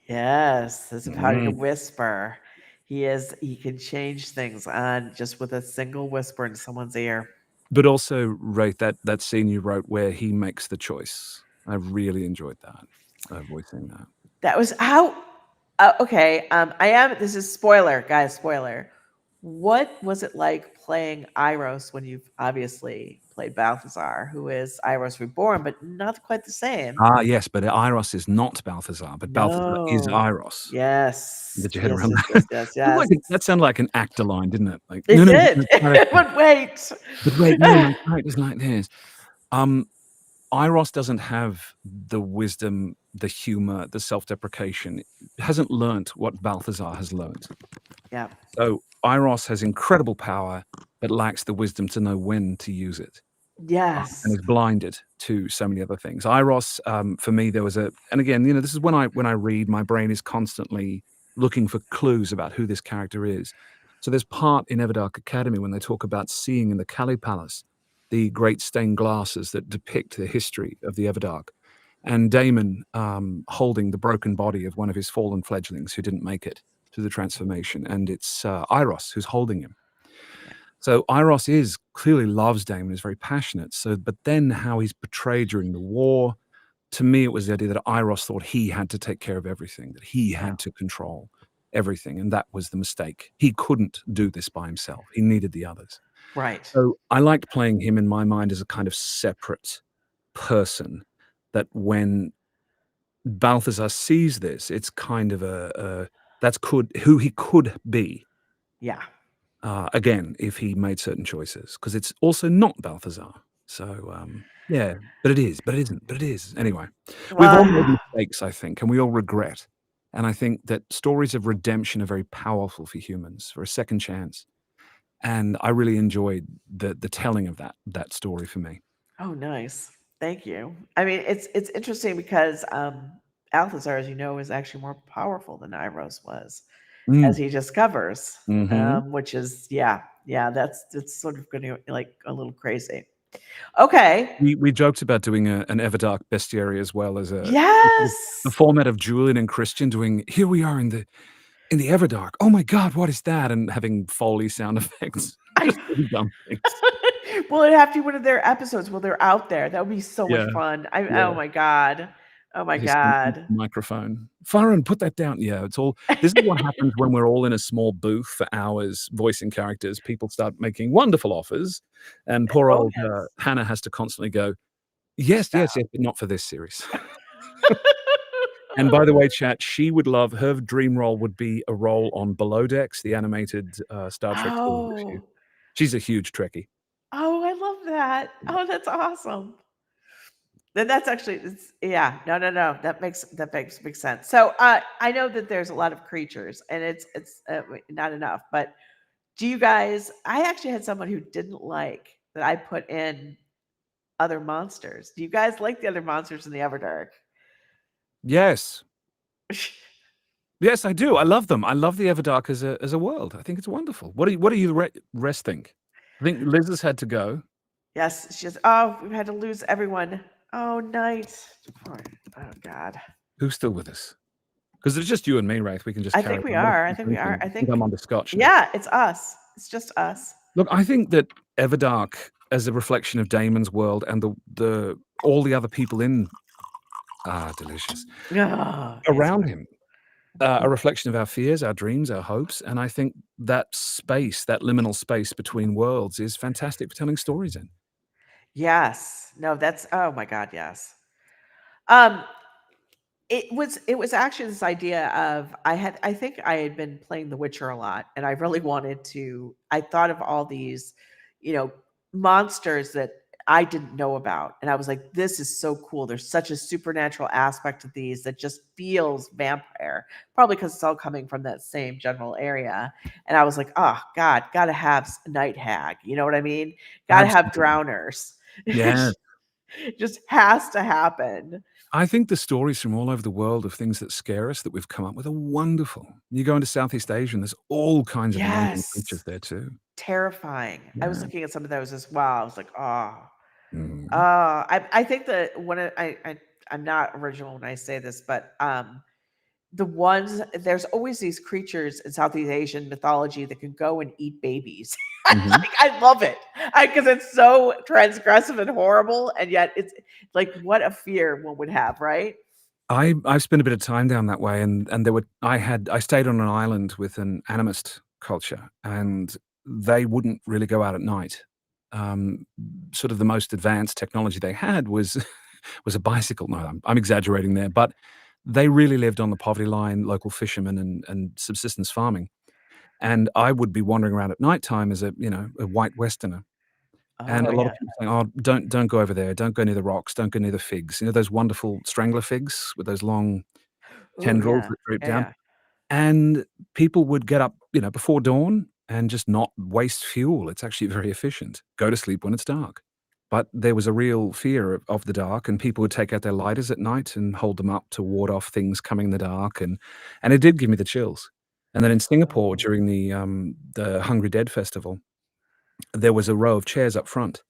Yes, his power to whisper. He can change things on just with a single whisper in someone's ear. But also, Raythe, that scene you wrote where he makes the choice. I really enjoyed that, voicing that. That was how. Okay, this is spoiler, guys, spoiler. What was it like playing Iros when you've obviously played Balthazar, who is Iros Reborn, but not quite the same? Yes, but Iros is not Balthazar, but Balthazar is Iros. Yes. Get your head around that. Yes. That sounded like an actor line, didn't it? Like, it did. But wait. No, it's like this. Iros doesn't have the wisdom, the humor, the self-deprecation. It hasn't learnt what Balthazar has learnt. Yeah. So Iros has incredible power, but lacks the wisdom to know when to use it. Yes. And is blinded to so many other things. Iros, for me, there was and again, this is when I read, my brain is constantly looking for clues about who this character is. So there's part in Everdark Academy when they talk about seeing in the Cali Palace the great stained glasses that depict the history of the Everdark, and Daemon holding the broken body of one of his fallen fledglings who didn't make it to the transformation, and it's Iros who's holding him. So Iros is clearly loves Daemon, is very passionate. So, but then how he's portrayed during the war, to me, it was the idea that Iros thought he had to take care of everything, that he Yeah. had to control everything, and that was the mistake. He couldn't do this by himself. He needed the others. Right. So I liked playing him in my mind as a kind of separate person. That when Balthazar sees this, it's kind of that's who he could be. Yeah. Again, if he made certain choices, because it's also not Balthazar. So yeah, but it is, but it isn't, but it is. Anyway, we've all made Well, mistakes, I think, and we all regret. And I think that stories of redemption are very powerful for humans, for a second chance. And I really enjoyed the telling of that story for me. oh, nice. Thank you. I mean, it's interesting because Balthazar, as you know, is actually more powerful than Iros was, as Mm. he discovers, Hmm. which is yeah, that's sort of going to like a little crazy. Okay. We joked about doing an Everdark bestiary as well as the Yes. format of Julian and Christian doing. Here we are in the Everdark. Oh my God, what is that? And having Foley sound effects, I just really dumb things. Well, it'd have to be one of their episodes while they're out there. That would be so much Yeah, fun. yeah. Oh my god. Oh my Hissing god. microphone. Farron, put that down. Yeah, it's all. This is what happens when we're all in a small booth for hours voicing characters. People start making wonderful offers, and poor Oh old yes. Hannah has to constantly go, yes, yes, yes, but not for this series. And by the way, chat, she would love her dream role would be a role on Below Decks, the animated Star Trek television. Oh. She's a huge Trekkie. Oh, I love that. Oh, that's awesome. Then that's actually yeah. No. That makes sense. So, I know that there's a lot of creatures and it's not enough, but do you guys I actually had someone who didn't like that I put in other monsters. Do you guys like the other monsters in the Everdark? Yes. Yes, I do. I love them. I love the Everdark as a world. I think it's wonderful. What do you the rest think? I think Liz has had to go. Yes, she's. Oh, we've had to lose everyone. Oh, night. Oh, God. Who's still with us? Because it's just you and me, Raythe. We can just I carry think we on. What are. are I you think we are. thinking? I think. I'm on the scotch now. Yeah, it's us. It's just us. Look, I think that Everdark, as a reflection of Damon's world and the all the other people in delicious Oh, around ASMR. him, a reflection of our fears, our dreams, our hopes, and I think that space, that liminal space between worlds, is fantastic for telling stories in. Yes. No, that's. Oh my God. Yes. Um. It was actually this idea of I think I had been playing The Witcher a lot, and I really wanted to. I thought of all these, you know, monsters that I didn't know about, and I was like, "This is so cool." There's such a supernatural aspect to these that just feels vampire, probably because it's all coming from that same general area. And I was like, "Oh God, gotta have night hag." You know what I mean? Gotta have Absolutely. drowners. Yeah. Just has to happen. I think the stories from all over the world of things that scare us that we've come up with are wonderful. You go into Southeast Asia and there's all kinds of amazing creatures Yes. there too. Terrifying. I was Yeah. looking at some of those as well. I was like, "Oh." Mhm. I think that one of I'm not original when I say this, but, the ones there's always these creatures in Southeast Asian mythology that can go and eat babies. Mhm. I love it. Because it's so transgressive and horrible, and yet it's like, what a fear one would have, right? I've spent a bit of time down that way, and I stayed on an island with an animist culture, and they wouldn't really go out at night. Um, Sort of the most advanced technology they had was was a bicycle. No, I'm exaggerating there, but they really lived on the poverty line, local fishermen and subsistence farming. And I would be wandering around at nighttime as a white Westerner, and Oh, a lot yeah. of people saying, "Oh, don't go over there. Don't go near the rocks. Don't go near the figs." You know those wonderful strangler figs with those long Ooh, tendrils yeah. that droop Yeah, down? yeah. And people would get up, before dawn and just not waste fuel. It's actually very efficient. Go to sleep when it's dark. But there was a real fear of the dark, and people would take out their lighters at night and hold them up to ward off things coming in the dark, and it did give me the chills. And then in Singapore, Oh. during the Hungry Dead festival, there was a row of chairs up front,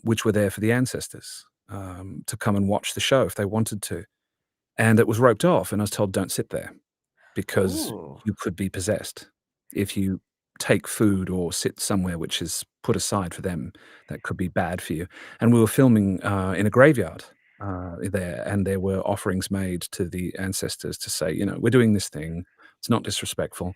which were there for the ancestors, to come and watch the show if they wanted to. And it was roped off, and I was told, "Don't sit there, because Ooh. you could be possessed if you take food or sit somewhere which is put aside for them that could be bad for you. And we were filming in a graveyard there, and there were offerings made to the ancestors to say, we're doing this thing. It's not disrespectful.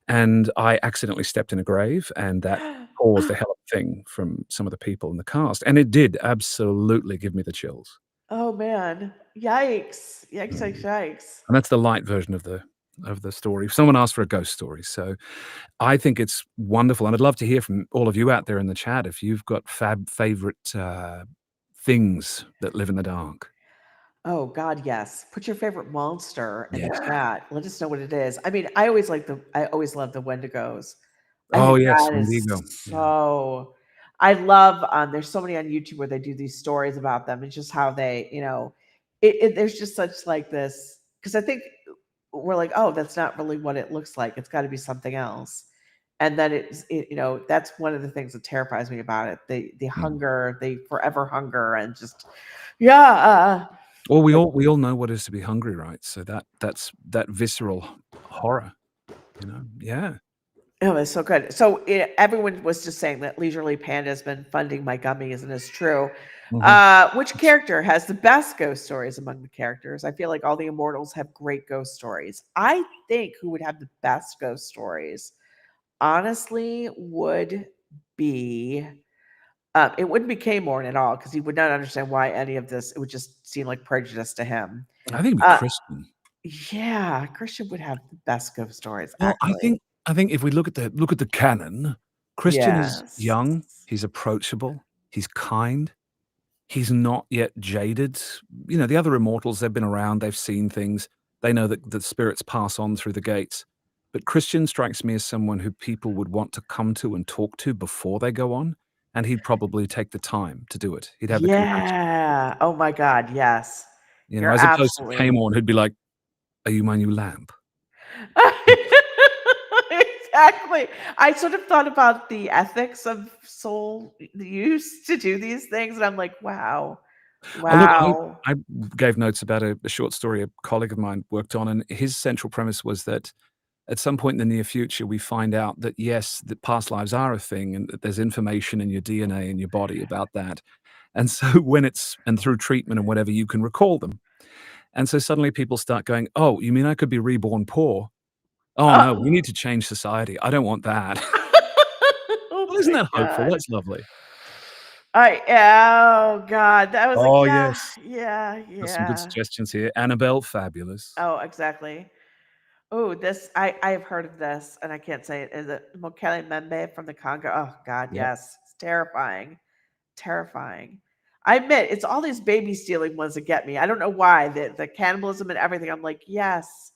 And I accidentally stepped in a grave, and that caused a hell of a thing from some of the people in the cast. And it did absolutely give me the chills. Oh man. Yikes. Yikes, yikes, yikes. And that's the light version of the story. Someone asked for a ghost story, so I think it's wonderful, and I'd love to hear from all of you out there in the chat if you've got favorite things that live in the dark. Oh God, yes. Put your favorite monster in the Yeah. chat. Let us know what it is. I mean, I always love the Wendigos. I Oh, think yes, that Wendigo. is so I love there's so many on YouTube where they do these stories about them and just how they, there's just such like this because I think we're like, oh, that's not really what it looks like. It's got to be something else. And then that's one of the things that terrifies me about it. The hunger, the forever hunger, and just yeah. Well, we all know what it is to be hungry, right? So that's that visceral horror, Yeah. Oh, it's so good. So everyone was just saying that Leisurely Panda has been funding my gummies, and it's true. Which character has the best ghost stories among the characters? I feel like all the immortals have great ghost stories. I think who would have the best ghost stories, honestly, would be. It wouldn't be K-Morn at all because he would not understand why any of this. It would just seem like prejudice to him. I think it'd be Christian. Yeah, Christian would have the best ghost stories. Well, Actually. I think if we look at the canon, Christian is Yes. young, he's approachable, he's kind, he's not yet jaded. The other immortals, they've been around, they've seen things, they know that the spirits pass on through the gates. But Christian strikes me as someone who people would want to come to and talk to before they go on, and he'd probably take the time to do it. He'd have the compassion. Yeah. Oh my God. Yes. You're As opposed to absolutely K-Morn, who'd be like, "Are you my new lamp?" exactly. I sort of thought about the ethics of soul use to do these things, and I'm like, wow, Oh, look, wow. I gave notes about a short story a colleague of mine worked on, and his central premise was that at some point in the near future, we find out that, yes, that past lives are a thing and that there's information in your DNA in your body about that. And so and through treatment and whatever, you can recall them. And so suddenly people start going, "Oh, you mean I could be reborn poor? Oh, no, we need to change society. I don't want that." Oh Well, isn't my that hopeful? God. That's lovely. Oh God, that was like, Oh, yeah, yes. yeah, Got some good yeah. suggestions here. Annabelle, fabulous. Oh, exactly. Oh, this I have heard of this, and I can't say it. Is it Mokele Membe from the Congo? Oh God, Yep. yes, it's terrifying, terrifying. I admit it's all these baby stealing ones that get me. I don't know why the cannibalism and everything. I'm like, yes,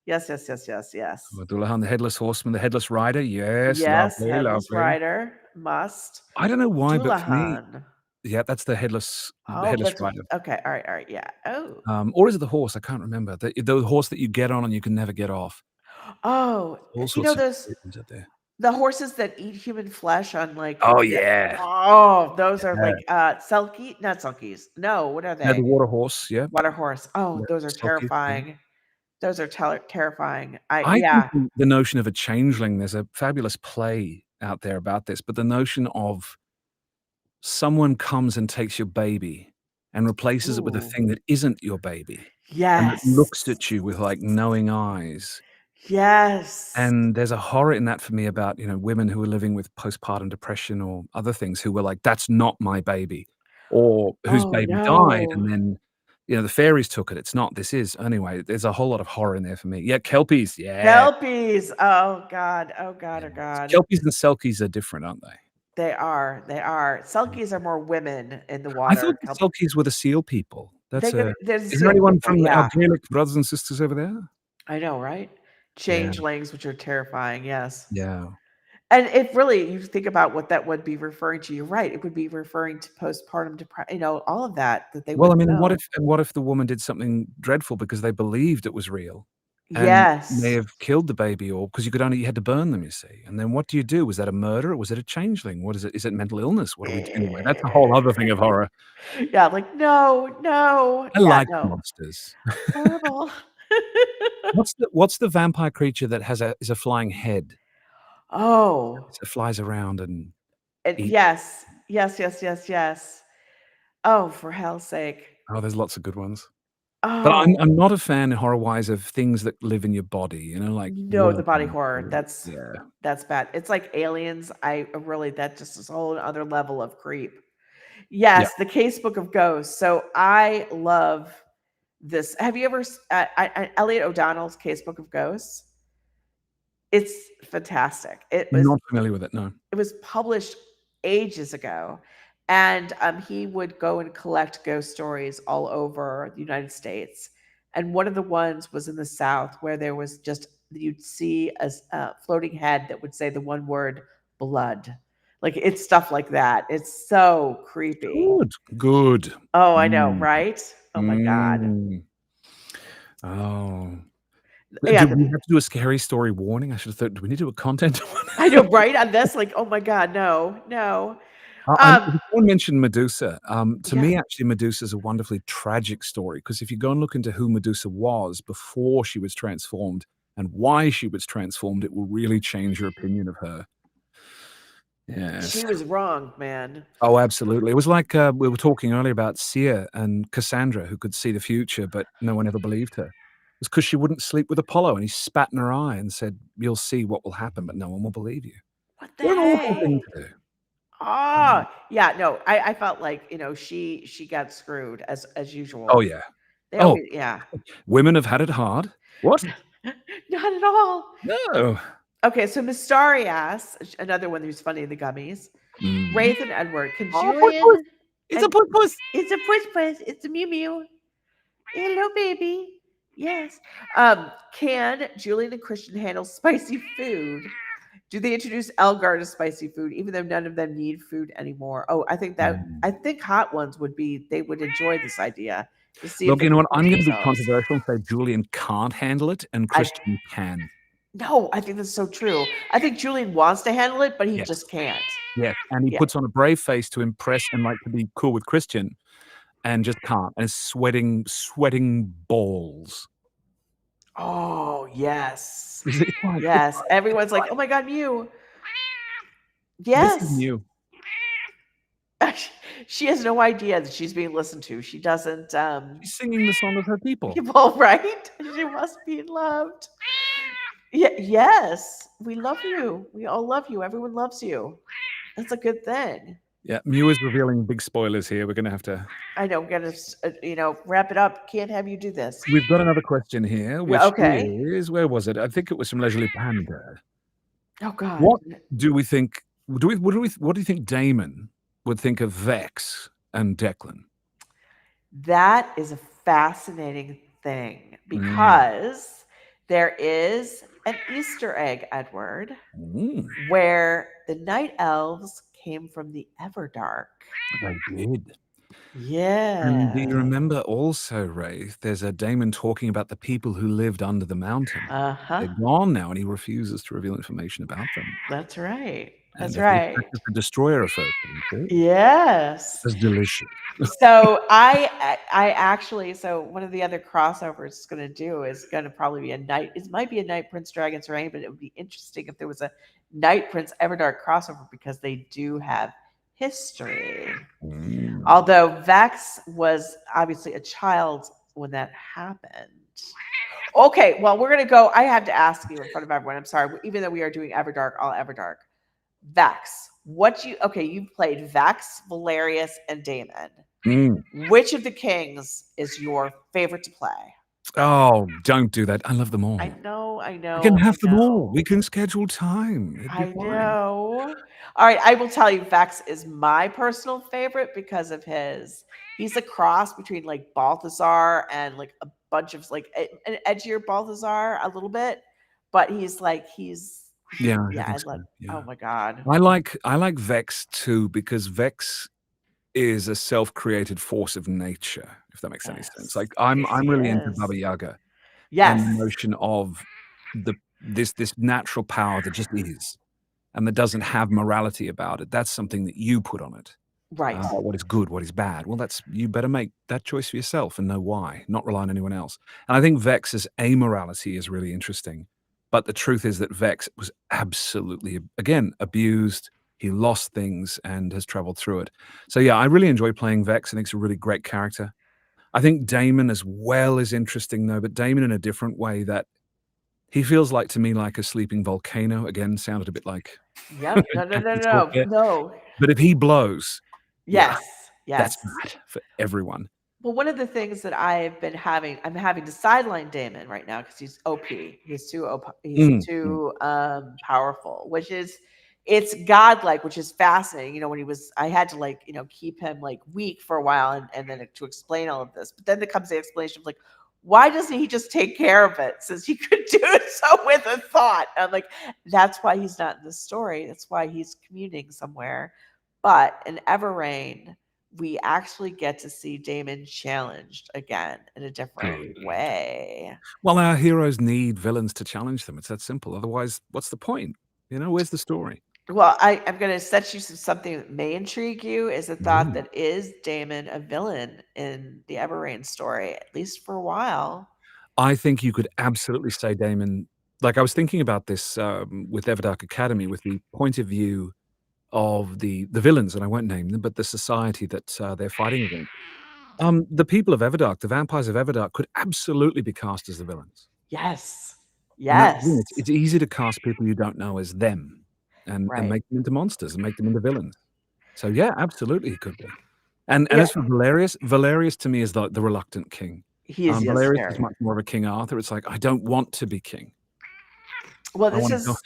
yes, yes, yes, yes, yes, Dullahan, the Headless Horseman, the Headless Rider. Yes, yes. lovely, Headless lovely. Rider must. I don't know why, but for me, Dullahan. yeah, that's the Oh, Headless that's Rider. okay. All right, yeah. Oh, Or is it the horse? I can't remember. The horse that you get on and you can never get off. oh, All sorts of those great ones out there. the horses that eat human flesh on like Oh, yeah. yeah. Oh, those are Yeah. like selkie, not selkies. No, what are No, the they? water horse, yeah. Water horse. Oh, Yeah, those are Selkies, yeah. terrifying. Those are terrifying. I think Yeah. the notion of a changeling, there's a fabulous play out there about this, but the notion of someone comes and takes your baby and replaces it with a Ooh. thing that isn't your baby and that Yes. looks at you with, like, knowing eyes. Yes. And there's a horror in that for me about, women who are living with postpartum depression or other things who were like, "That's not my baby," or whose Oh baby died, no. and then, the fairies took it. It's not, this is. Anyway, there's a whole lot of horror in there for me. Yeah, Kelpies, yeah. Kelpies. Oh God. Oh God. Oh Yes. God. Kelpies and Selkies are different, aren't they? They are. They are. Selkies are more women in the I thought water. the Selkies were the seal people. They're the Is there seal anyone people. from our Yeah. Gaelic brothers and sisters over there? I know, right? Yeah. Changelings, which are terrifying. Yes. Yeah. And if really you think about what that would be referring to, you're right. It would be referring to postpartum depression, all of that they Well, I wouldn't mean, know. what if the woman did something dreadful because they believed it was real and may Yes. have killed the baby, or because you had to burn them, you see. And then what do you do? Was that a murder or was it a changeling? What is it? Is it mental illness? What do we do? Anyway, that's a whole other thing of horror. Yeah, like, no, no. I Yeah, like no. monsters. Horrible. What's the vampire creature that is a flying head? Oh, It flies around and eats. yes, yes, yes, yes, yes. Oh, for hell's sake. Oh, there's lots of good ones. But Oh, I'm not a fan horror-wise of things that live in your body, you know, like no, the body worms horror. or yeah. That's bad. It's like aliens. I really that just is a whole other level of creep. Yeah. Yes, the Casebook of Ghosts. So I love this. Have you ever Elliot O'Donnell's Casebook of Ghosts? It's fantastic. Not familiar with it, no. It was published ages ago, and he would go and collect ghost stories all over the United States. And one of the ones was in the South, where there was just you'd see a floating head that would say the one word blood. Like it's stuff like that. It's so creepy. Good. Oh, I know, right? Oh my God. Oh. Yeah, Do we have to do a scary story warning? I should have thought, do we need to do a content one? I know, right? On this, like, oh my God, no. Someone mentioned Medusa. To Yeah. me, actually, Medusa is a wonderfully tragic story because if you go and look into who Medusa was before she was transformed and why she was transformed, it will really change your opinion of her. Yes. She was wrong, man. Oh, absolutely. It was like we were talking earlier about Seeyr and Cassandra, who could see the future, but no one ever believed her. It's because she wouldn't sleep with Apollo, and he spat in her eye and said, "You'll see what will happen, but no one will believe you." What the What an awful heck? thing to do. Oh, yeah, no, I felt like, she got screwed as usual. Oh, yeah. They Oh, always, yeah. women have had it hard. What? Not at all. No. Okay, so Miss Starry asks, another one who's funny in the gummies. Mm. Wraith and Edward, can Oh, Julian? puss, puss. It's a and- puss puss. It's a puss. It's a Mew Mew. Hello, baby. Yes. Can Julian and Christian handle spicy food? Do they introduce Elgar to spicy food, even though none of them need food anymore? Oh, I think hot ones they would enjoy this idea. To see Look, if you know what? I'm going to be themselves. controversial and say Julian can't handle it and Christian can. No, I think that's so true. I think Julian wants to handle it, but he Yes. just can't. Yes, and he puts on a brave face to impress and like to be cool with Christian and just can't and is sweating balls. Oh, yes. It's fine, it's Yes. fine, Everyone's it's like, fine. oh my God, Mew. This Yes. is new. She has no idea that she's being listened to. She doesn't. She's singing the song of her people. Well, right? She must be loved. Yeah. Yes. We love you. We all love you. Everyone loves you. That's a good thing. Yeah, Mew is revealing big spoilers here. We're going to have to. I know. We're gonna, wrap it up. Can't have you do this. We've got another question here, which Okay. is where was it? I think it was from Leisurely Panda. Oh God. What do we think? What do you think Damon would think of Vex and Declan? That is a fascinating thing because there is an Easter egg, Edward, where the night elves came from the Everdark. They did. Yeah. And do you remember also, Raythe, there's a Damon talking about the people who lived under the mountain. Uh-huh. They're gone now, and he refuses to reveal information about them. That's right. And That's if right. The destroyer refers to them too. Yes. That's delicious. So I actually, one of the other crossovers it's going to do is going to probably be a night. It might be a Night Prince Dragon's Reign, but it would be interesting if there was a Night Prince Everdark crossover because they do have history. Although Vex was obviously a child when that happened. Okay, well, we're going to go. I have to ask you in front of everyone. I'm sorry, even though we are doing Everdark, all Everdark. Vex, you've played Vex, Valerius, and Damon. Which of the kings is your favorite to play? Oh, don't do that. I love them all. I know. We can have them all. We can schedule time. It'd be I fine. know. All right, I will tell you, Vex is my personal favorite because of he's a cross between like Balthazar and like a bunch of like an edgier Balthazar a little bit, but Yeah, I love. Yeah. Oh my God. I like Vex too because Vex is a self-created force of nature, if that makes any sense. Like I'm really into Baba Yaga. Yes. And the notion of this natural power that just is and that doesn't have morality about it. That's something that you put on it. Right. About what is good, what is bad. Well, you better make that choice for yourself and know why, not rely on anyone else. And I think Vex's amorality is really interesting. But the truth is that Vex was absolutely, again, abused. He lost things and has traveled through it. So yeah, I really enjoy playing Vex. I think it's a really great character. I think Damon as well is interesting though, but Damon in a different way, that he feels like to me like a sleeping volcano. Again, sounded a bit like Yep. No, no, no, Captain Talk no, there. no. But if he blows, yeah, Yes. that's Yes. bad for everyone. Well, one of the things that I'm having to sideline Damon right now because he's OP. He's too too powerful, which is it's godlike, which is fascinating. You know, when I had to like, keep him like weak for a while and then to explain all of this. But then there comes the explanation of like, why doesn't he just take care of it since he could do it so with a thought? And I'm like, that's why he's not in the story. That's why he's commuting somewhere. But in Everrain, we actually get to see Damon challenged again in a different way. Well, our heroes need villains to challenge them. It's that simple. Otherwise, what's the point? Where's the story? Well, I'm going to set you something that may intrigue you is the thought Mm. that is Damon a villain in the Everrain story, at least for a while. I think you could absolutely say Damon. Like I was thinking about this with Everdark Academy, with the point of view of the villains, and I won't name them, but the society that they're fighting against. The people of Everdark, the vampires of Everdark, could absolutely be cast as the villains. Yes. And that's the thing, Yes. it's easy to cast people you don't know as them, and Right. make them into monsters and make them into villains. So yeah, absolutely he could be. And Yeah. as for Valerius to me is the reluctant king. He is, yes, Valerius very. is much more of a King Arthur. It's like, I don't want to be king. Well, I this wanna is go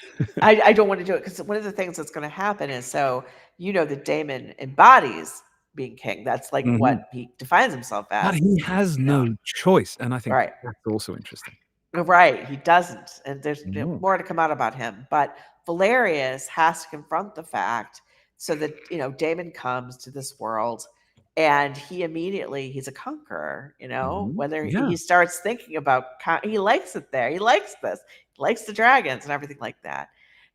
I don't want to do it because one of the things that's going to happen is that Damon embodies being king. That's like Mhm. what he defines himself But as. he has no choice, and I think Right. that's also interesting. Right, he doesn't, and there's No. more to come out about him. But Valerius has to confront the fact so that Damon comes to this world, and he's a conqueror. Mhm. Whether Yeah. he starts thinking about, he likes it there. He likes this. He likes the dragons and everything like that.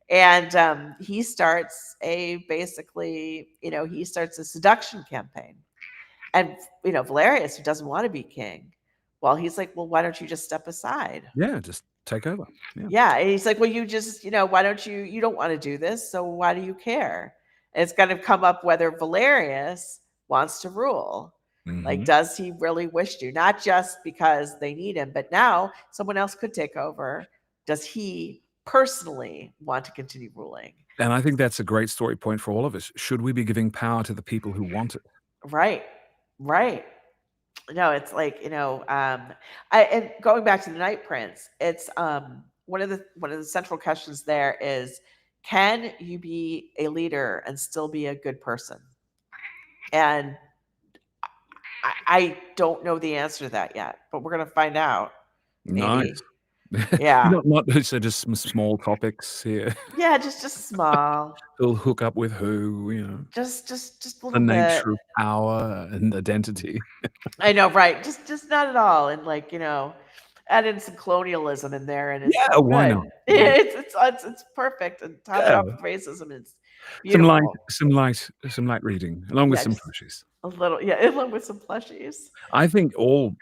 And he starts he starts a seduction campaign. And Valerius, who doesn't want to be king, well, he's like, well, why don't you just step aside? Yeah, just take over. Yeah. Yeah. And he's like, well, you just, why don't you don't want to do this. So why do you care? And it's going to come up whether Valerius wants to rule. Like, Mhm. does he really wish to? Not just because they need him, but now someone else could take over. Does he personally want to continue ruling? And I think that's a great story point for all of us. Should we be giving power to the people who want it? Right. Right. No, it's like, and going back to the Night Prince, it's one of the central questions there is, can you be a leader and still be a good person? And I don't know the answer to that yet, but we're gonna find out. Maybe. Nice. Yeah. Not so just some small topics here. Yeah, just small. Who'll hook up with who, Just a the little bit. nature of power and identity. I know, right? Just not at all, and add in some colonialism in there, and it's Yeah, why good. not? It's perfect, and top it off with racism. It's Some beautiful. light reading, along with Yeah, some just plushies. a little, yeah, along with some plushies. I think all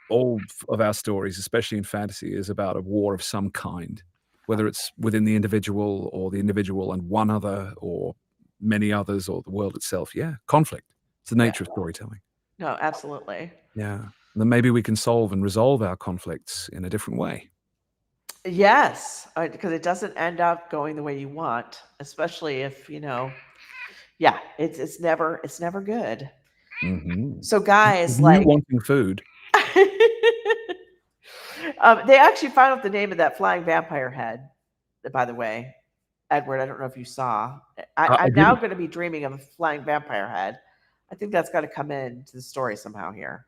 of our stories, especially in fantasy, is about a war of some kind, whether it's within the individual or the individual and one other or many others or the world itself. Yeah, conflict. It's the nature of storytelling. No, absolutely. Yeah. Then maybe we can solve and resolve our conflicts in a different way. Yes, because it doesn't end up going the way you want, especially if yeah, it's never good. Mhm. So guys, You like, wanting food. they actually found out the name of that flying vampire head. By the way, Edward, I don't know if you saw. I I'm now didn't. going to be dreaming of a flying vampire head. I think that's got to come into the story somehow here.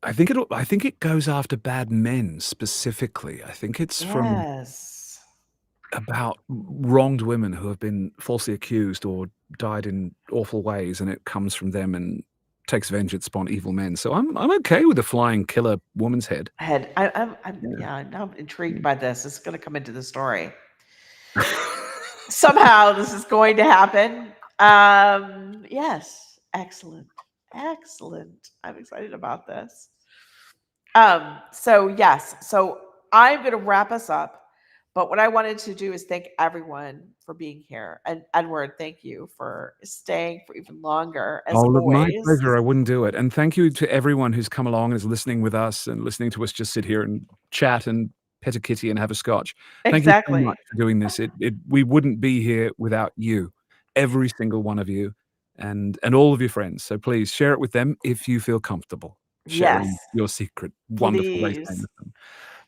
I think it goes after bad men specifically. I think it's from Yes. about wronged women who have been falsely accused or died in awful ways, and it comes from them and takes vengeance upon evil men. So I'm okay with a flying killer woman's head. Head. I'm now I'm intrigued by this. It's going to come into the story. Somehow this is going to happen. Yes. Excellent. I'm excited about this. So yes. So I'm going to wrap us up. But what I wanted to do is thank everyone for being here. And Edward, thank you for staying for even longer, as Oh, look, my always. pleasure. I wouldn't do it. And thank you to everyone who's come along and is listening with us and listening to us just sit here and chat and pet a kitty and have a scotch. Thank you so much Exactly. for doing this. We wouldn't be here without you, every single one of you, and all of your friends. So please share it with them if you feel comfortable Yes. sharing your secret, wonderful Raythe Please. with them.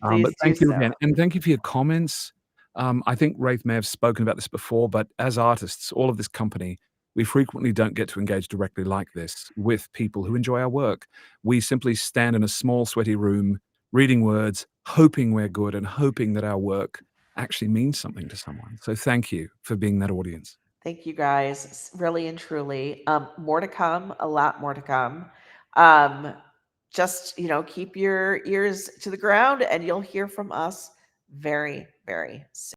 Please But do thank you so. again. And thank you for your comments. I think Raythe may have spoken about this before, but as artists, all of this company, we frequently don't get to engage directly like this with people who enjoy our work. We simply stand in a small, sweaty room, reading words, hoping we're good and hoping that our work actually means something to someone. So thank you for being that audience. Thank you guys, really and truly. More to come, a lot more to come. Just, keep your ears to the ground and you'll hear from us very, very soon.